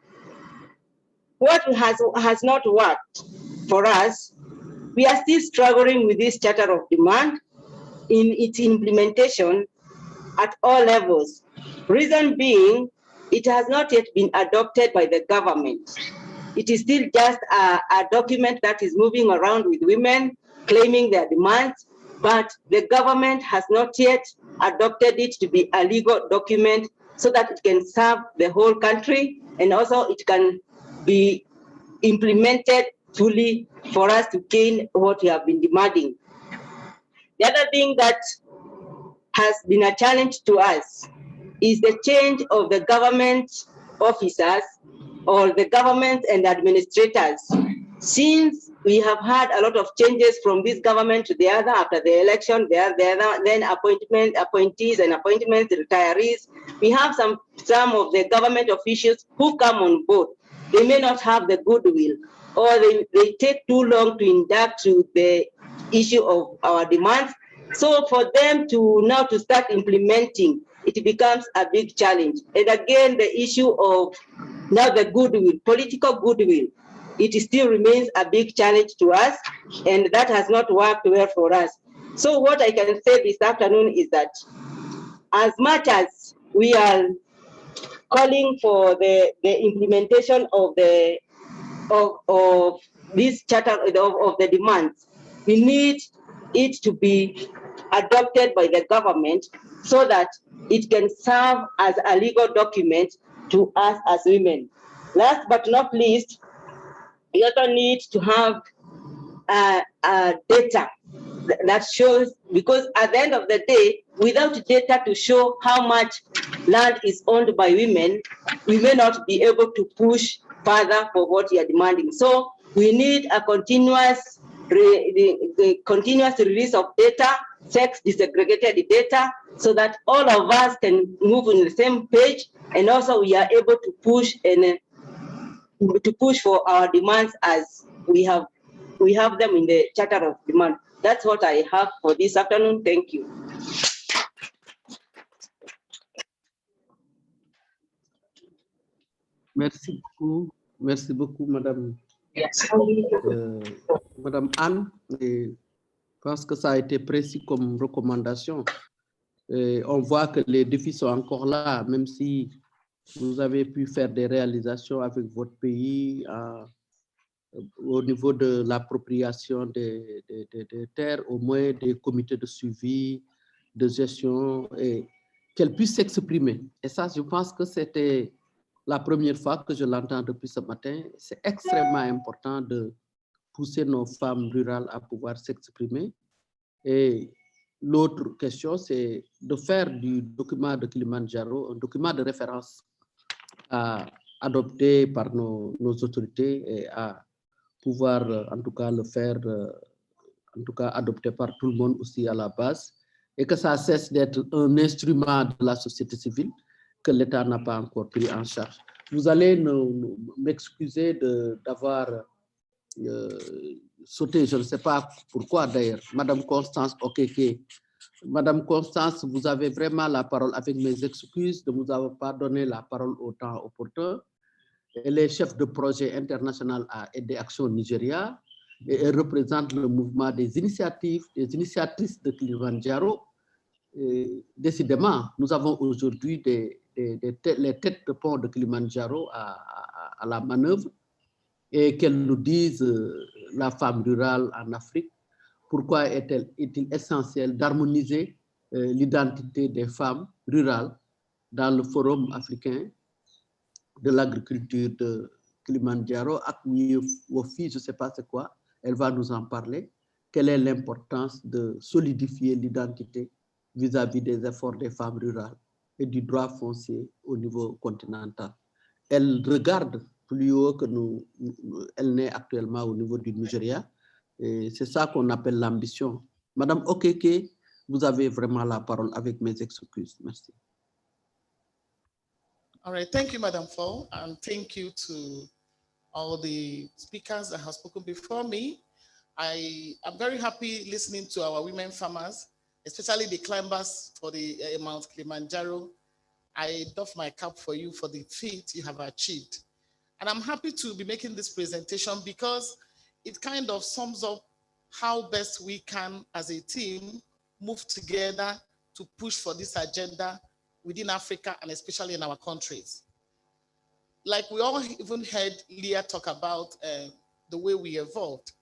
What has not worked for us, we are still struggling with this Charter of Demand in its implementation at all levels. Reason being, it has not yet been adopted by the government. It is still just a document that is moving around with women claiming their demands, but the government has not yet adopted it to be a legal document so that it can serve the whole country, and also it can be implemented fully for us to gain what we have been demanding. The other thing that has been a challenge to us is the change of the government officers or the government and administrators. Since we have had a lot of changes from this government to the other after the election, then appointees and appointments, retirees, we have some of the government officials who come on board. They may not have the goodwill, or they take too long to induct to the issue of our demands. So for them to now to start implementing, it becomes a big challenge. And again, the issue of now the goodwill, political goodwill, it still remains a big challenge to us, and that has not worked well for us. So what I can say this afternoon is that as much as we are calling for the implementation of this charter of the demands, we need it to be adopted by the government so that it can serve as a legal document to us as women. Last but not least, we also need to have data that shows, because at the end of the day, without data to show how much land is owned by women, we may not be able to push further for what we are demanding. So we need a continuous release of data, sex disaggregated data, so that all of us can move on the same page, and also we are able to push for our demands as we have them in the Charter of Demand. That's what I have for this afternoon. Thank you. Merci beaucoup, Madame. Madame Anne. Et je pense que ça a été précis comme recommandation. Et on voit que les défis sont encore là, même si vous avez pu faire des réalisations avec votre pays au niveau de l'appropriation des terres, au moins des comités de suivi, de gestion, et qu'elles puissent s'exprimer. Et ça, je pense que c'était la première fois que je l'entends depuis ce matin. C'est extrêmement important de pousser nos femmes rurales à pouvoir s'exprimer. Et l'autre question, c'est de faire du document de Kilimanjaro un document de référence adopté par nos autorités et à pouvoir en tout cas le faire, en tout cas adopté par tout le monde aussi à la base, et que ça cesse d'être un instrument de la société civile que l'État n'a pas encore pris en charge. Vous allez m'excuser d'avoir sauté, je ne sais pas pourquoi d'ailleurs, Madame Constance Okeke. Madame Constance, vous avez vraiment la parole, avec mes excuses de ne vous avoir pas donné la parole au temps opportun. Elle est chef de projet international à Aider Action Nigeria et elle représente le mouvement des initiatives, des initiatrices de Kilimanjaro. Et décidément, nous avons aujourd'hui les têtes de pont de Kilimanjaro à la manœuvre et qu'elles nous disent la femme rurale en Afrique. Pourquoi est-il essentiel d'harmoniser l'identité des femmes rurales dans le forum africain de l'agriculture de Kilimanjaro? Wofi, je ne sais pas c'est quoi, elle va nous en parler. Quelle est l'importance de solidifier l'identité vis-à-vis des efforts des femmes rurales et du droit foncier au niveau continental? Elle regarde plus haut que nous, elle n'est actuellement au niveau du Nigeria. Et c'est ça qu'on appelle l'ambition. Madame Okeke, vous avez vraiment la parole, avec mes excuses. Merci. All right, thank you, Madam Fall, and thank you to all the speakers that have spoken before me. I am very happy listening to our women farmers, especially the climbers for the Mount Kilimanjaro. I doff my cap for you for the feat you have achieved. And I'm happy to be making this presentation because it kind of sums up how best we can, as a team, move together to push for this agenda within Africa and especially in our countries. Like we all even heard Leah talk about the way we evolved.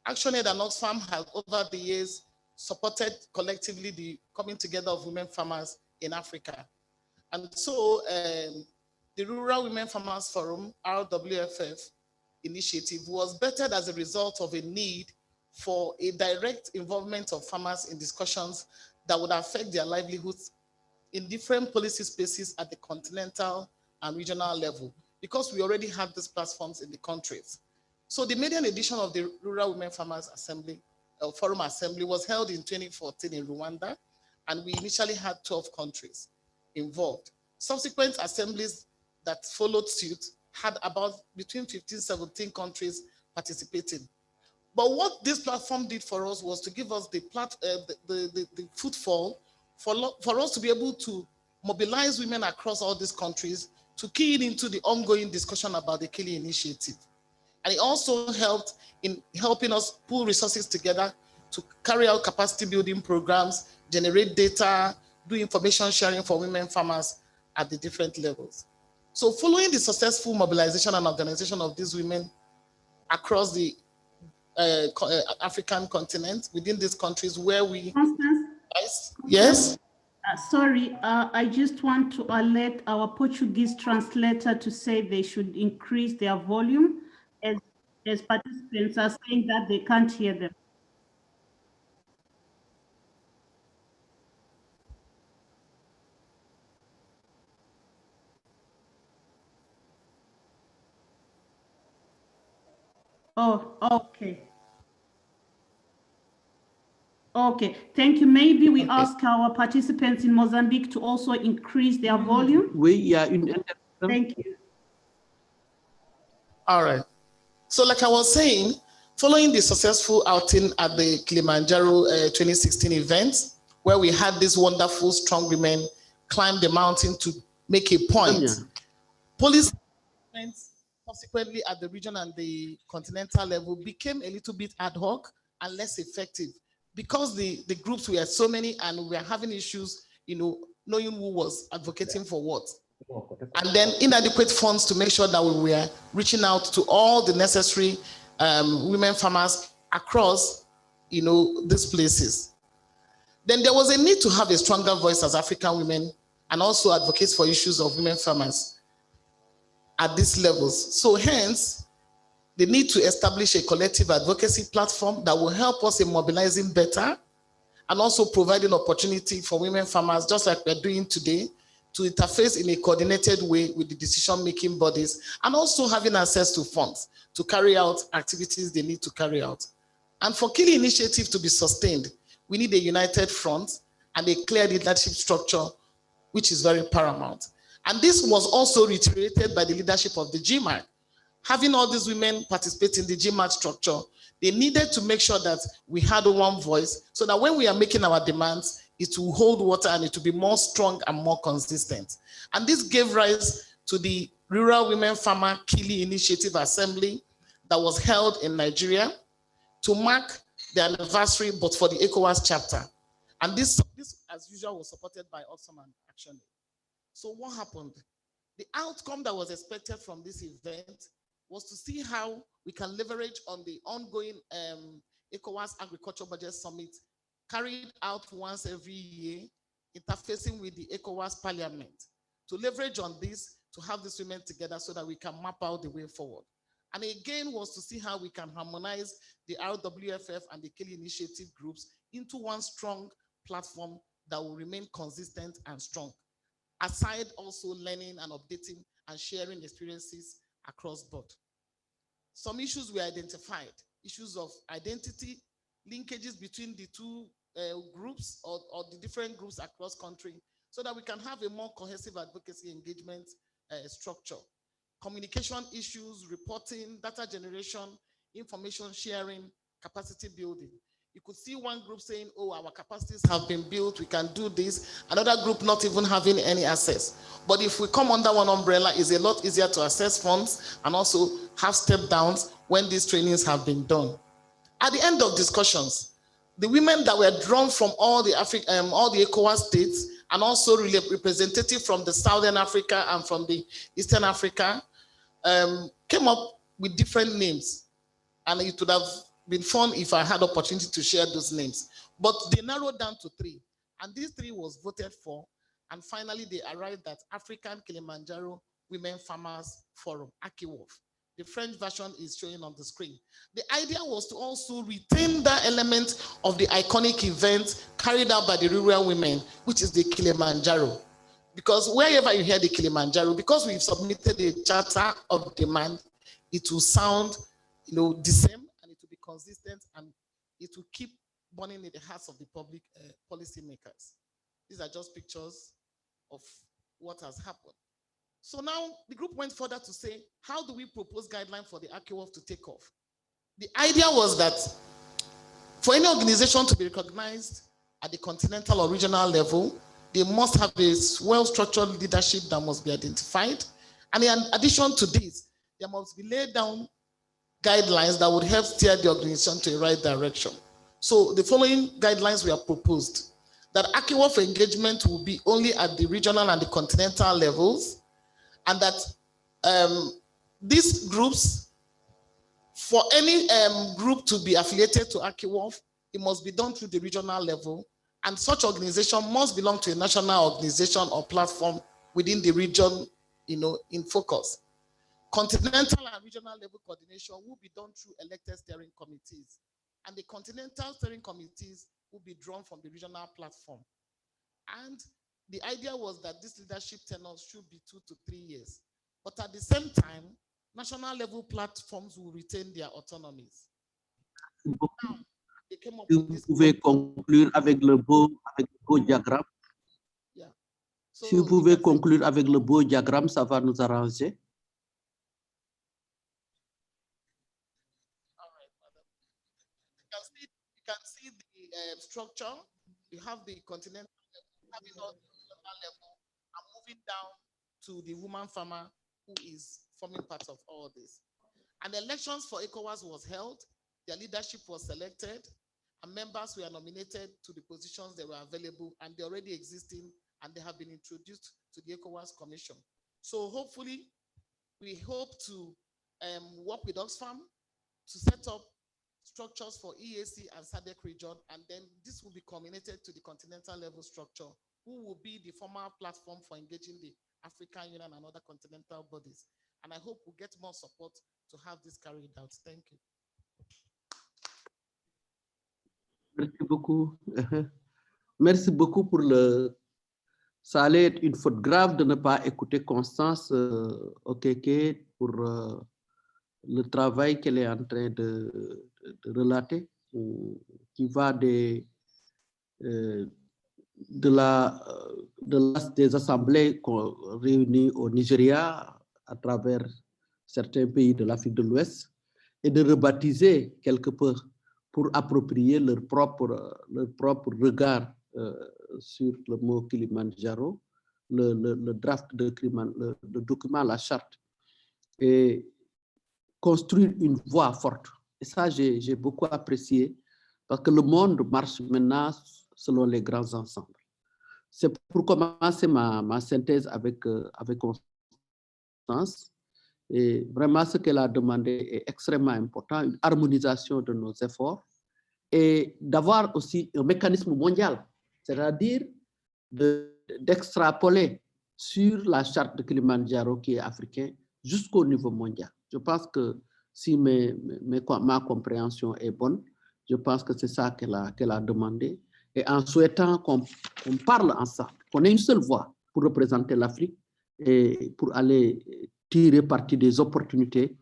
ActionAid and Oxfam have over the years supported collectively the coming together of women farmers in Africa. And so the Rural Women Farmers Forum, RWFF initiative, was birthed as a result of a need for a direct involvement of farmers in discussions that would affect their livelihoods in different policy spaces at the continental and regional level, because we already had these platforms in the countries. So the maiden edition of the Rural Women Farmers Assembly, Forum Assembly, was held in 2014 in Rwanda, and we initially had 12 countries involved. Subsequent assemblies that followed suit had about between 15, 17 countries participating. But what this platform did for us was to give us the footfall for us to be able to mobilize women across all these countries to key into the ongoing discussion about the Kili Initiative. And it also helped in helping us pull resources together to carry out capacity building programs, generate data, do information sharing for women farmers at the different levels. So following the successful mobilization and organization of these women across the African continent, within these countries where we... Constance? Yes? Sorry, I just want to alert our Portuguese translator to say they should increase their volume as participants are saying that they can't hear them. Oh, okay. Okay, thank you. Maybe we ask our participants in Mozambique to also increase their volume. Oui, il y a une intervention. Thank you. All right. So like I was saying, following the successful outing at the Kilimanjaro 2016 event, where we had these wonderful, strong women climb the mountain to make a point, police subsequently at the region and the continental level became a little bit ad hoc and less effective because the groups were so many and we were having issues, knowing who was advocating for what. And then inadequate funds to make sure that we were reaching out to all the necessary women farmers across, these places. Then there was a need to have a stronger voice as African women and also advocates for issues of women farmers at these levels. So hence, the need to establish a collective advocacy platform that will help us in mobilizing better and also providing opportunity for women farmers, just like we're doing today, to interface in a coordinated way with the decision-making bodies, and also having access to funds to carry out activities they need to carry out. And for Kili Initiative to be sustained, we need a united front and a clear leadership structure, which is very paramount. And this was also reiterated by the leadership of the GMAC. Having all these women participate in the GMAC structure, they needed to make sure that we had one voice so that when we are making our demands, it will hold water and it will be more strong and more consistent. And this gave rise to the Rural Women Farmer Kili Initiative Assembly that was held in Nigeria to mark the anniversary, but for the ECOWAS chapter. And this as usual, was supported by Awesome and Action. So what happened? The outcome that was expected from this event was to see how we can leverage on the ongoing ECOWAS Agriculture Budget Summit carried out once every year, interfacing with the ECOWAS Parliament, to leverage on this, to have these women together so that we can map out the way forward. And again was to see how we can harmonize the RWFF and the Kili Initiative groups into one strong platform that will remain consistent and strong, aside also learning and updating and sharing experiences across board. Some issues were identified, issues of identity, linkages between the two groups or the different groups across country, so that we can have a more cohesive advocacy engagement structure. Communication issues, reporting, data generation, information sharing, capacity building. You could see one group saying, oh, our capacities have been built, we can do this. Another group not even having any access. But if we come under one umbrella, it's a lot easier to access funds and also have step downs when these trainings have been done. At the end of discussions, the women that were drawn from all the ECOWAS states and also representative from the Southern Africa and from the Eastern Africa came up with different names. And it would have been fun if I had opportunity to share those names. But they narrowed down to 3. And these 3 was voted for. And finally, they arrived at African Kilimanjaro Women Farmers Forum, AKIWOF. The French version is showing on the screen. The idea was to also retain that element of the iconic event carried out by the rural women, which is the Kilimanjaro. Because wherever you hear the Kilimanjaro, because we've submitted a charter of demand, it will sound the same, and it will be consistent, and it will keep burning in the hearts of the public policy makers. These are just pictures of what has happened. So now the group went further to say, how do we propose guidelines for the AKIWOF to take off? The idea was that for any organization to be recognized at the continental or regional level, they must have a well-structured leadership that must be identified. And in addition to this, there must be laid down guidelines that would help steer the organization to the right direction. So the following guidelines were proposed: that AKIWOF engagement will be only at the regional and the continental levels, and that these groups, for any group to be affiliated to AKIWOF, it must be done through the regional level, and such organization must belong to a national organization or platform within the region, in focus. Continental and regional level coordination will be done through elected steering committees, and the continental steering committees will be drawn from the regional platform. And the idea was that this leadership tenure should be 2 to 3 years. But at the same time, national level platforms will retain their autonomies. Now, they came up with this. Vous pouvez conclure avec le beau diagramme. Yeah. Si vous pouvez conclure avec le beau diagramme, ça va nous arranger. All right, madam. You can see the structure. You have the continental level, having all the regional level, and moving down to the woman farmer who is forming part of all this. And elections for ECOWAS was held, their leadership was selected, and members were nominated to the positions that were available, and they're already existing, and they have been introduced to the ECOWAS Commission. So hopefully, we hope to work with Oxfam to set up structures for EAC and SADC region, and then this will be culminated to the continental level structure, who will be the formal platform for engaging the African Union and other continental bodies. And I hope we'll get more support to have this carried out. Thank you. Merci beaucoup. Merci beaucoup pour le... Ça allait être une faute grave de ne pas écouter Constance Okeke pour le travail qu'elle est en train de relater, qui va des assemblées réunies au Nigeria à travers certains pays de l'Afrique de l'Ouest et de rebaptiser quelque peu pour approprier leur propre regard sur le mot Kilimanjaro, le draft de le document, la charte, et construire une voix forte. Et ça, j'ai beaucoup apprécié parce que le monde marche maintenant selon les grands ensembles. C'est pour commencer ma synthèse avec Constance. Et vraiment, ce qu'elle a demandé est extrêmement important, une harmonisation de nos efforts et d'avoir aussi un mécanisme mondial, c'est-à-dire d'extrapoler sur la charte de Kilimanjaro qui est africaine jusqu'au niveau mondial. Je pense que si ma compréhension est bonne, je pense que c'est ça qu'elle a demandé. Et en souhaitant qu'on parle ensemble, qu'on ait une seule voix pour représenter l'Afrique et pour aller tirer parti des opportunités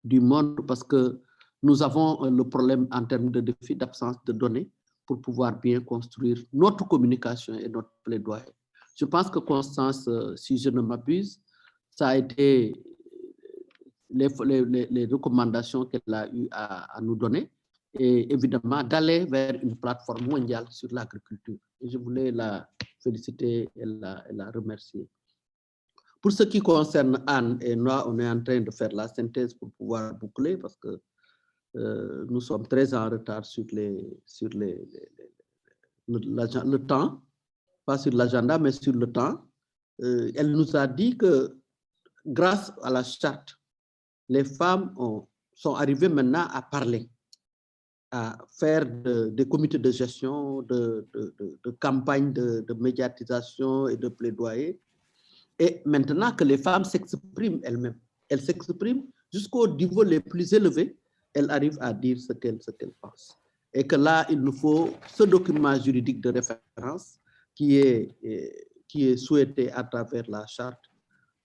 du monde, parce que nous avons le problème en termes de défi d'absence de données pour pouvoir bien construire notre communication et notre plaidoyer. Je pense que Constance, si je ne m'abuse, ça a été les recommandations qu'elle a eu à nous donner, et évidemment d'aller vers une plateforme mondiale sur l'agriculture. Et je voulais la féliciter et la remercier. Pour ce qui concerne Anne et moi, on est en train de faire la synthèse pour pouvoir boucler parce que nous sommes très en retard sur le temps, pas sur l'agenda, mais sur le temps. Elle nous a dit que grâce à la charte, les femmes sont arrivées maintenant à parler, à faire des comités de gestion, de campagnes de médiatisation et de plaidoyer. Et maintenant que les femmes s'expriment elles-mêmes, elles s'expriment jusqu'au niveau les plus élevés, elles arrivent à dire ce qu'elles pensent. Et que là, il nous faut ce document juridique de référence qui est souhaité à travers la charte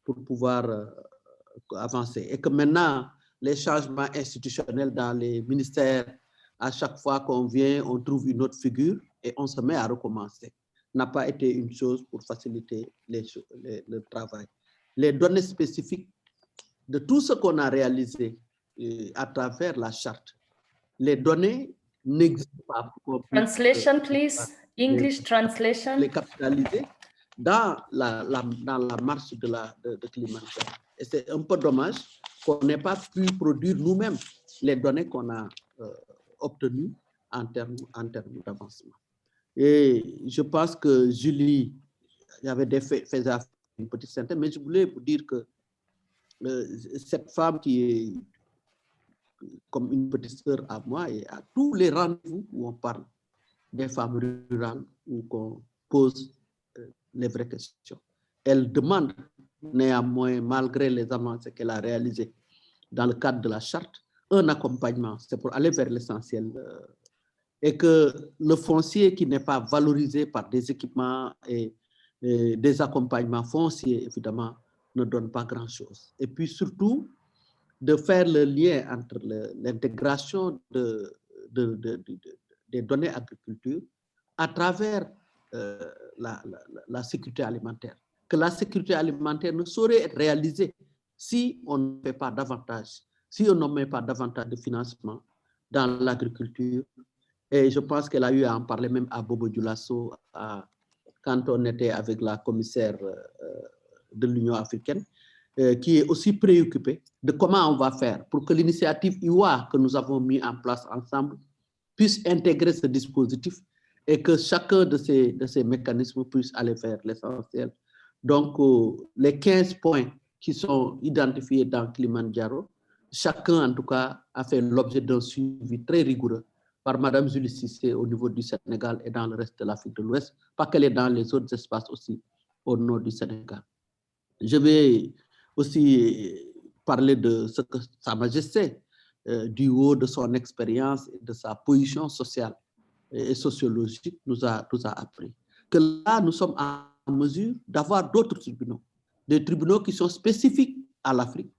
pour pouvoir avancer. Et que maintenant, les changements institutionnels dans les ministères, à chaque fois qu'on vient, on trouve une autre figure et on se met à recommencer, n'a pas été une chose pour faciliter le travail. Les données spécifiques de tout ce qu'on a réalisé à travers la charte, les données n'existent pas. Translation, please. English translation. Les capitaliser dans la marche de Kilimanjaro. Et c'est un peu dommage qu'on n'ait pas pu produire nous-mêmes les données qu'on a obtenues en termes d'avancement. Et je pense que Julie, il y avait fait une petite synthèse, mais je voulais vous dire que cette femme qui est comme une petite sœur à moi et à tous les rendez-vous où on parle des femmes rurales, où on pose les vraies questions. Elle demande néanmoins, malgré les avancées qu'elle a réalisées dans le cadre de la charte, un accompagnement. C'est pour aller vers l'essentiel. Et que le foncier qui n'est pas valorisé par des équipements et des accompagnements fonciers, évidemment, ne donne pas grand-chose. Et puis surtout, de faire le lien entre l'intégration des données agriculture à travers la sécurité alimentaire. Que la sécurité alimentaire ne saurait être réalisée si on ne fait pas davantage, si on ne met pas davantage de financement dans l'agriculture. Et je pense qu'elle a eu à en parler même à Bobo Dioulasso quand on était avec la commissaire de l'Union africaine, qui est aussi préoccupée de comment on va faire pour que l'initiative IWA que nous avons mis en place ensemble puisse intégrer ce dispositif et que chacun de ces mécanismes puisse aller vers l'essentiel. Donc, les 15 points qui sont identifiés dans Kilimanjaro, chacun en tout cas a fait l'objet d'un suivi très rigoureux par Madame Julie Cissé au niveau du Sénégal et dans le reste de l'Afrique de l'Ouest, pas qu'elle est dans les autres espaces aussi au nord du Sénégal. Je vais aussi parler de ce que Sa Majesté, du haut de son expérience et de sa position sociale, et sociologique nous a appris que là, nous sommes en mesure d'avoir d'autres tribunaux, des tribunaux qui sont spécifiques à l'Afrique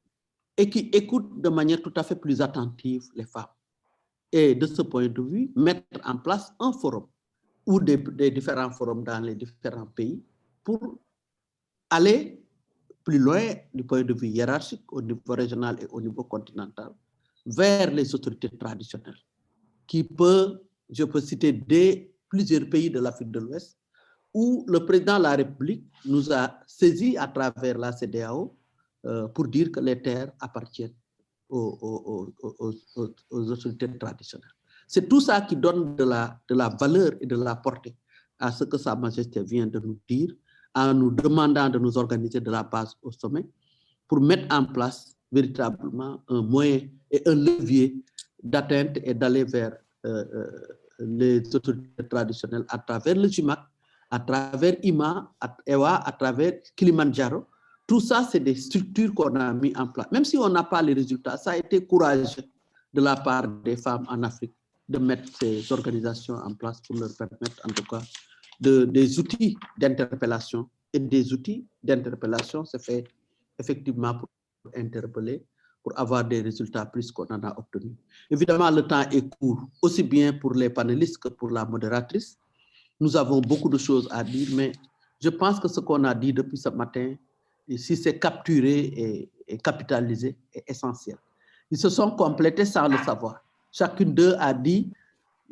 et qui écoutent de manière tout à fait plus attentive les femmes. Et de ce point de vue, mettre en place un forum ou des différents forums dans les différents pays pour aller plus loin du point de vue hiérarchique au niveau régional et au niveau continental vers les autorités traditionnelles qui peut, je peux citer plusieurs pays de l'Afrique de l'Ouest où le président de la République nous a saisis à travers la CEDEAO pour dire que les terres appartiennent aux autorités traditionnelles. C'est tout ça qui donne de la valeur et de la portée à ce que Sa Majesté vient de nous dire, en nous demandant de nous organiser de la base au sommet pour mettre en place véritablement un moyen et un levier d'atteinte et d'aller vers les autorités traditionnelles à travers le JIMAC, à travers IMA, EWA, à travers Kilimanjaro. Tout ça, c'est des structures qu'on a mis en place. Même si on n'a pas les résultats, ça a été courageux de la part des femmes en Afrique de mettre ces organisations en place pour leur permettre, en tout cas, des outils d'interpellation. Et des outils d'interpellation, c'est fait effectivement pour interpeller, pour avoir des résultats plus qu'on en a obtenus. Évidemment, le temps est court, aussi bien pour les panélistes que pour la modératrice. Nous avons beaucoup de choses à dire, mais je pense que ce qu'on a dit depuis ce matin, si c'est capturé et capitalisé, est essentiel. Ils se sont complétés sans le savoir. Chacune d'eux a dit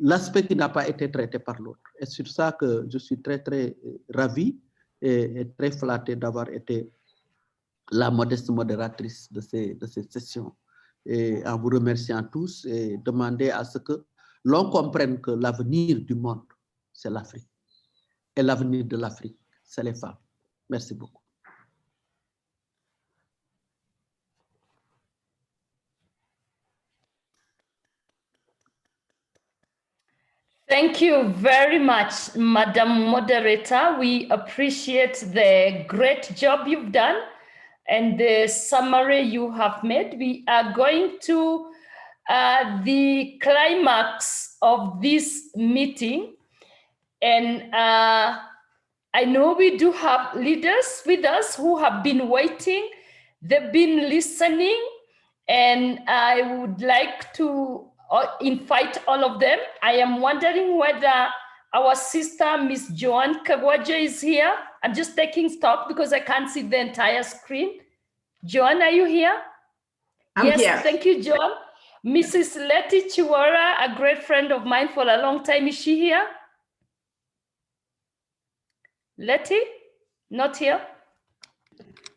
l'aspect qui n'a pas été traité par l'autre. Et c'est sur ça que je suis très, très ravi et très flatté d'avoir été la modeste modératrice de ces sessions. Et en vous remerciant tous et demander à ce que l'on comprenne que l'avenir du monde, c'est l'Afrique. Et l'avenir de l'Afrique, c'est les femmes. Merci beaucoup. Thank you very much, Madam Moderator. We appreciate the great job you've done and the summary you have made. We are going to the climax of this meeting. And I know we do have leaders with us who have been waiting. They've been listening. And I would like to invite all of them. I am wondering whether our sister, Miss Joan Kagwaja, is here. I'm just taking stock because I can't see the entire screen. Joan, are you here? Yes, here. Thank you, Joan. Mrs. Letty Chiwara, a great friend of mine for a long time. Is she here? Letty? Not here?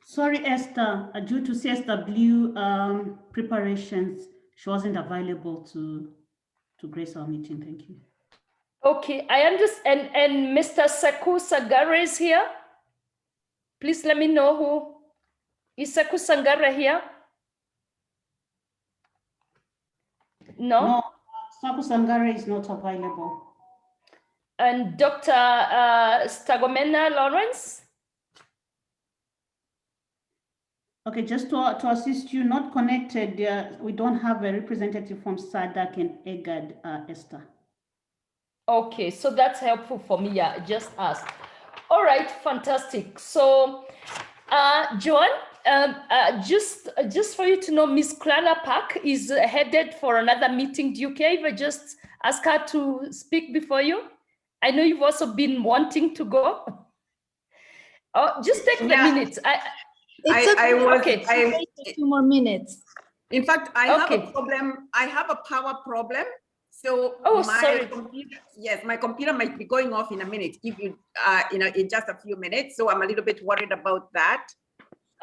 Sorry, Esther, due to CSW preparations, she wasn't available to grace our meeting. Thank you. Okay, I understand. And Mr. Sekou Sangare is here. Please let me know who. Is Sekou Sangare here? No? No, Sekou Sangare is not available. And Dr. Stagomena Lawrence? Okay, just to assist you, not connected, we don't have a representative from SADC and EGAD, Esther. Okay, so that's helpful for me, yeah, just ask. All right, fantastic. So, Joan, just for you to know, Miss Clara Park is headed for another meeting. Do you care if I just ask her to speak before you? I know you've also been wanting to go. Oh, just take the minutes. I 2 more minutes. In fact, I have a problem. I have a power problem. So sorry. My computer might be going off in a minute. If you, in just a few minutes. So I'm a little bit worried about that.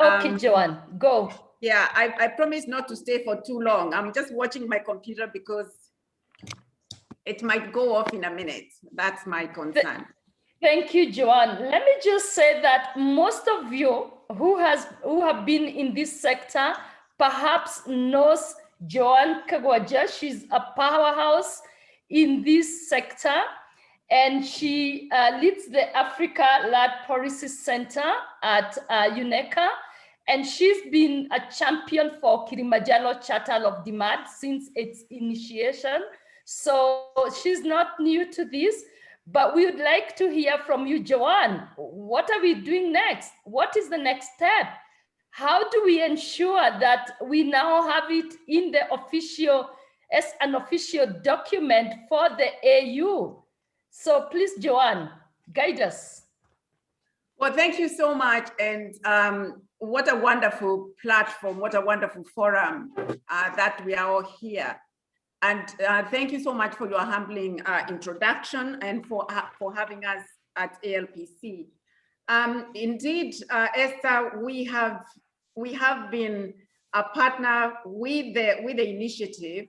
Okay, Joanne, go. Yeah, I promise not to stay for too long. I'm just watching my computer because it might go off in a minute. That's my concern. Thank you, Joanne. Let me just say that most of you who have been in this sector perhaps knows Joanne Kagwaja. She's a powerhouse in this sector, and she leads the Africa-led Policy Center at UNECA, and she's been a champion for Kilimanjaro Charter of Demand since its initiation. So she's not new to this, but we would like to hear from you, Joanne. What are we doing next? What is the next step? How do we ensure that we now have it in the official, as an official document for the AU? So please, Joanne, guide us. Well, thank you so much. And what a wonderful platform, what a wonderful forum that we are all here. And thank you so much for your humbling introduction and for having us at ALPC. Indeed, Esther, we have been a partner with the initiative.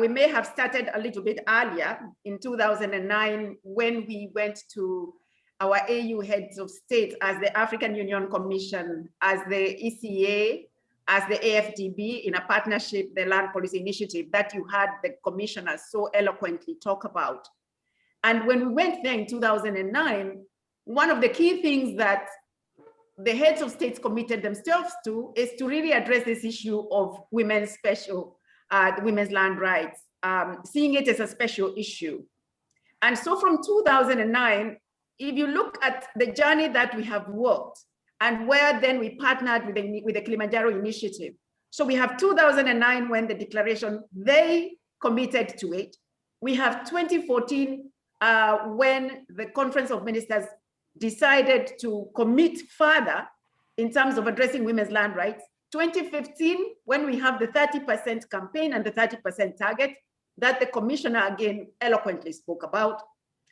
We may have started a little bit earlier in 2009 when we went to our AU heads of state as the African Union Commission, as the ECA, as the AFDB in a partnership, the Land Policy Initiative that you had the commissioners so eloquently talk about. And when we went there in 2009, one of the key things that the heads of states committed themselves to is to really address this issue of women's land rights, seeing it as a special issue. And so from 2009, if you look at the journey that we have walked and where then we partnered with the Kilimanjaro Initiative. So we have 2009 when the declaration, they committed to it. We have 2014 when the Conference of Ministers decided to commit further in terms of addressing women's land rights. 2015, when we have the 30% campaign and the 30% target that the commissioner again eloquently spoke about.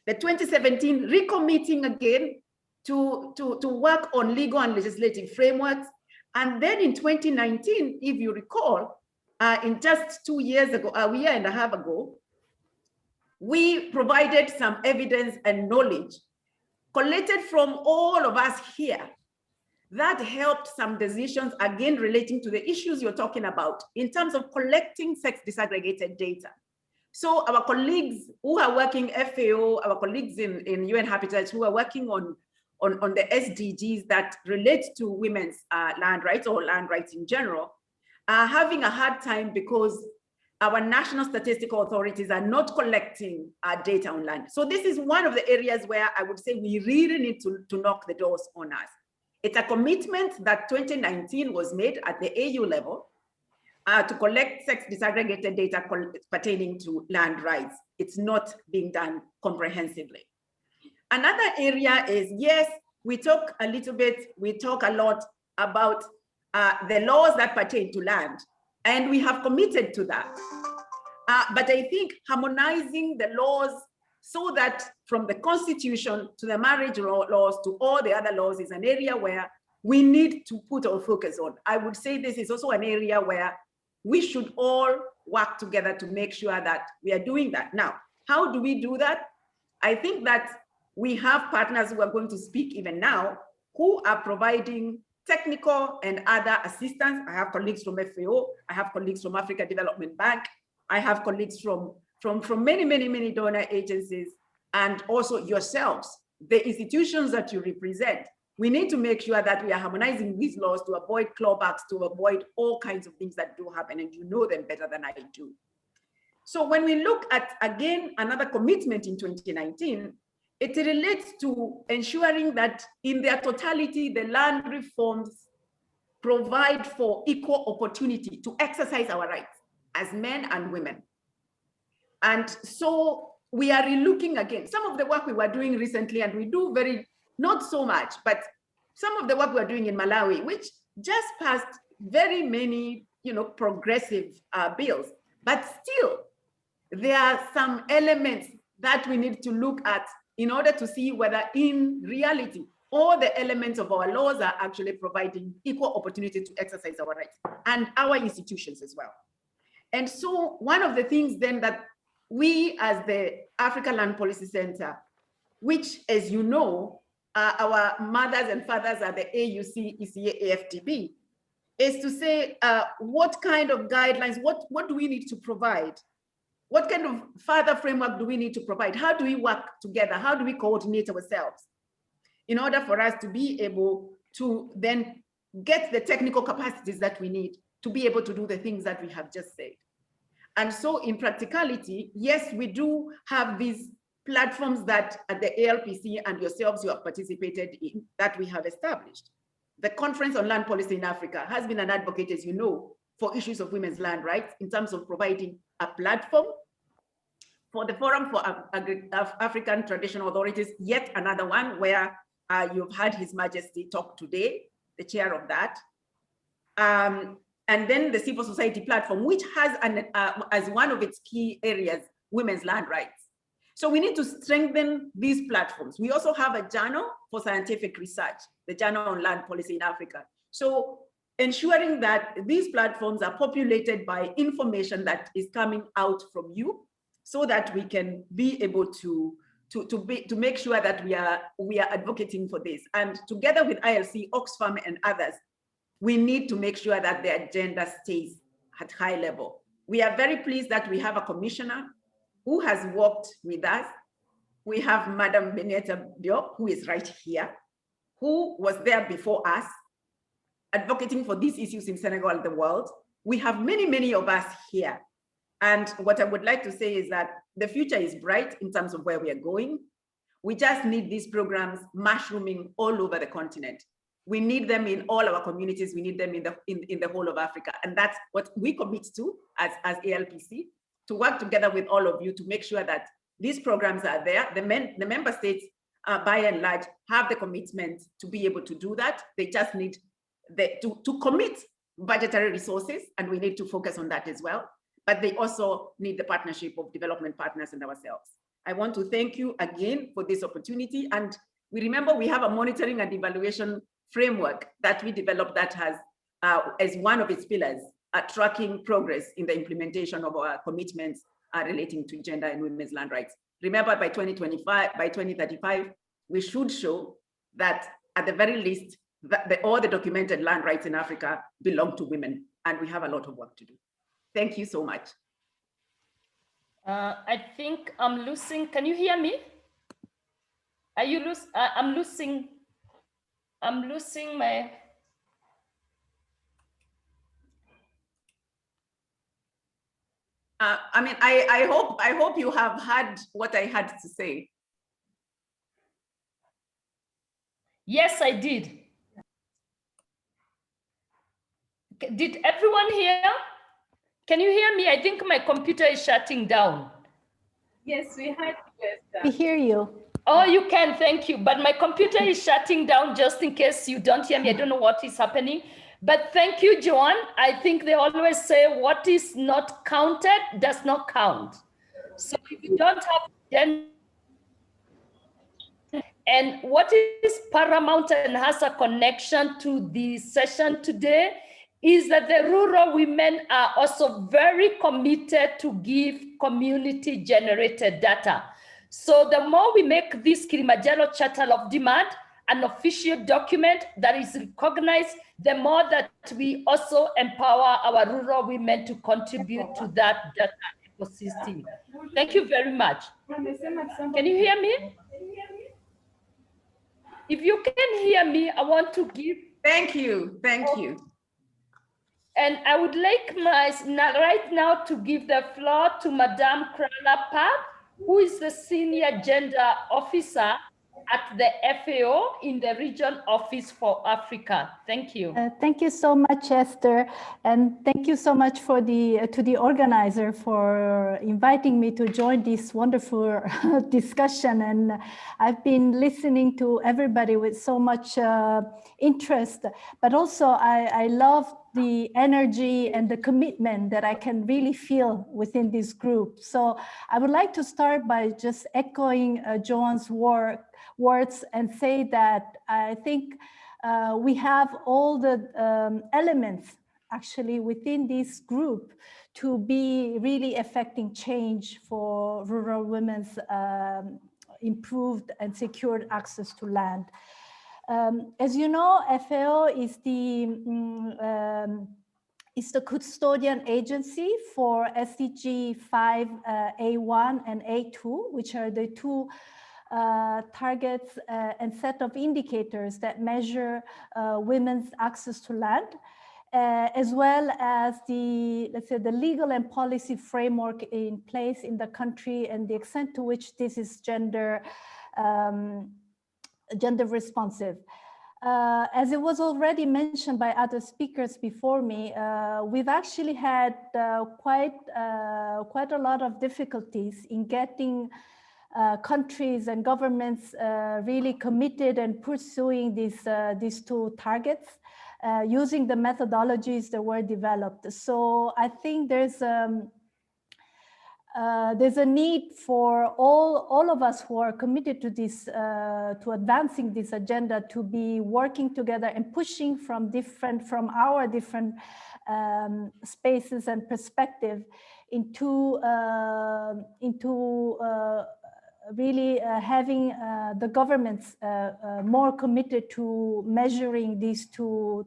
The 2017 recommitting again to work on legal and legislative frameworks. And then in 2019, if you recall, in just 2 years ago, a year and a half ago, we provided some evidence and knowledge collected from all of us here that helped some decisions, again, relating to the issues you're talking about in terms of collecting sex disaggregated data. So our colleagues who are working FAO, our colleagues in UN Habitat who are working on the SDGs that relate to women's land rights or land rights in general, are having a hard time because our national statistical authorities are not collecting data on land. So this is one of the areas where I would say we really need to knock the doors on us. It's a commitment that 2019 was made at the AU level to collect sex disaggregated data pertaining to land rights. It's not being done comprehensively. Another area is, yes, we talk a lot about the laws that pertain to land, and we have committed to that. But I think harmonizing the laws so that from the Constitution to the marriage laws to all the other laws is an area where we need to put our focus on. I would say this is also an area where we should all work together to make sure that we are doing that. Now, how do we do that? I think that we have partners who are going to speak even now who are providing technical and other assistance. I have colleagues from FAO, I have colleagues from Africa Development Bank, I have colleagues from many donor agencies, and also yourselves, the institutions that you represent. We need to make sure that we are harmonizing these laws to avoid clawbacks, to avoid all kinds of things that do happen, and you know them better than I do. So when we look at, again, another commitment in 2019, it relates to ensuring that in their totality, the land reforms provide for equal opportunity to exercise our rights as men and women. And so we are relooking again. Some of the work we were doing recently, and we do not so much, but some of the work we're doing in Malawi, which just passed very many, progressive bills, but still there are some elements that we need to look at in order to see whether in reality, all the elements of our laws are actually providing equal opportunity to exercise our rights and our institutions as well. And so one of the things then that we as the Africa Land Policy Center, which, as you know, our mothers and fathers are the AUC, ECA, AFDB, is to say what kind of guidelines, what do we need to provide? What kind of further framework do we need to provide? How do we work together? How do we coordinate ourselves in order for us to be able to then get the technical capacities that we need to be able to do the things that we have just said? And so in practicality, yes, we do have these platforms that at the ALPC and yourselves you have participated in that we have established. The Conference on Land Policy in Africa has been an advocate, as you know, for issues of women's land rights in terms of providing a platform for the Forum for African Traditional Authorities, yet another one where you've had His Majesty talk today, the chair of that. And then the civil society platform, which has as one of its key areas, women's land rights. So we need to strengthen these platforms. We also have a journal for scientific research, the Journal on Land Policy in Africa. So ensuring that these platforms are populated by information that is coming out from you, so that we can be able to make sure that we are advocating for this. And together with ILC, Oxfam, and others, we need to make sure that the agenda stays at high level. We are very pleased that we have a commissioner who has worked with us. We have Madam Beneta Diop, who is right here, who was there before us, advocating for these issues in Senegal and the world. We have many, many of us here. And what I would like to say is that the future is bright in terms of where we are going. We just need these programs mushrooming all over the continent. We need them in all our communities. We need them in the whole of Africa. And that's what we commit to as ALPC, to work together with all of you to make sure that these programs are there. The member states, by and large, have the commitment to be able to do that. They just need to commit budgetary resources, and we need to focus on that as well. But they also need the partnership of development partners and ourselves. I want to thank you again for this opportunity. And we remember we have a monitoring and evaluation framework that we developed that has, as one of its pillars, tracking progress in the implementation of our commitments relating to gender and women's land rights. Remember, by 2035, we should show that at the very least, all the documented land rights in Africa belong to women, and we have a lot of work to do. Thank you so much. I think I'm losing, can you hear me? Are you I'm losing my, I mean, I hope you have heard what I had to say. Yes, I did. Did everyone hear? Can you hear me? I think my computer is shutting down. Yes, we heard you. We hear you. Oh, you can, thank you. But my computer is shutting down just in case you don't hear me. I don't know what is happening. But thank you, Joanne. I think they always say what is not counted does not count. So if you don't have gender, and what is paramount and has a connection to the session today is that the rural women are also very committed to give community generated data. So the more we make this Kilimanjaro Charter of Demand an official document that is recognized, the more that we also empower our rural women to contribute to that data ecosystem. Thank you very much. Can you hear me? If you can hear me, I want to give. Thank you. Thank you. And I would like right now to give the floor to Madame Krala Park, who is the Senior Gender Officer at the FAO in the Region Office for Africa. Thank you. Thank you so much, Esther. And thank you so much for to the organizer for inviting me to join this wonderful discussion. And I've been listening to everybody with so much interest, but also I love the energy and the commitment that I can really feel within this group. So I would like to start by just echoing Joanne's words and say that I think we have all the elements actually within this group to be really affecting change for rural women's improved and secured access to land. As you know, FAO is the custodian agency for SDG 5A1 and A2, which are the two targets and set of indicators that measure women's access to land. as well as the, let's say, the legal and policy framework in place in the country and the extent to which this is gender responsive. As it was already mentioned by other speakers before me, we've actually had quite a lot of difficulties in getting countries and governments really committed and pursuing these two targets using the methodologies that were developed. So I think there's a need for all of us who are committed to this, to advancing this agenda, to be working together and pushing from our different spaces and perspective into really having the governments more committed to measuring these two,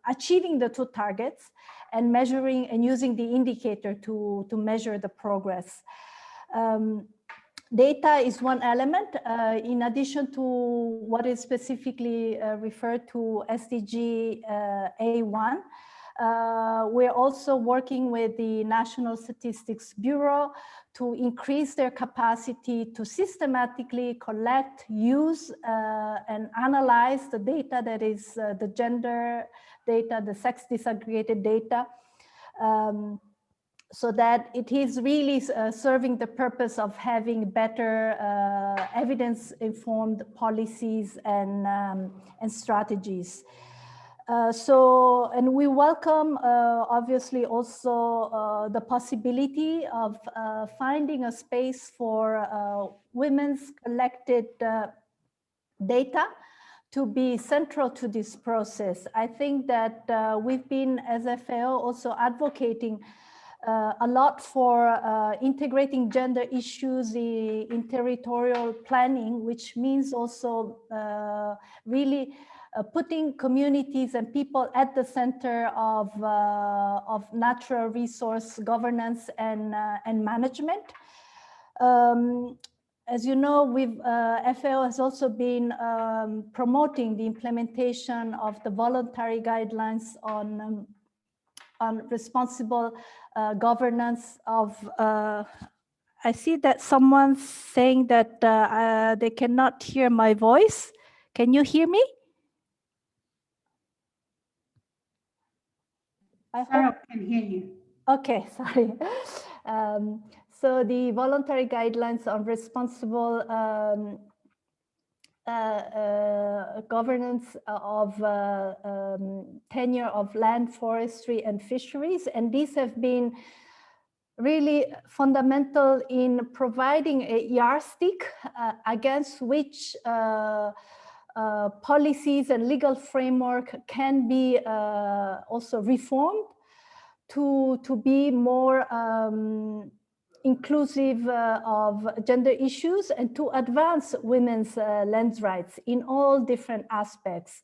achieving the two targets, and measuring and using the indicator to measure the progress. Data is one element, in addition to what is specifically referred to SDG A1. We're also working with the National Statistics Bureau to increase their capacity to systematically collect, use, and analyze the data that is the gender data, the sex disaggregated data, so that it is really serving the purpose of having better evidence-informed policies and strategies. And we welcome, obviously, also the possibility of finding a space for women's collected data to be central to this process. I think that we've been, as FAO, also advocating a lot for integrating gender issues in territorial planning, which means also really putting communities and people at the center of natural resource governance and management. As you know, FAO has also been promoting the implementation of the voluntary guidelines on responsible governance of, I see that someone's saying that they cannot hear my voice. Can you hear me? Sarah, can hear you. Okay, sorry. So the voluntary guidelines on responsible governance of tenure of land, forestry, and fisheries. And these have been really fundamental in providing a yardstick against which policies and legal framework can be also reformed to be more inclusive of gender issues and to advance women's land rights in all different aspects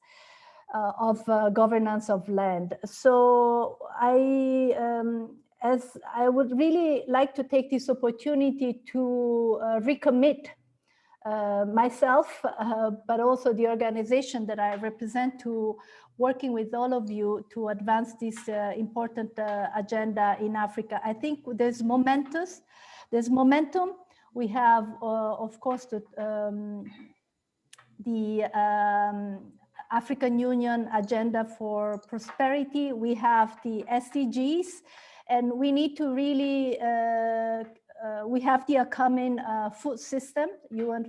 of governance of land. So I would really like to take this opportunity to recommit myself, but also the organization that I represent, to working with all of you to advance this important agenda in Africa. I think there's momentum. We have, of course, the African Union Agenda for Prosperity. We have the SDGs, and we need to really we have the upcoming food system, UN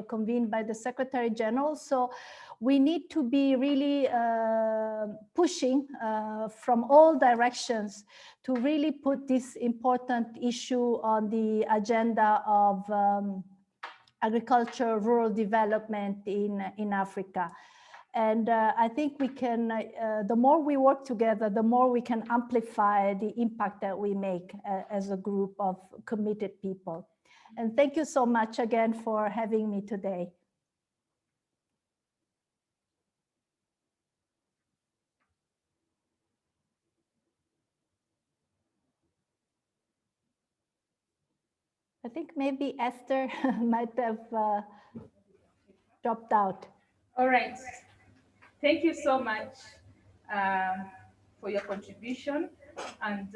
convened by the Secretary General. So we need to be really pushing from all directions to really put this important issue on the agenda of agriculture, rural development in Africa. And I think we can, the more we work together, the more we can amplify the impact that we make as a group of committed people. And thank you so much again for having me today. I think maybe Esther might have dropped out. All right. Thank you so much. for your contribution, and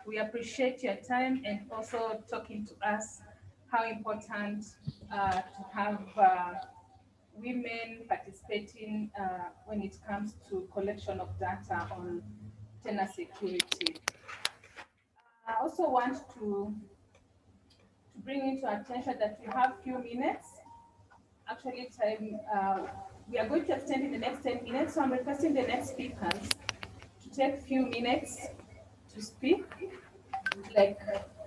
we appreciate your time and also talking to us how important to have women participating when it comes to collection of data on tenure security. I also want to bring into attention that we have few minutes. Actually, time we are going to extend in the next 10 minutes, so I'm requesting the next speakers to take few minutes to speak, like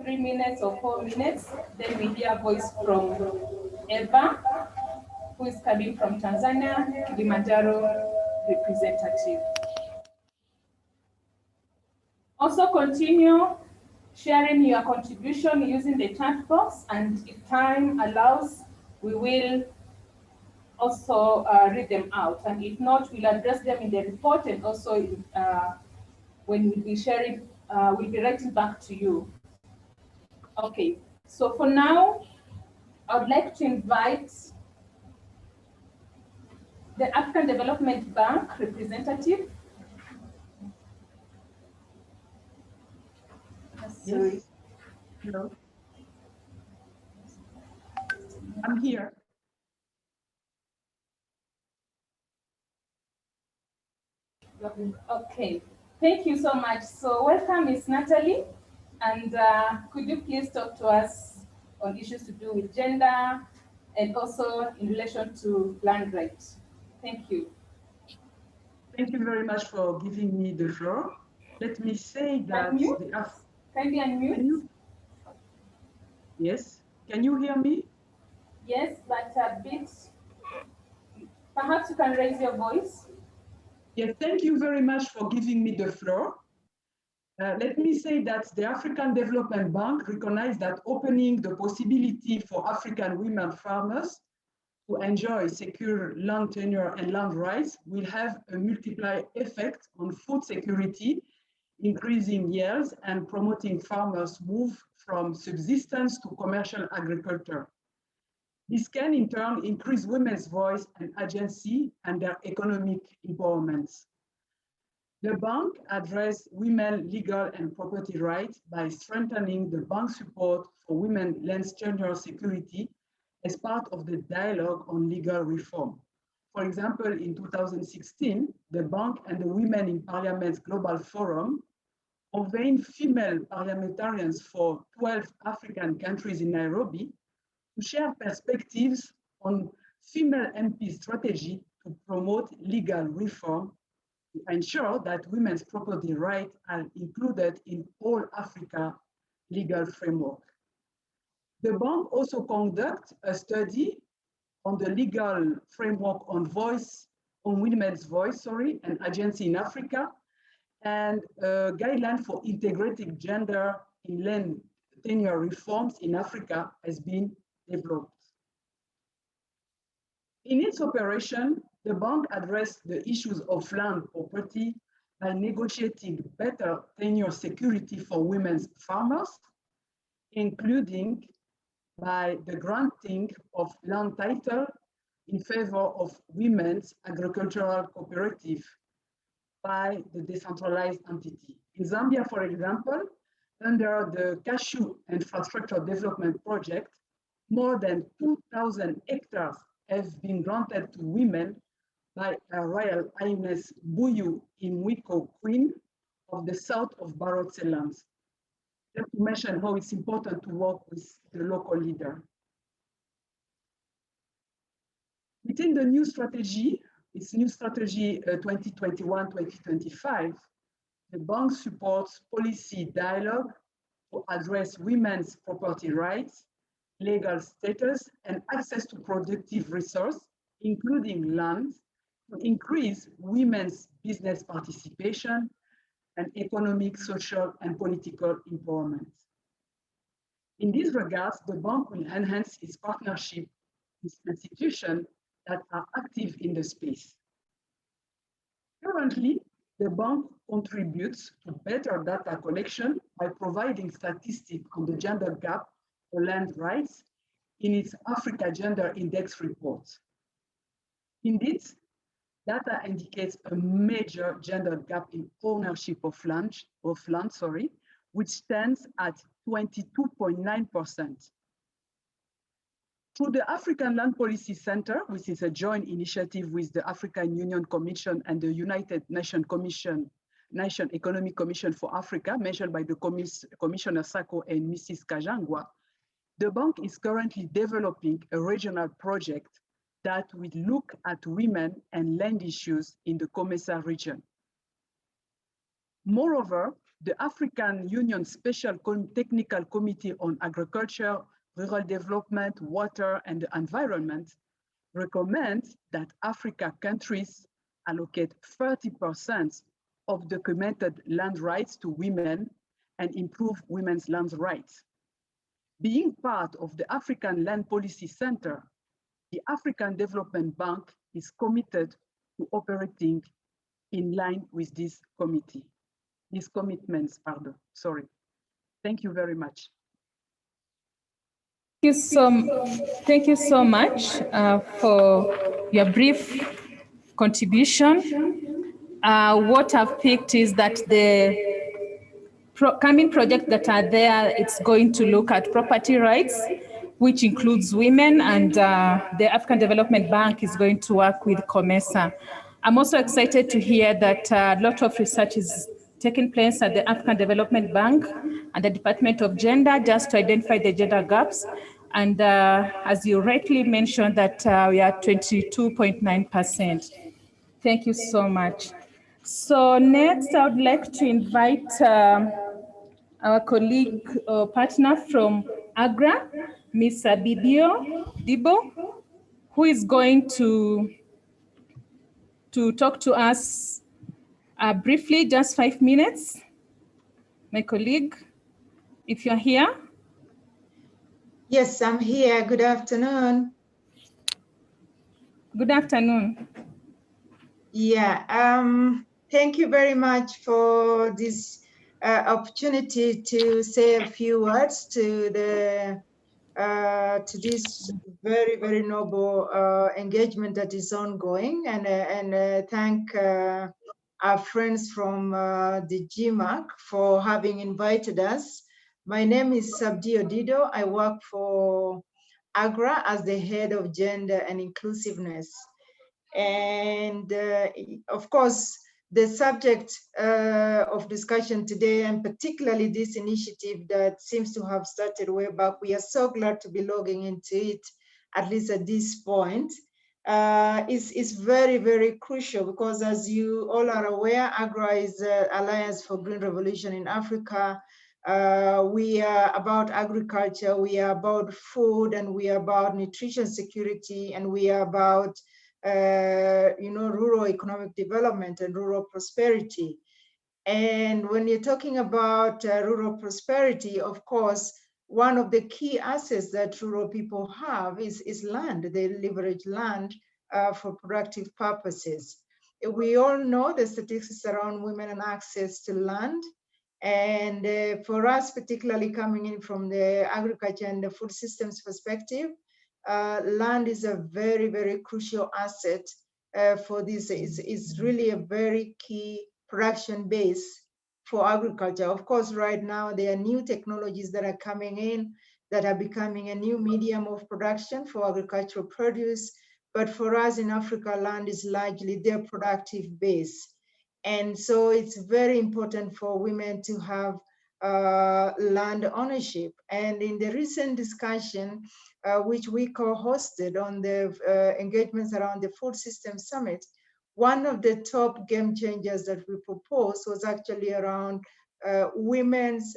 3 minutes or 4 minutes. Then we hear a voice from Eva, who is coming from Tanzania, Kilimanjaro representative. Also continue sharing your contribution using the chat box, and if time allows, we will also read them out. And if not, we'll address them in the report, and also when we'll be sharing, we'll be writing back to you. Okay, so for now, I would like to invite the African Development Bank representative. Yes. Hello. I'm here. Okay, thank you so much. So welcome, Ms. Natalie. And could you please talk to us on issues to do with gender and also in relation to land rights? Thank you. Thank you very much for giving me the floor. Let me say that unmute. Kindly unmute. Yes, can you hear me? Yes, but a bit. Perhaps you can raise your voice. Yes, thank you very much for giving me the floor. Let me say that the African Development Bank recognized that opening the possibility for African women farmers to enjoy secure land tenure and land rights will have a multiplier effect on food security, increasing yields and promoting farmers' move from subsistence to commercial agriculture. This can in turn increase women's voice and agency and their economic empowerment. The bank addressed women legal and property rights by strengthening the bank's support for women land tenure security as part of the dialogue on legal reform. For example, in 2016, the bank and the Women in Parliament Global Forum convened female parliamentarians for 12 African countries in Nairobi to share perspectives on female MP strategy to promote legal reform to ensure that women's property rights are included in all Africa legal framework. The bank also conducts a study on the legal framework on women's voice, and agency in Africa, and a guideline for integrating gender in land tenure reforms in Africa has been developed. In its operation, the bank addressed the issues of land property by negotiating better tenure security for women's farmers, including by the granting of land title in favor of women's agricultural cooperative by the decentralized entity. In Zambia, for example, under the Cashew Infrastructure Development Project, more than 2,000 hectares have been granted to women by Her Royal Highness Buyu Imwiko, Queen of the south of Barotse lands. Just to mention how it's important to work with the local leader. Within the new strategy, its new strategy 2021-2025, the bank supports policy dialogue to address women's property rights, legal status, and access to productive resource, including land, to increase women's business participation and economic, social, and political empowerment. In these regards, the bank will enhance its partnership with institutions that are active in the space. Currently, the bank contributes to better data collection by providing statistics on the gender gap for land rights in its Africa Gender Index report. Indeed, Data indicates a major gender gap in ownership of land, which stands at 22.9%. Through the African Land Policy Center, which is a joint initiative with the African Union Commission and the United Nations Nation Economic Commission for Africa, mentioned by the Commissioner Sako and Mrs. Kajangwa, the bank is currently developing a regional project that will look at women and land issues in the COMESA region. Moreover, the African Union Special Technical Committee on Agriculture, Rural Development, Water, and the Environment recommends that Africa countries allocate 30% of documented land rights to women and improve women's land rights. Being part of the African Land Policy Center, the African Development Bank is committed to operating in line with this commitments. Thank you very much. Thank you so much for your brief contribution. What I've picked is that the coming projects that are there, it's going to look at property rights, which includes women, and the African Development Bank is going to work with COMESA. I'm also excited to hear that a lot of research is taking place at the African Development Bank and the Department of Gender just to identify the gender gaps. And as you rightly mentioned, that we are 22.9%. Thank you so much. So next, I would like to invite our colleague or partner from AGRA, Ms. Dibo, who is going to talk to us briefly, just 5 minutes. My colleague, if you're here. Yes, I'm here. Good afternoon. Good afternoon. Yeah, thank you very much for this opportunity to say a few words to this very, very noble engagement that is ongoing, and thank our friends from the GMAC for having invited us. My name is Sabdi Odido. I work for AGRA as the head of gender and inclusiveness. And of course, the subject of discussion today, and particularly this initiative that seems to have started way back, we are so glad to be logging into it, at least at this point, is very, very crucial, because as you all are aware, AGRA is the Alliance for Green Revolution in Africa. We are about agriculture, we are about food, and we are about nutrition security, and we are about rural economic development and rural prosperity. And when you're talking about rural prosperity, of course, one of the key assets that rural people have is land. They leverage land for productive purposes. We all know the statistics around women and access to land. And for us, particularly coming in from the agriculture and the food systems perspective, land is a very, very crucial asset for this. It's really a very key production base for agriculture. Of course, right now, there are new technologies that are coming in that are becoming a new medium of production for agricultural produce. But for us in Africa, land is largely their productive base. And so it's very important for women to have land ownership. And in the recent discussion, which we co-hosted on the engagements around the Food System Summit, one of the top game changers that we proposed was actually around women's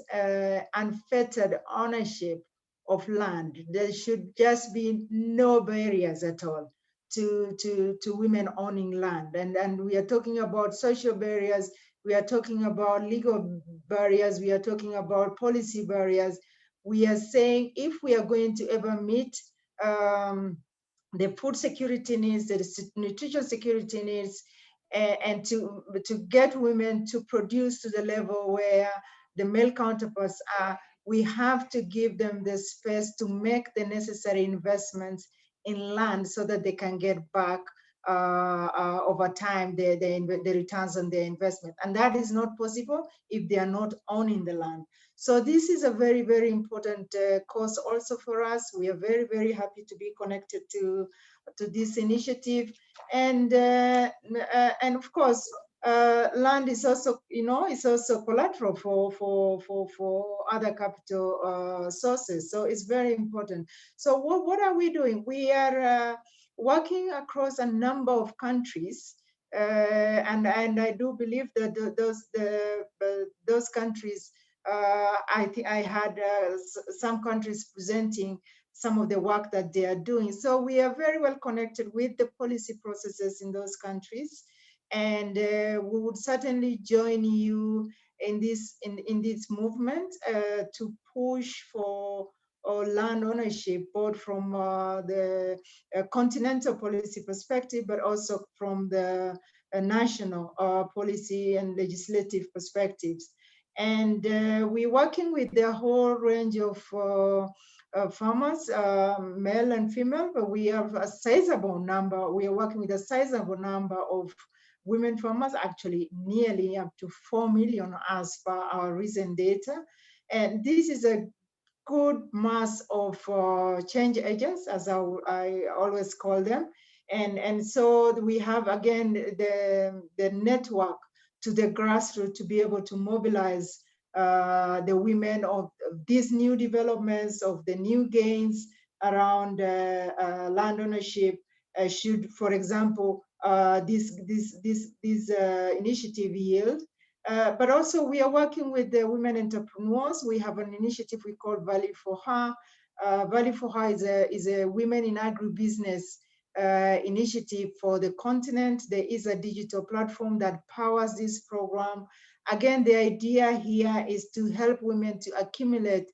unfettered ownership of land. There should just be no barriers at all to women owning land. And we are talking about social barriers, we are talking about legal barriers, we are talking about policy barriers. We are saying if we are going to ever meet the food security needs, the nutrition security needs, and to get women to produce to the level where the male counterparts are, we have to give them the space to make the necessary investments in land so that they can get back over time the returns on their investment. And that is not possible if they are not owning the land. So this is a very, very important cause also for us. We are very, very happy to be connected to this initiative. And of course, land is also, it's also collateral for other capital sources. So it's very important. So what are we doing? We are working across a number of countries, and I do believe that those countries, I think I had some countries presenting some of the work that they are doing. So we are very well connected with the policy processes in those countries, and we would certainly join you in this movement to push for land ownership, both from the continental policy perspective, but also from the national policy and legislative perspectives. And we're working with the whole range of farmers, male and female, but we have a sizable number. We are working with a sizable number of women farmers, actually nearly up to 4 million as per our recent data. And this is a good mass of change agents, as I always call them. And so we have, again, the network to the grassroots to be able to mobilize the women of these new developments, of the new gains around land ownership. Should, for example, this initiative yield. But also we are working with the women entrepreneurs. We have an initiative we call Value for Her. Value for Her is a women in agribusiness initiative for the continent. There is a digital platform that powers this program. Again, the idea here is to help women to accumulate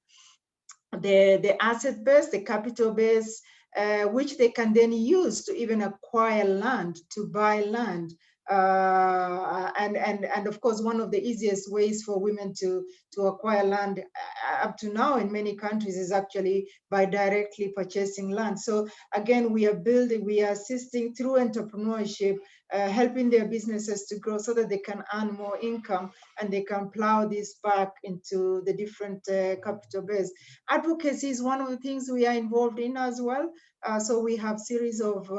the asset base, the capital base, which they can then use to even acquire land, to buy land. And of course, one of the easiest ways for women to acquire land up to now in many countries is actually by directly purchasing land. So again, we are assisting through entrepreneurship, helping their businesses to grow so that they can earn more income and they can plow this back into the different capital base. Advocacy is one of the things we are involved in as well. So we have series of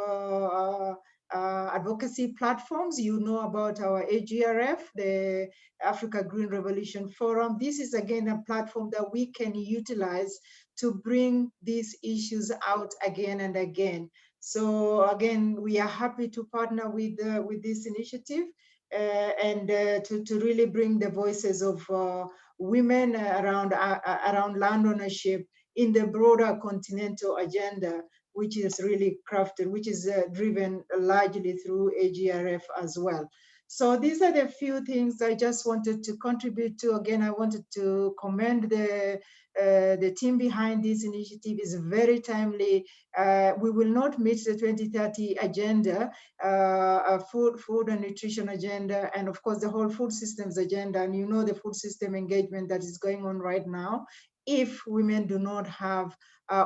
advocacy platforms. You know about our AGRF, the Africa Green Revolution Forum. This is again a platform that we can utilize to bring these issues out again and again. So again, we are happy to partner with this initiative and to really bring the voices of women around land ownership in the broader continental agenda, which is really crafted, which is driven largely through AGRF as well. So these are the few things I just wanted to contribute to. Again, I wanted to commend the team behind this initiative. Is very timely. We will not meet the 2030 agenda, food and nutrition agenda, and of course the whole food systems agenda. And you know the food system engagement that is going on right now, if women do not have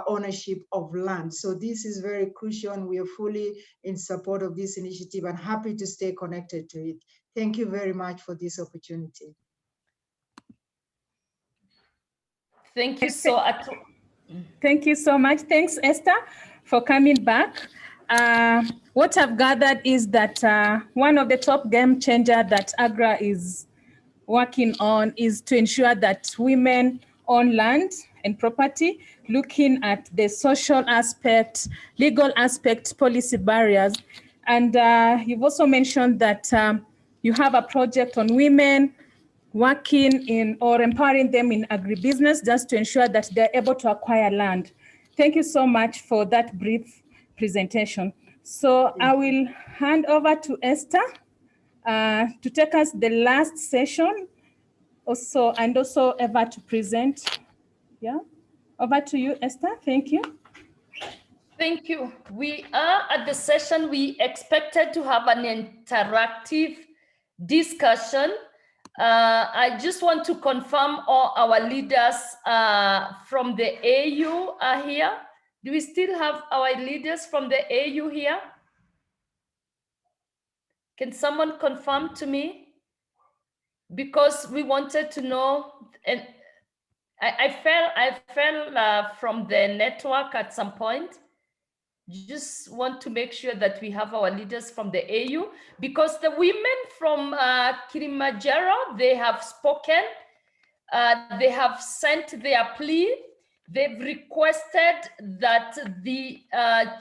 ownership of land. So this is very crucial, and we are fully in support of this initiative and happy to stay connected to it. Thank you very much for this opportunity. Thank you so much. Thank you so much. Thanks, Esther, for coming back. What I've gathered is that one of the top game changer that AGRA is working on is to ensure that women own land and property, looking at the social aspect, legal aspect, policy barriers. And you've also mentioned that you have a project on women working in or empowering them in agribusiness just to ensure that they're able to acquire land. Thank you so much for that brief presentation. So I will hand over to Esther to take us the last session also, and also Eva to present. Yeah, over to you, Esther. Thank you. Thank you. We are at the session. We expected to have an interactive discussion. I just want to confirm all our leaders from the AU are here. Do we still have our leaders from the AU here? Can someone confirm to me? Because we wanted to know, and I fell from the network at some point. Just want to make sure that we have our leaders from the AU, because the women from Kilimanjaro, they have spoken, they have sent their plea. They've requested that the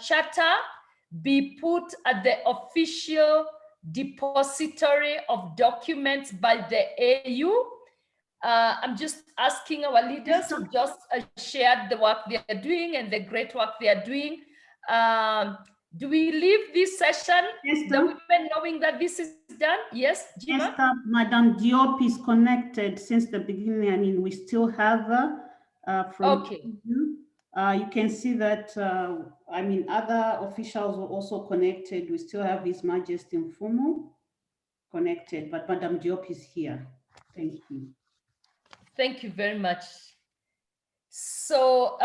charter be put at the official depository of documents by the AU. I'm just asking our leaders who just shared the work they are doing and the great work they are doing. Do we leave this session, the women knowing that this is done? Yes, Jima? Yes, Madame Diop is connected since the beginning. I mean, we still have her from you. You can see that, I mean, other officials were also connected. We still have His Majesty Mfumu connected, but Madame Diop is here. Thank you. Thank you very much. So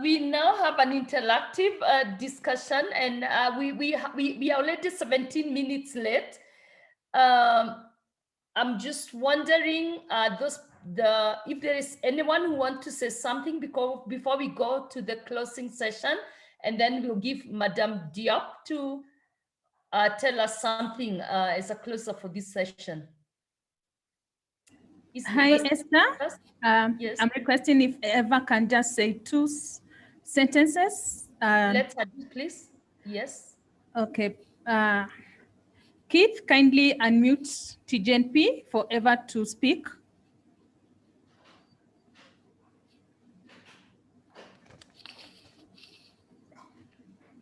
we now have an interactive discussion, and we are already 17 minutes late. I'm just wondering if there is anyone who wants to say something before we go to the closing session, and then we'll give Madame Diop to tell us something as a closer for this session. Hi, Esther. Yes. I'm requesting if Eva can just say 2 sentences. Let's have it, please. Yes. Okay. Keith, kindly unmute TGNP for Eva to speak.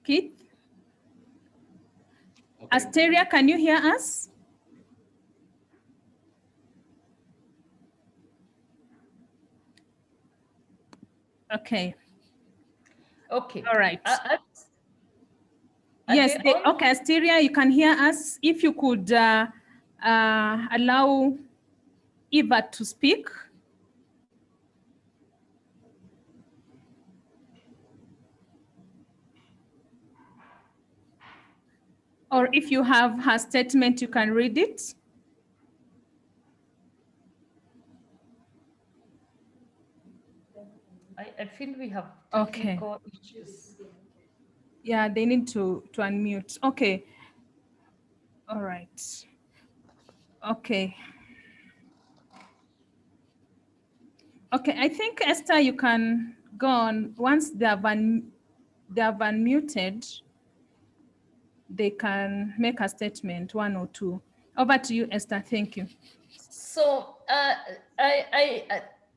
Keith? Okay. Asteria, can you hear us? Okay. Okay. All right. Yes. Okay, Asteria, you can hear us. If you could allow Eva to speak. Or if you have her statement, you can read it. I feel we have technical issues. Yeah, they need to unmute. Okay. All right. Okay. Okay, I think, Esther, you can go on. Once they have unmuted, they can make a statement, 1 or 2. Over to you, Esther. Thank you. So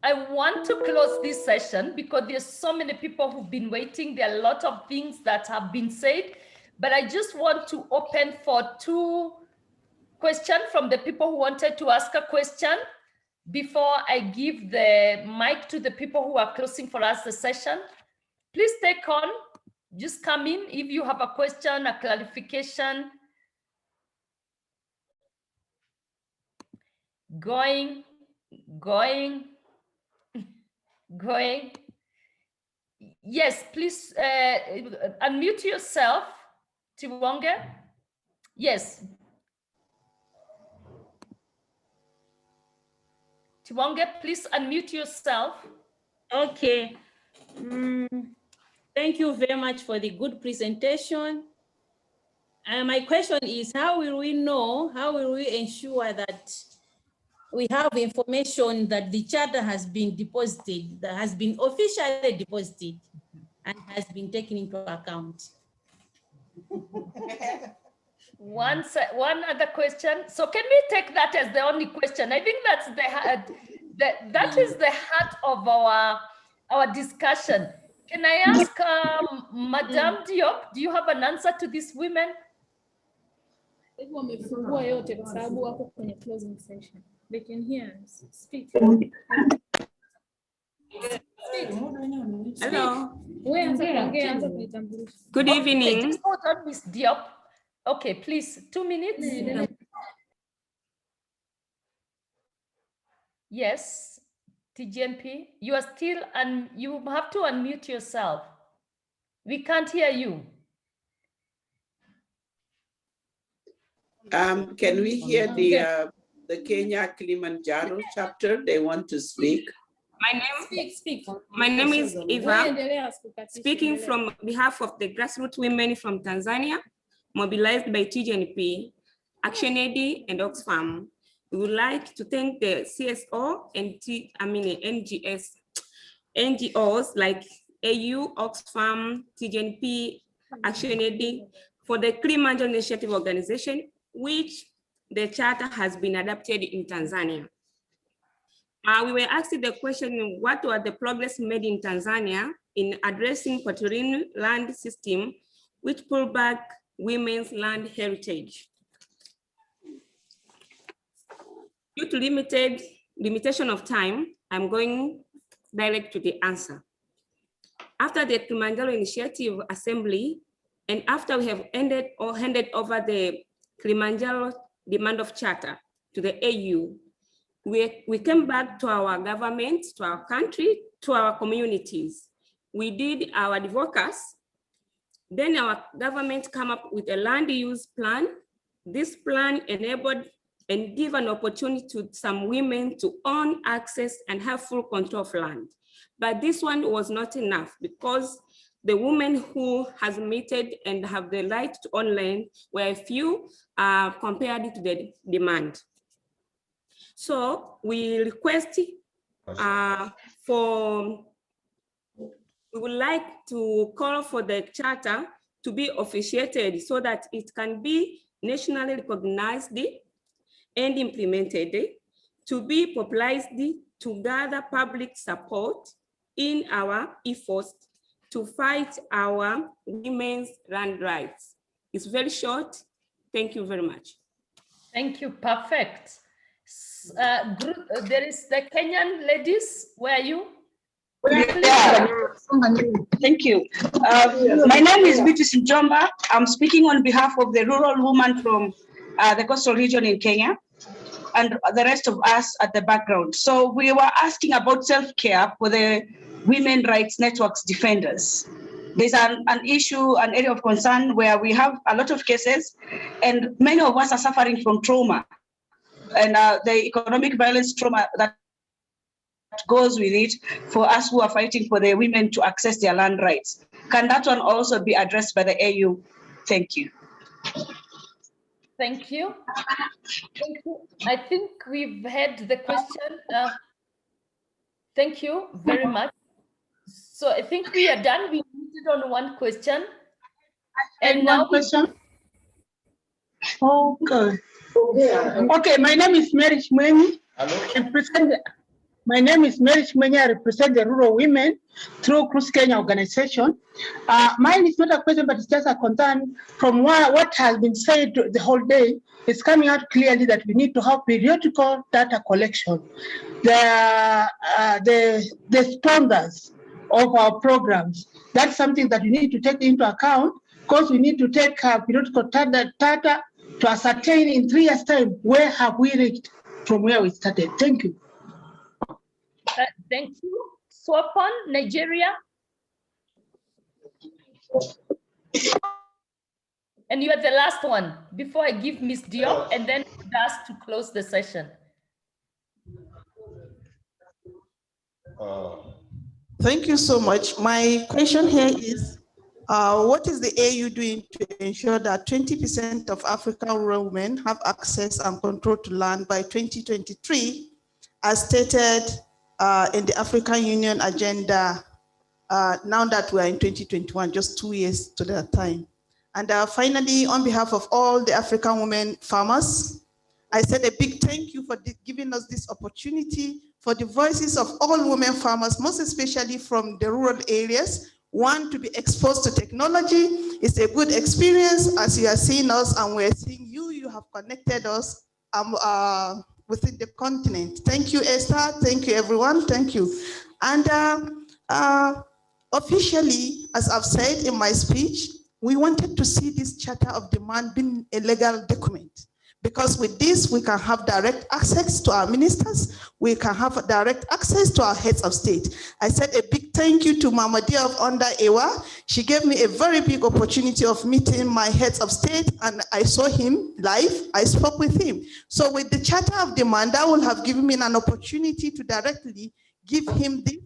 I want to close this session because there's so many people who've been waiting. There are a lot of things that have been said, but I just want to open for 2 questions from the people who wanted to ask a question before I give the mic to the people who are closing for us the session. Please take on, just come in if you have a question, a clarification. Going. Yes, please unmute yourself, Tiwonge. Yes. Tiwonge, please unmute yourself. Okay. Thank you very much for the good presentation. My question is, how will we ensure that we have information that the charter has been deposited, that has been officially deposited and has been taken into account? One other question. So can we take that as the only question? I think that's that is the heart of our discussion. Can I ask Madame Diop, do you have an answer to these women? Wamefungua yote kwa sababu wako kwenye closing session. They can hear us. Speak. Hello. Good evening. Okay, just hold on, Miss Diop. Okay, please, 2 minutes. Yes, TGNP, you are still, and you have to unmute yourself. We can't hear you. Can we hear the Kenya Kilimanjaro chapter? They want to speak. My name is Eva, speaking from behalf of the grassroots women from Tanzania, mobilized by TGNP, ActionAid, and Oxfam. We would like to thank the CSO and NGOs like AU, Oxfam, TGNP, ActionAid for the Kilimanjaro Initiative organization, which the charter has been adapted in Tanzania. We were asked the question, what were the progress made in Tanzania in addressing Portuguese land system, which pull back women's land heritage? Due to limitation of time, I'm going direct to the answer. After the Kilimanjaro Initiative Assembly, and after we have ended or handed over the Kilimanjaro Demand of Charter to the AU, we came back to our government, to our country, to our communities. We did our advocacy. Then our government came up with a land use plan. This plan enabled and give an opportunity to some women to own, access, and have full control of land. But this one was not enough because the women who has meted and have the right to own land were few compared to the demand. So we request we would like to call for the charter to be officiated so that it can be nationally recognized and implemented, to be popularized, to gather public support in our efforts to fight our women's land rights. It's very short. Thank you very much. Thank you, perfect. There is the Kenyan ladies, where are you? Yeah. Thank you. My name is Beatrice Njomba. I'm speaking on behalf of the rural woman from the coastal region in Kenya and the rest of us at the background. So we were asking about self-care for the women rights networks defenders. There's an issue, an area of concern where we have a lot of cases and many of us are suffering from trauma and the economic violence trauma that goes with it for us who are fighting for the women to access their land rights. Can that one also be addressed by the AU? Thank you. Thank you. Thank you. I think we've had the question. Thank you very much. So I think we are done. We ended on one question. And now question. Okay. Okay, my name is Mary Shmweni. My name is Mary Shmweni. I represent the rural women through Cruz Kenya organization. Mine is not a question, but it's just a concern from what has been said the whole day. It's coming out clearly that we need to have periodical data collection. The sponsors of our programs, that's something that we need to take into account because we need to take periodical data to ascertain in 3 years' time where have we reached from where we started. Thank you. Thank you. Swapon, Nigeria. And you are the last one before I give Ms. Diop and then ask to close the session. Thank you so much. My question here is, what is the AU doing to ensure that 20% of African rural women have access and control to land by 2023, as stated in the African Union agenda, now that we are in 2021, just 2 years to that time? And finally, on behalf of all the African women farmers, I said a big thank you for giving us this opportunity for the voices of all women farmers, most especially from the rural areas. One, to be exposed to technology. It's a good experience as you are seeing us and we're seeing you. You have connected us within the continent. Thank you, Esther. Thank you, everyone. Thank you. And officially, as I've said in my speech, we wanted to see this Charter of Demand being a legal document, Because with this, we can have direct access to our ministers. We can have direct access to our heads of state. I said a big thank you to Mama Dia of Onda Ewa. She gave me a very big opportunity of meeting my heads of state, and I saw him live. I spoke with him. So with the Charter of Demand, that will have given me an opportunity to directly give him this.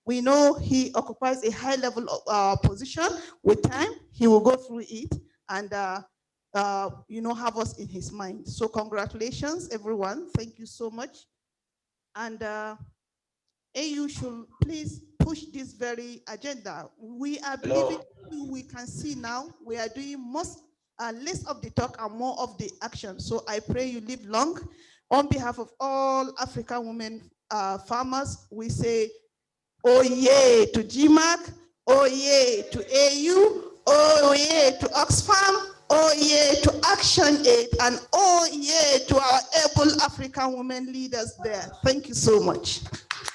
We know he occupies a high level of, position. With time, he will go through it and have us in his mind. So congratulations, everyone. Thank you so much. And AU should please push this very agenda. We are believing we can see now we are doing less of the talk and more of the action. So I pray you live long. On behalf of all African women farmers, we say, oh yeah to GMAC, oh yeah to AU, oh yeah to Oxfam, oh yeah to Action Aid, and oh yeah to our able African women leaders there. Thank you so much.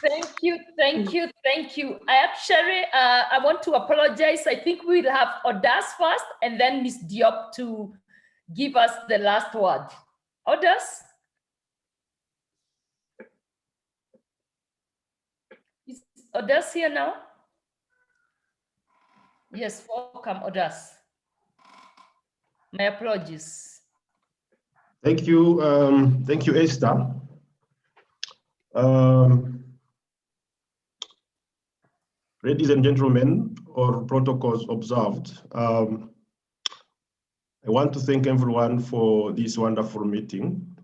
Thank you, thank you, thank you. Actually, I want to apologize. I think we'll have Odas first and then Ms. Diop to give us the last word. Odas? Is Odas here now? Yes, welcome, Odas. My apologies. Thank you, Esther. Ladies and gentlemen, or protocols observed, I want to thank everyone for this wonderful meeting.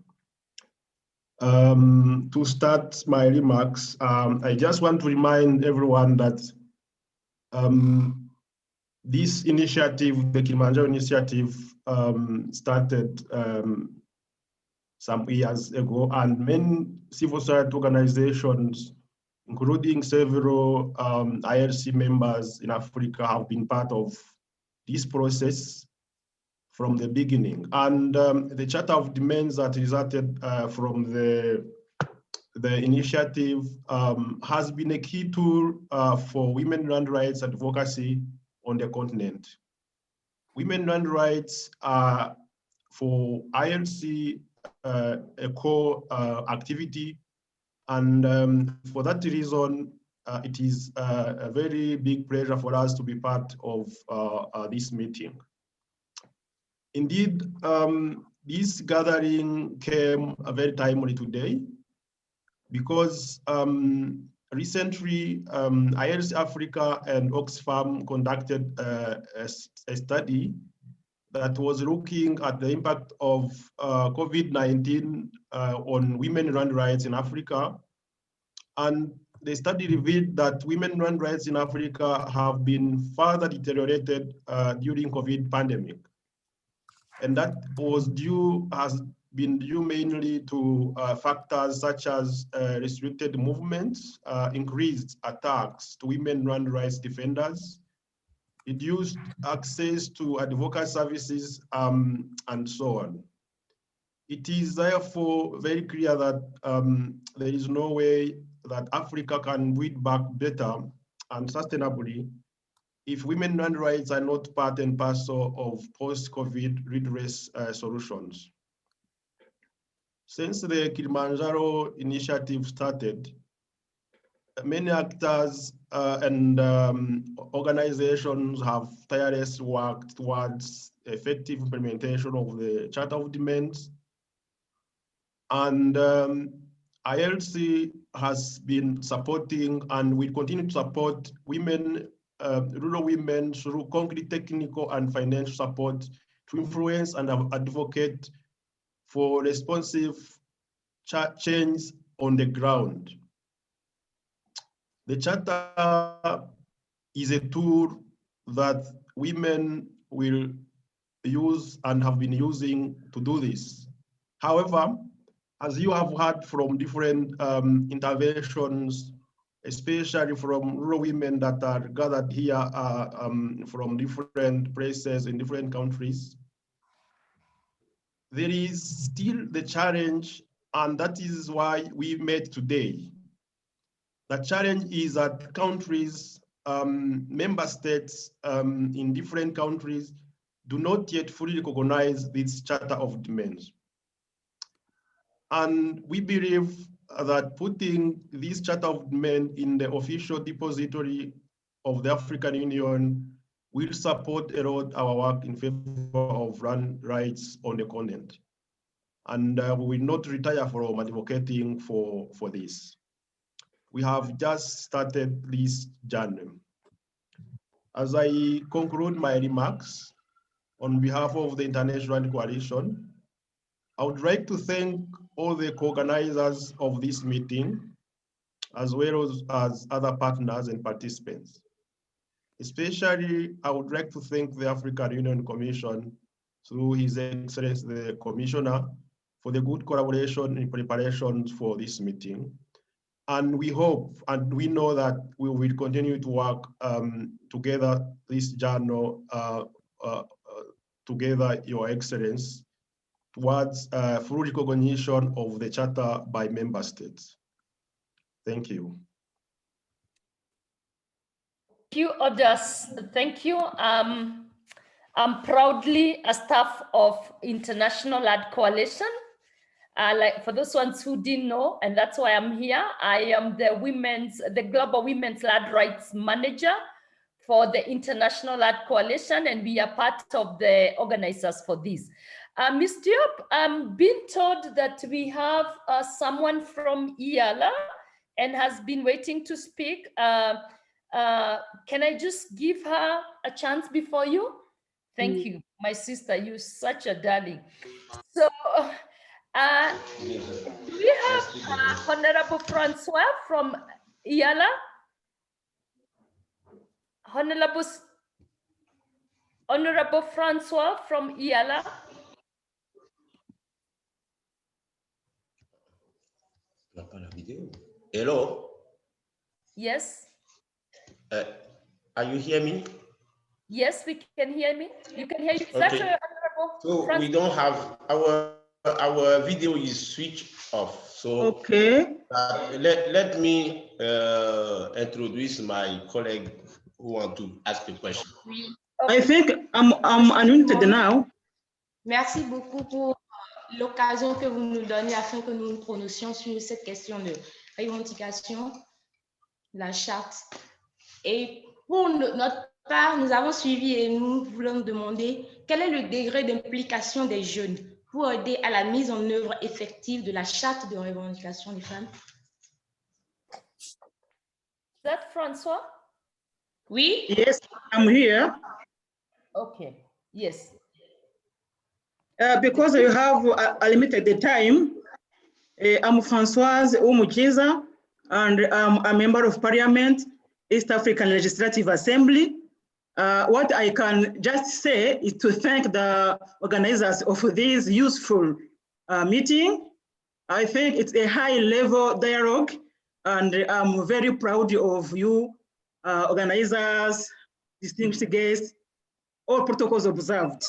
To start my remarks, I just want to remind everyone that this initiative, the Kilimanjaro Initiative, started some years ago, and many civil society organizations, including several IRC members in Africa, have been part of this process from the beginning. And the Charter of Demands that resulted from the initiative has been a key tool for women land rights advocacy on the continent. Women land rights are, for IRC, a core activity, and for that reason, it is a very big pleasure for us to be part of this meeting. Indeed, this gathering came very timely today because recently IRC Africa and Oxfam conducted a study that was looking at the impact of COVID-19 on women land rights in Africa. And the study revealed that women land rights in Africa have been further deteriorated during COVID pandemic. And that has been due mainly to factors such as restricted movements, increased attacks to women land rights defenders, reduced access to advocacy services, and so on. It is therefore very clear that there is no way that Africa can build back better and sustainably if women land rights are not part and parcel of post-COVID redress solutions. Since the Kilimanjaro Initiative started, many actors and organizations have tirelessly worked towards effective implementation of the Charter of Demands. And ILC has been supporting and will continue to support women, rural women through concrete technical and financial support to influence and advocate for responsive change on the ground. The Charter is a tool that women will use and have been using to do this. However, as you have heard from different interventions, especially from rural women that are gathered here from different places in different countries, there is still the challenge, and that is why we met today. The challenge is that countries, member states in different countries do not yet fully recognize this Charter of Demands. And we believe that putting this Charter of Men in the official depository of the African Union will support a lot our work in favor of land rights on the continent. And we will not retire from advocating for this. We have just started this journey. As I conclude my remarks, on behalf of the International Coalition, I would like to thank all the co-organizers of this meeting, as well as other partners and participants. Especially, I would like to thank the African Union Commission through His Excellency the Commissioner for the good collaboration in preparations for this meeting. And we hope and we know that we will continue to work together this journal, together, Your Excellency, towards full recognition of the Charter by member states. Thank you. Thank you, Odas. Thank you. I'm proudly a staff of International Land Coalition. Like for those ones who didn't know, and that's why I'm here, I am the Global Women's Land Rights Manager for the International Land Coalition, and we are part of the organizers for this. Ms. Diop, I'm being told that we have someone from IALA and has been waiting to speak. Can I just give her a chance before you? Thank you, my sister, you're such a darling. So, do we have Honorable Francois from IALA? Honorable Francois from IALA? Hello? Yes. Are you hear me? Yes, we can hear me. You can hear you. Exactly, Okay. Honorable So Francois. we don't have our video is switched off. So okay. Let me introduce my colleague who want to ask a question. I think I'm unmuted now. Merci beaucoup pour l'occasion que vous nous donnez afin que nous nous prononcions sur cette question de revendication, la charte. Et pour notre part, nous avons suivi et nous voulons demander quel est le degré d'implication des jeunes pour aider à la mise en œuvre effective de la charte de revendication des femmes. Is that Francois? Oui? Yes, I'm here. Okay, yes. Because you have a limited time, I'm Françoise Umukiza, and I'm a member of Parliament, East African Legislative Assembly. What I can just say is to thank the organizers of this useful meeting. I think it's a high-level dialogue, and I'm very proud of you, organizers, distinguished guests, all protocols observed.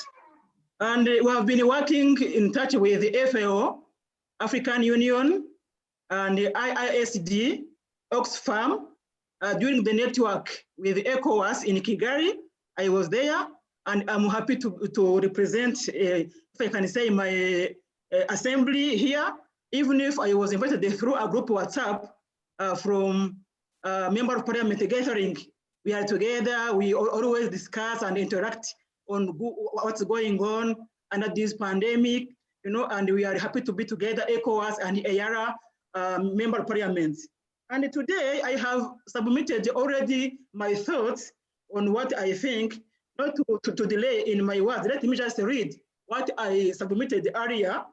And we have been working in touch with the FAO, African Union, and the IISD, Oxfam, during the network with ECOWAS in Kigali. I was there, and I'm happy to represent, if I can say, my assembly here, even if I was invited through a group WhatsApp from Member of Parliament gathering. We are together, we always discuss and interact on what's going on under this pandemic, and we are happy to be together, ECOWAS and EARA member parliaments. And today I have submitted already my thoughts on what I think, not to delay in my words. Let me just read what I submitted earlier,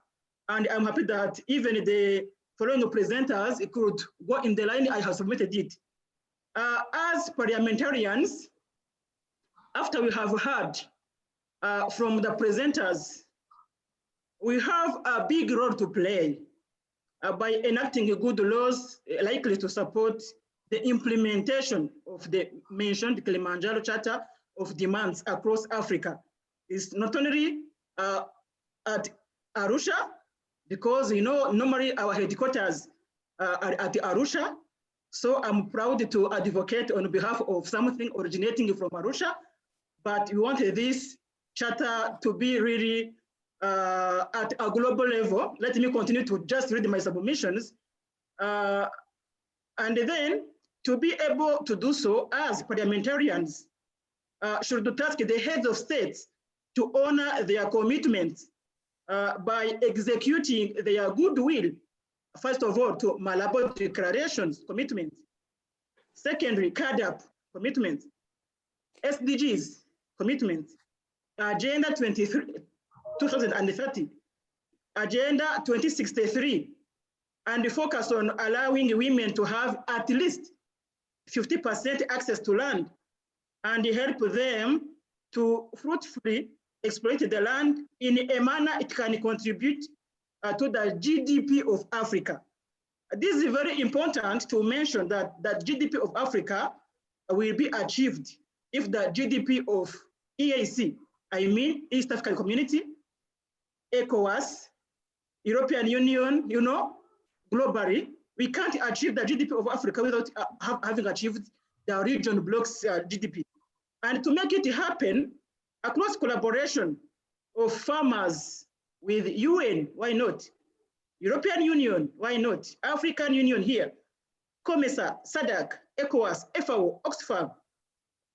and I'm happy that even the following presenters could go in the line I have submitted it. As parliamentarians, after we have heard from the presenters, we have a big role to play by enacting good laws likely to support the implementation of the mentioned Kilimanjaro Charter of Demands across Africa. It's not only at Arusha, because normally our headquarters are at Arusha. So I'm proud to advocate on behalf of something originating from Arusha, but we want this charter to be really at a global level. Let me continue to just read my submissions. And then to be able to do so as parliamentarians should task the heads of states to honor their commitments by executing their goodwill, first of all, to Malabo declarations, commitments. Secondly, CADAP, commitments. SDGs, commitments. Agenda 2030, Agenda 2063, and focus on allowing women to have at least 50% access to land and help them to fruitfully exploit the land in a manner it can contribute to the GDP of Africa. This is very important to mention that GDP of Africa will be achieved if the GDP of EAC, I mean East African Community, ECOWAS, European Union, globally, we can't achieve the GDP of Africa without having achieved the region bloc's GDP. And to make it happen, a close collaboration of farmers with UN, why not? European Union, why not? African Union here, COMESA, SADC, ECOWAS, FAO, Oxfam,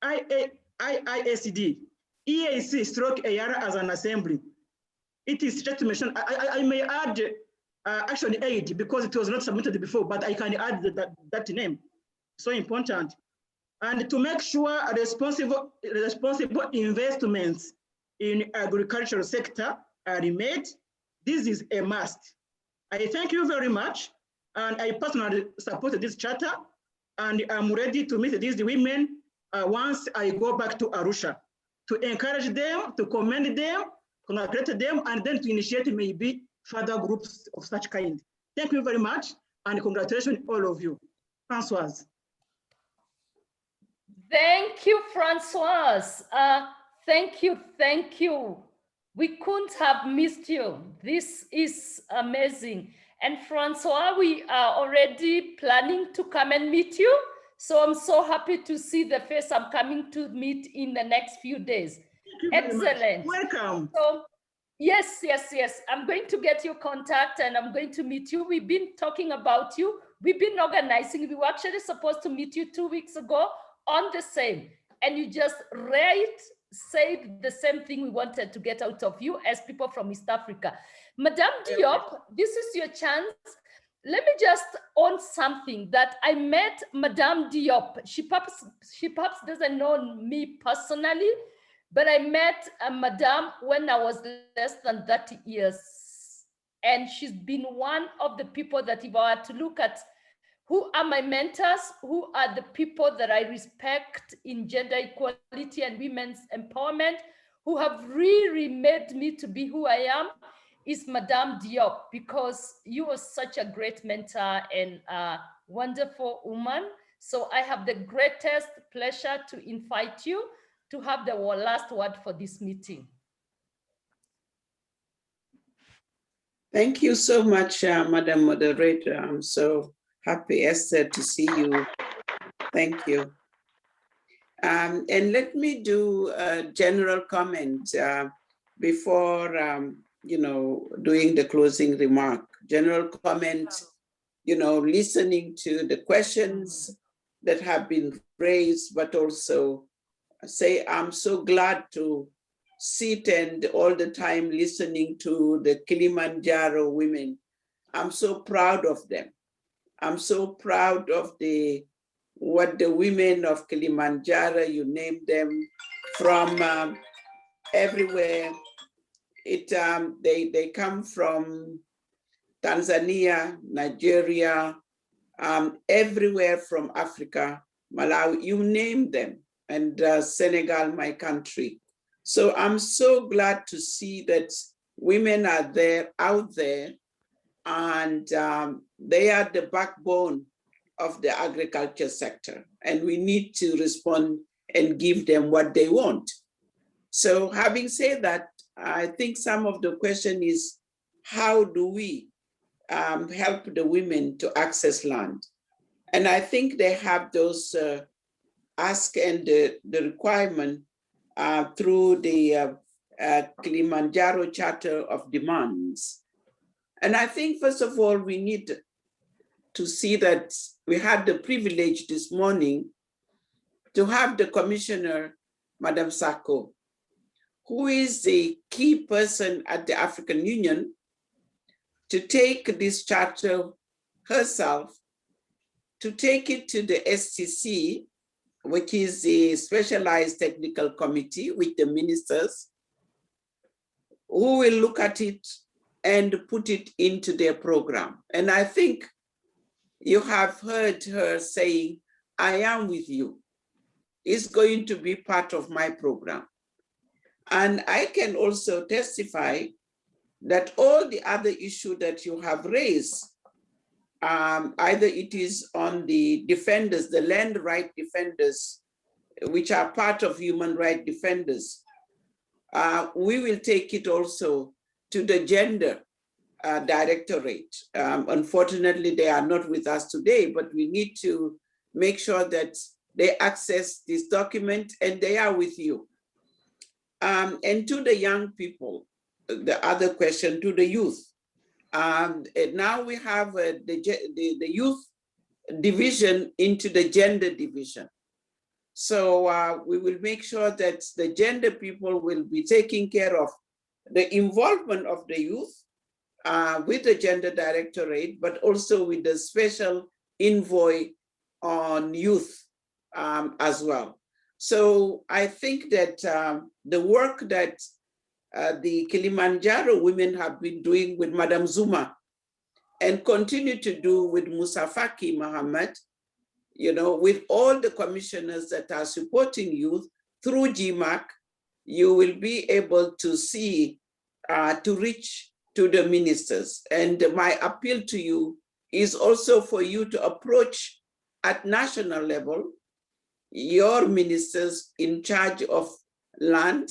IISD, EAC, stroke EARA as an assembly. It is just to mention, I may add Action Aid because it was not submitted before, but I can add that name. So important. And to make sure responsible investments in agricultural sector are made, this is a must. I thank you very much, and I personally support this charter, and I'm ready to meet these women once I go back to Arusha, to encourage them, to commend them, congratulate them, and then to initiate maybe further groups of such kind. Thank you very much, and congratulations all of you. Françoise. Thank you, Françoise. Thank you. We couldn't have missed you. This is amazing. And François, we are already planning to come and meet you. So I'm so happy to see the face I'm coming to meet in the next few days. Excellent. Welcome. So, yes. I'm going to get your contact and I'm going to meet you. We've been talking about you. We've been organizing. We were actually supposed to meet you 2 weeks ago on the same. And you just said the same thing we wanted to get out of you as people from East Africa. Madame Diop, this is your chance. Let me just own something that I met Madame Diop. She perhaps doesn't know me personally, but I met Madame when I was less than 30 years. And she's been one of the people that if I were to look at who are my mentors, who are the people that I respect in gender equality and women's empowerment, who have really made me to be who I am, is Madame Diop, because you are such a great mentor and a wonderful woman. So I have the greatest pleasure to invite you to have the last word for this meeting. Thank you so much, Madam Moderator. I'm so happy, Esther, to see you. Thank you. And let me do a general comment before, doing the closing remark. General comment, listening to the questions that have been raised, but also say I'm so glad to sit and all the time listening to the Kilimanjaro women. I'm so proud of them. I'm so proud of what the women of Kilimanjaro, you named them, from everywhere. They come from Tanzania, Nigeria, everywhere from Africa, Malawi, you name them, and Senegal, my country. So I'm so glad to see that women are out there, and they are the backbone of the agriculture sector, and we need to respond and give them what they want. So having said that, I think some of the question is, how do we help the women to access land? And I think they have those ask and the requirement through the Kilimanjaro Charter of Demands. And I think, first of all, we need to see that we had the privilege this morning to have the Commissioner, Madam Sako, who is the key person at the African Union to take this charter herself, to take it to the STC, which is the Specialized Technical Committee with the ministers, who will look at it and put it into their program. And I think you have heard her saying, I am with you. It's going to be part of my program. And I can also testify that all the other issues that you have raised, either it is on the defenders, the land right defenders, which are part of human rights defenders, we will take it also to the gender directorate. Unfortunately, they are not with us today, but we need to make sure that they access this document and they are with you. And to the young people, the other question to the youth. And now we have the youth division into the gender division. So we will make sure that the gender people will be taking care of the involvement of the youth with the gender directorate, but also with the special envoy on youth as well. So I think that the work that the Kilimanjaro women have been doing with Madam Zuma and continue to do with Musa Faki Mohammed, you know, with all the commissioners that are supporting youth through GMAC, you will be able to see, to reach to the ministers. And my appeal to you is also for you to approach at national level your ministers in charge of land,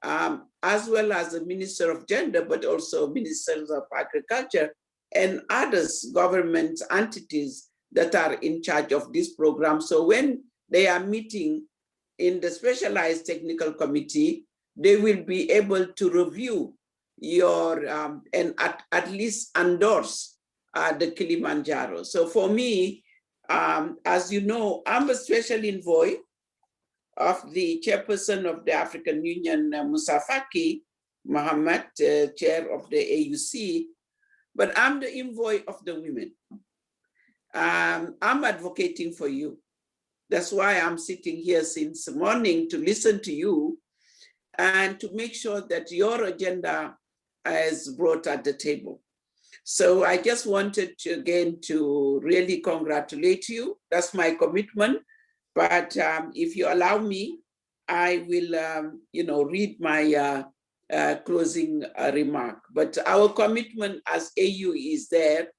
as well as the Minister of Gender, but also Ministers of Agriculture and others, government entities that are in charge of this program. So when they are meeting in the Specialized Technical Committee, they will be able to review your, and at least endorse the Kilimanjaro. So for me, as you know, I'm a special envoy of the chairperson of the African Union, Musa Faki Mohammed, chair of the AUC, but I'm the envoy of the women. I'm advocating for you. That's why I'm sitting here since morning to listen to you and to make sure that your agenda is brought at the table. So I just wanted to, again, to really congratulate you. That's my commitment. But if you allow me, I will, you know, read my closing remark. But our commitment as AU is there,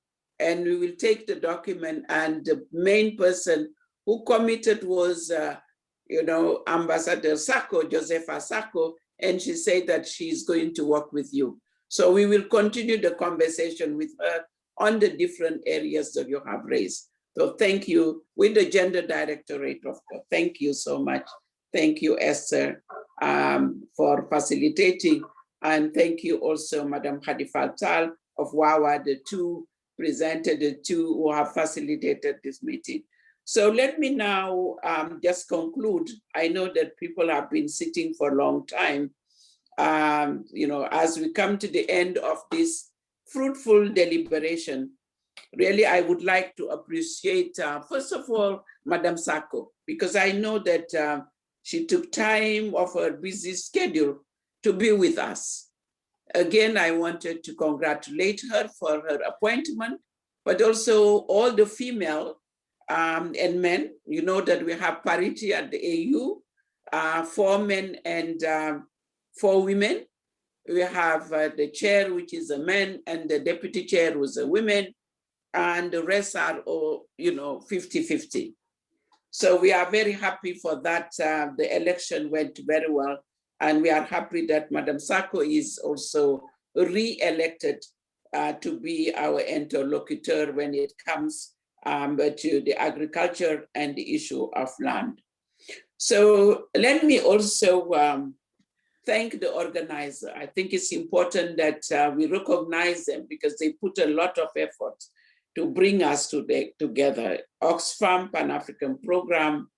and we will take the document. And the main person who committed was, you know, Ambassador Sako, Josepha Sako, and she said that she's going to work with you. So we will continue the conversation with her on the different areas that you have raised. So thank you, with the Gender Directorate, of course. Thank you so much. Thank you, Esther, for facilitating. And thank you also, Madam Khadifal Tal of WAWA, the two who have facilitated this meeting. So let me now just conclude. I know that people have been sitting for a long time. You know, as we come to the end of this fruitful deliberation, really, I would like to appreciate, first of all, Madam Sako, because I know that she took time off her busy schedule to be with us. Again, I wanted to congratulate her for her appointment, but also all the female and men. You know that we have parity at the AU, 4 men and 4 women. We have the chair, which is a man, and the deputy chair was a woman, and the rest are all, you know, 50-50. So we are very happy for that. The election went very well, and we are happy that Madam Sako is also re-elected to be our interlocutor when it comes to the agriculture and the issue of land. So let me also thank the organizer. I think it's important that we recognize them because they put a lot of effort to bring us together. Oxfam Pan-African Program,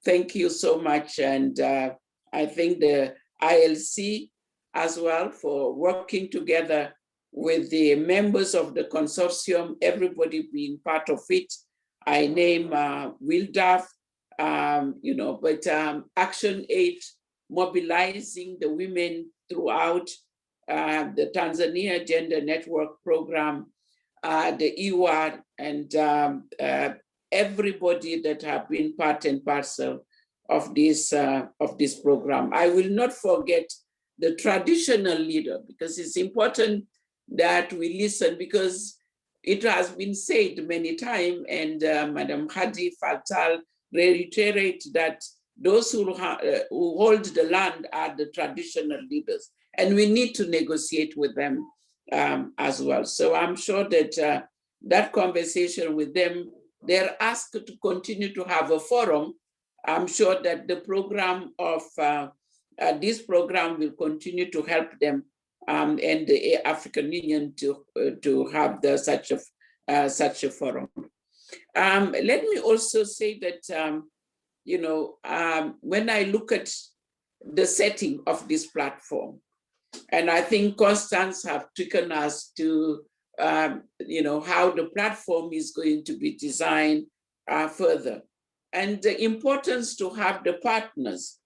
thank you so much. And I think the ILC as well for working together with the members of the consortium, everybody being part of it. I name WILDAF, but Action Aid, mobilizing the women throughout the Tanzania Gender Network Program, the IWA, and everybody that have been part and parcel of this program. I will not forget the traditional leader, because it's important that we listen, because it has been said many times, and Madam Hadi Fatal reiterate that those who hold the land are the traditional leaders, and we need to negotiate with them as well. So I'm sure that that conversation with them, they're asked to continue to have a forum. I'm sure that the program of this program will continue to help them and the African Union to have such a forum. Let me also say that when I look at the setting of this platform, and I think Constance have taken us to how the platform is going to be designed further, and the importance to have the partners.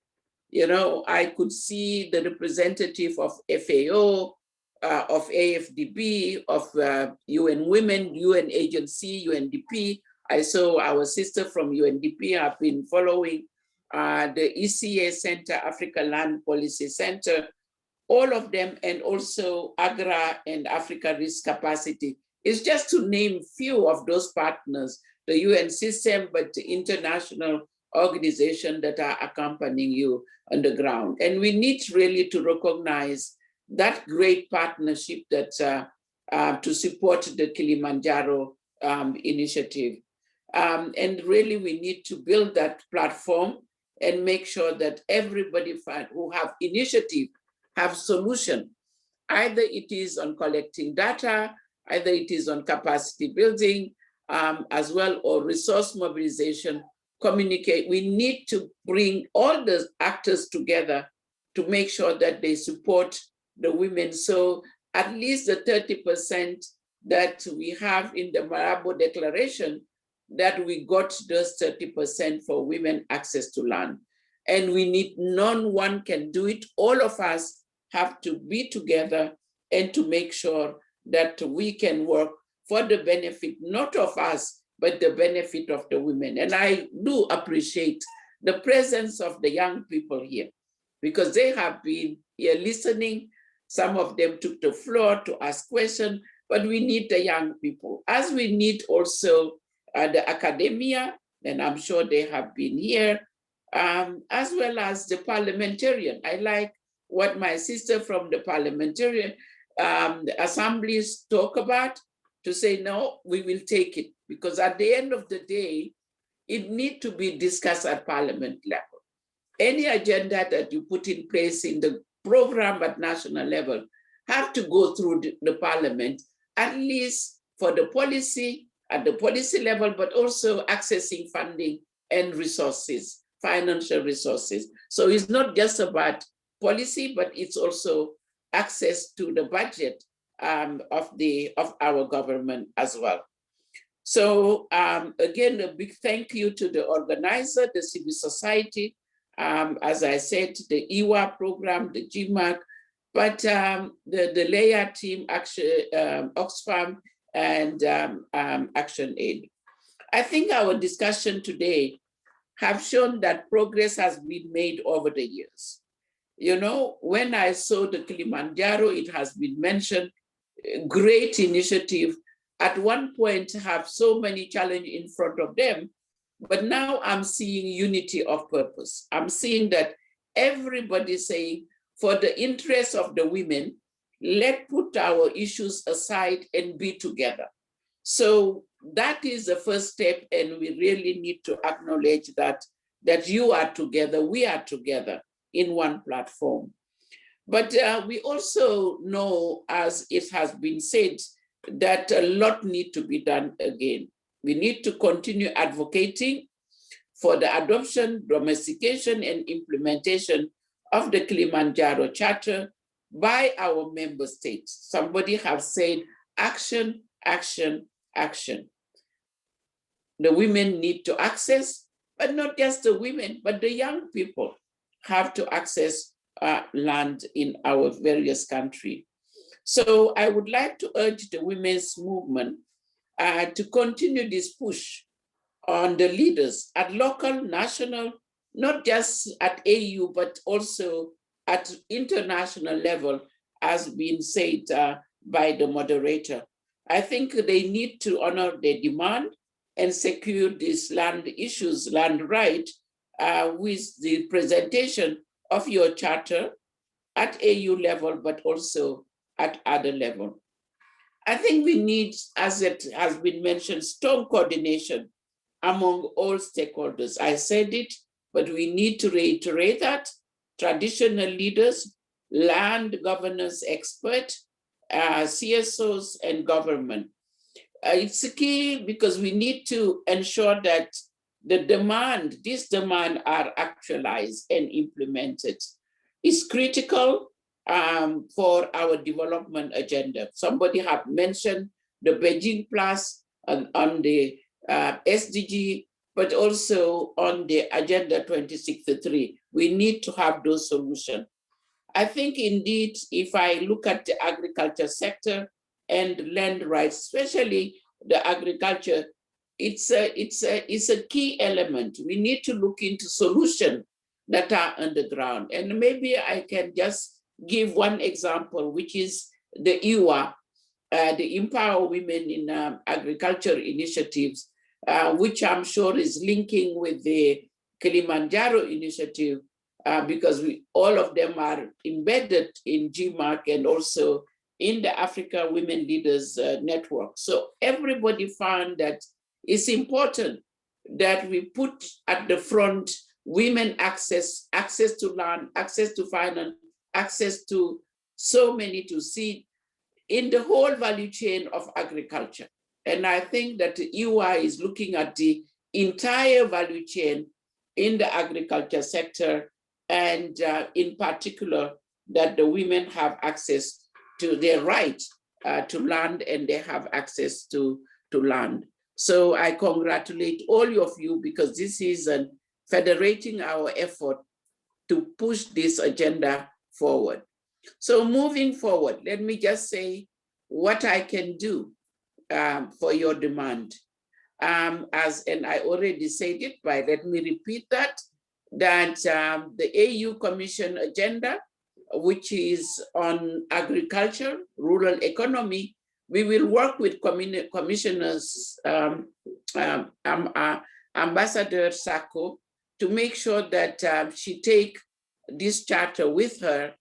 I could see the representative of FAO, of AFDB, of UN Women, UN Agency, UNDP. I saw our sister from UNDP have been following the ECA Center, Africa Land Policy Center, all of them, and also AGRA and Africa Risk Capacity. It's just to name few of those partners, the UN system, but the international organizations that are accompanying you on the ground. And we need really to recognize that great partnership that to support the Kilimanjaro Initiative. And really we need to build that platform and make sure that everybody who have initiative have solution. Either it is on collecting data, either it is on capacity building as well, or resource mobilization, communicate. We need to bring all the actors together to make sure that they support the women. So at least the 30% that we have in the Malabo Declaration, that we got those 30% for women access to land. And we need, no one can do it. All of us have to be together and to make sure that we can work for the benefit, not of us, but the benefit of the women. And I do appreciate the presence of the young people here, because they have been here listening. Some of them took the floor to ask questions, but we need the young people, as we need also the academia, and I'm sure they have been here, as well as the parliamentarian. I like what my sister from the parliamentarian assemblies talk about, to say, no, we will take it, because at the end of the day, it needs to be discussed at parliament level. Any agenda that you put in place in the program at national level have to go through the parliament, at least for the policy, at the policy level, but also accessing funding and resources, financial resources. So it's not just about policy, but it's also access to the budget of our government as well. So again, a big thank you to the organizer, the civil society, as I said, the IWA program, the GMAC, but the layer team, Oxfam, and Action Aid. I think our discussion today have shown that progress has been made over the years. When I saw the Kilimanjaro, it has been mentioned, great initiative. At one point have so many challenges in front of them, but now I'm seeing unity of purpose. I'm seeing that everybody saying, for the interest of the women, let's put our issues aside and be together. So that is the first step, and we really need to acknowledge that you are together, we are together in one platform. But we also know, as it has been said, that a lot needs to be done again. We need to continue advocating for the adoption, domestication, and implementation of the Kilimanjaro Charter by our member states. Somebody has said, action, action, action. The women need to access, but not just the women, but the young people have to access land in our various countries. So I would like to urge the women's movement to continue this push on the leaders at local, national, not just at AU, but also at international level, as been said by the moderator. I think they need to honor their demand and secure these land issues, land right, with the presentation of your charter at AU level, but also at other level. I think we need, as it has been mentioned, strong coordination among all stakeholders. I said it, but we need to reiterate that traditional leaders, land governance experts, CSOs, and government. It's key because we need to ensure that these demands are actualized and implemented. It's critical for our development agenda. Somebody have mentioned the Beijing Plus on the SDG, but also on the Agenda 2063. We need to have those solutions. I think indeed, if I look at the agriculture sector and land rights, especially the agriculture, it's a key element. We need to look into solutions that are on the ground. And maybe I can just give one example, which is the IWA, the Empower Women in Agriculture initiatives, which I'm sure is linking with the Kilimanjaro Initiative, because all of them are embedded in GMAC and also in the Africa Women Leaders Network. So everybody found that it's important that we put at the front women access to land, access to finance, access to so many to see in the whole value chain of agriculture. And I think that the EY is looking at the entire value chain in the agriculture sector, and in particular, that the women have access to their right to land, and they have access to land. So I congratulate all of you, because this is federating our effort to push this agenda forward. So moving forward, let me just say what I can do for your demand. And I already said it, but let me repeat that the AU Commission agenda, which is on agriculture, rural economy, we will work with commissioners, Ambassador Sako, to make sure that she take this charter with her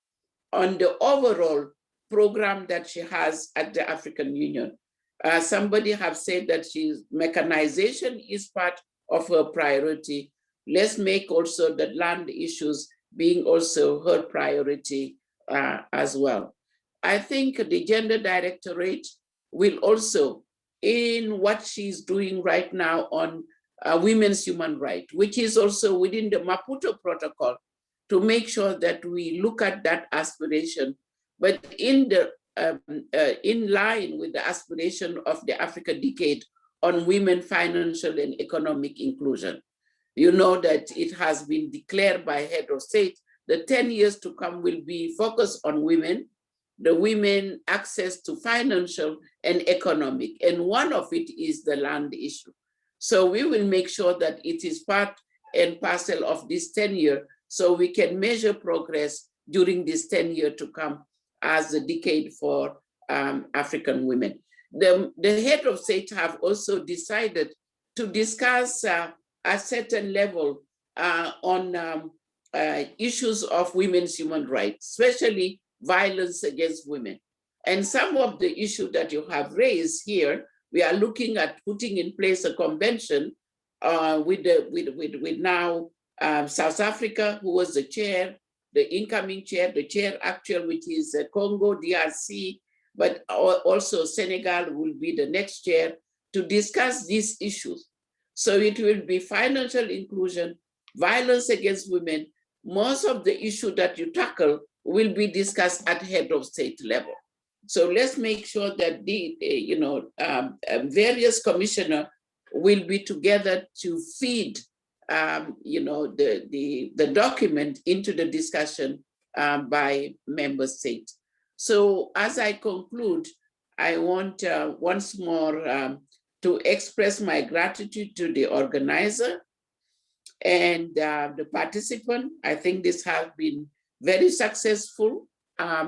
on the overall program that she has at the African Union. Somebody have said that mechanization is part of her priority. Let's make also the land issues being also her priority as well. I think the Gender Directorate will also, in what she's doing right now on women's human rights, which is also within the Maputo Protocol, to make sure that we look at that aspiration, but in line with the aspiration of the Africa Decade on women financial and economic inclusion. You know that it has been declared by head of state the 10 years to come will be focused on women, the women access to financial and economic, and one of it is the land issue. So we will make sure that it is part and parcel of this 10 year, so we can measure progress during this 10 year to come as a decade for African women. The head of state have also decided to discuss at a certain level on issues of women's human rights, especially violence against women. And some of the issues that you have raised here, we are looking at putting in place a convention with now South Africa, who was the chair, the incoming chair, the chair actual, which is Congo, DRC, but also Senegal will be the next chair to discuss these issues. So it will be financial inclusion, violence against women. Most of the issue that you tackle will be discussed at head of state level. So let's make sure that the various commissioners will be together to feed the document into the discussion by member state. So as I conclude, I want once more to express my gratitude to the organizer and the participant. I think this has been very successful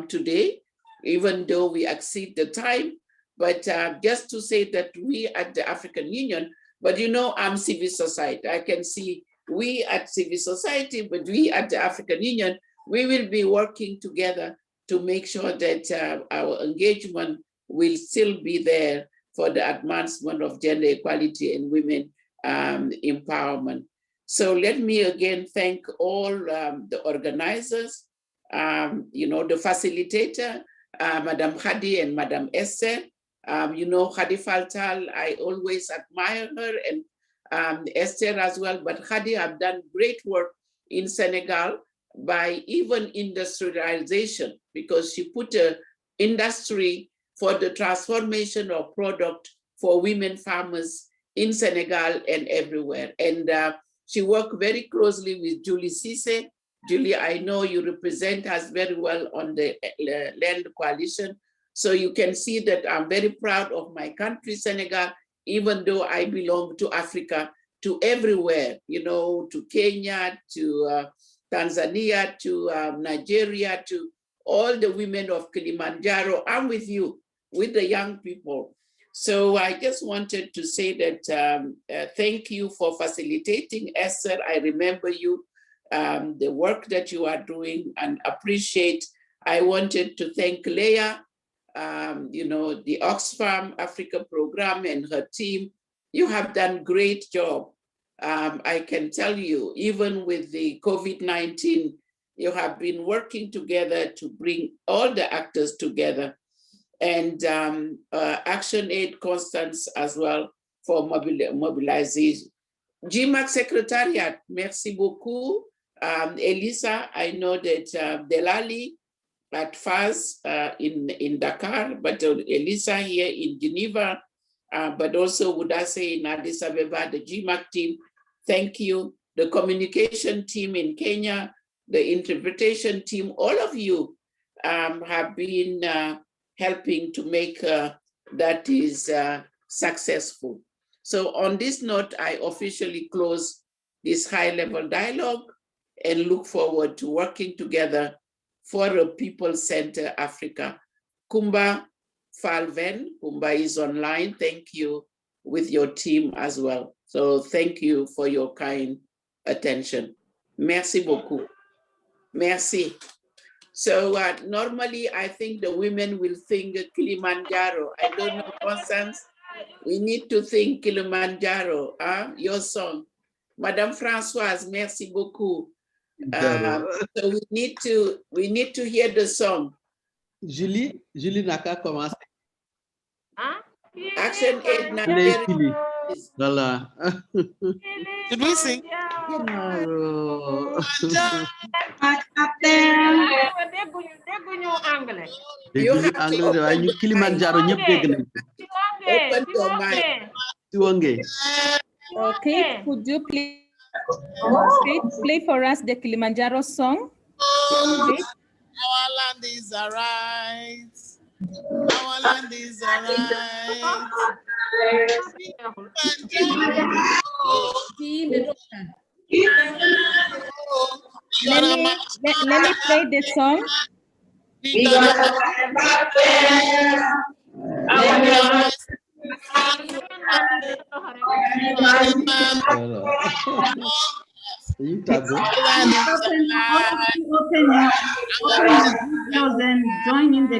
today, even though we exceed the time. But just to say that we at the African Union, but I'm civil society. I can see we at civil society, but we at the African Union, we will be working together to make sure that our engagement will still be there for the advancement of gender equality and women empowerment. So let me again thank all the organizers, the facilitator, Madam Khadi and Madam Esther. Khadi Faltal, I always admire her, and Esther as well, but Khadi have done great work in Senegal by even industrialization, because she put an industry for the transformation of product for women farmers in Senegal and everywhere. And she worked very closely with Julie Cisse. Julie, I know you represent us very well on the Land Coalition. So you can see that I'm very proud of my country, Senegal, even though I belong to Africa, to everywhere, to Kenya, to Tanzania, to Nigeria, to all the women of Kilimanjaro. I'm with you, with the young people. So I just wanted to say that thank you for facilitating, Esther. I remember you, the work that you are doing, and appreciate. I wanted to thank Leah, the Oxfam Africa program and her team. You have done great job. I can tell you, even with the COVID-19, you have been working together to bring all the actors together. And Action Aid Constance as well for mobilization. GMAC Secretariat, merci beaucoup. Elisa, I know that Delali at FAS in Dakar, but Elisa here in Geneva, but also would I say in Addis Ababa, the GMAC team, thank you. The communication team in Kenya, the interpretation team, all of you have been helping to make that is successful. So on this note, I officially close this high-level dialogue and look forward to working together for a people-centered Africa. Kumba Falven, Kumba is online. Thank you with your team as well. So thank you for your kind attention. Merci beaucoup. Merci. So normally I think the women will sing Kilimanjaro. I don't know, Constance, we need to sing Kilimanjaro, your song. Madame Françoise, merci beaucoup. So we need to hear the song. Julie n'a qu'à commencer. Action Aid Julie. Voilà. Did we sing? Kilimanjaro ñëpp dégg nañ ko. Open your mind. Okay, could you please play for us the Kilimanjaro song? Our land is alright. Our land is alright. Let me play the song. Open and join in the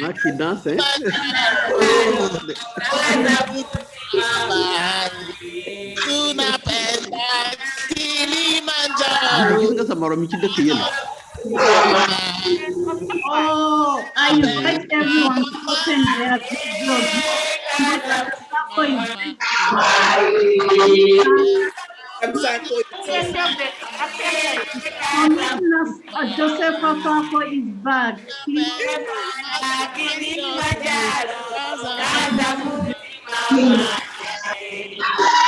Maki dance, eh? Kilimanjaro. Oh, I invite everyone to open their videos. Joseph Afako is back. Please.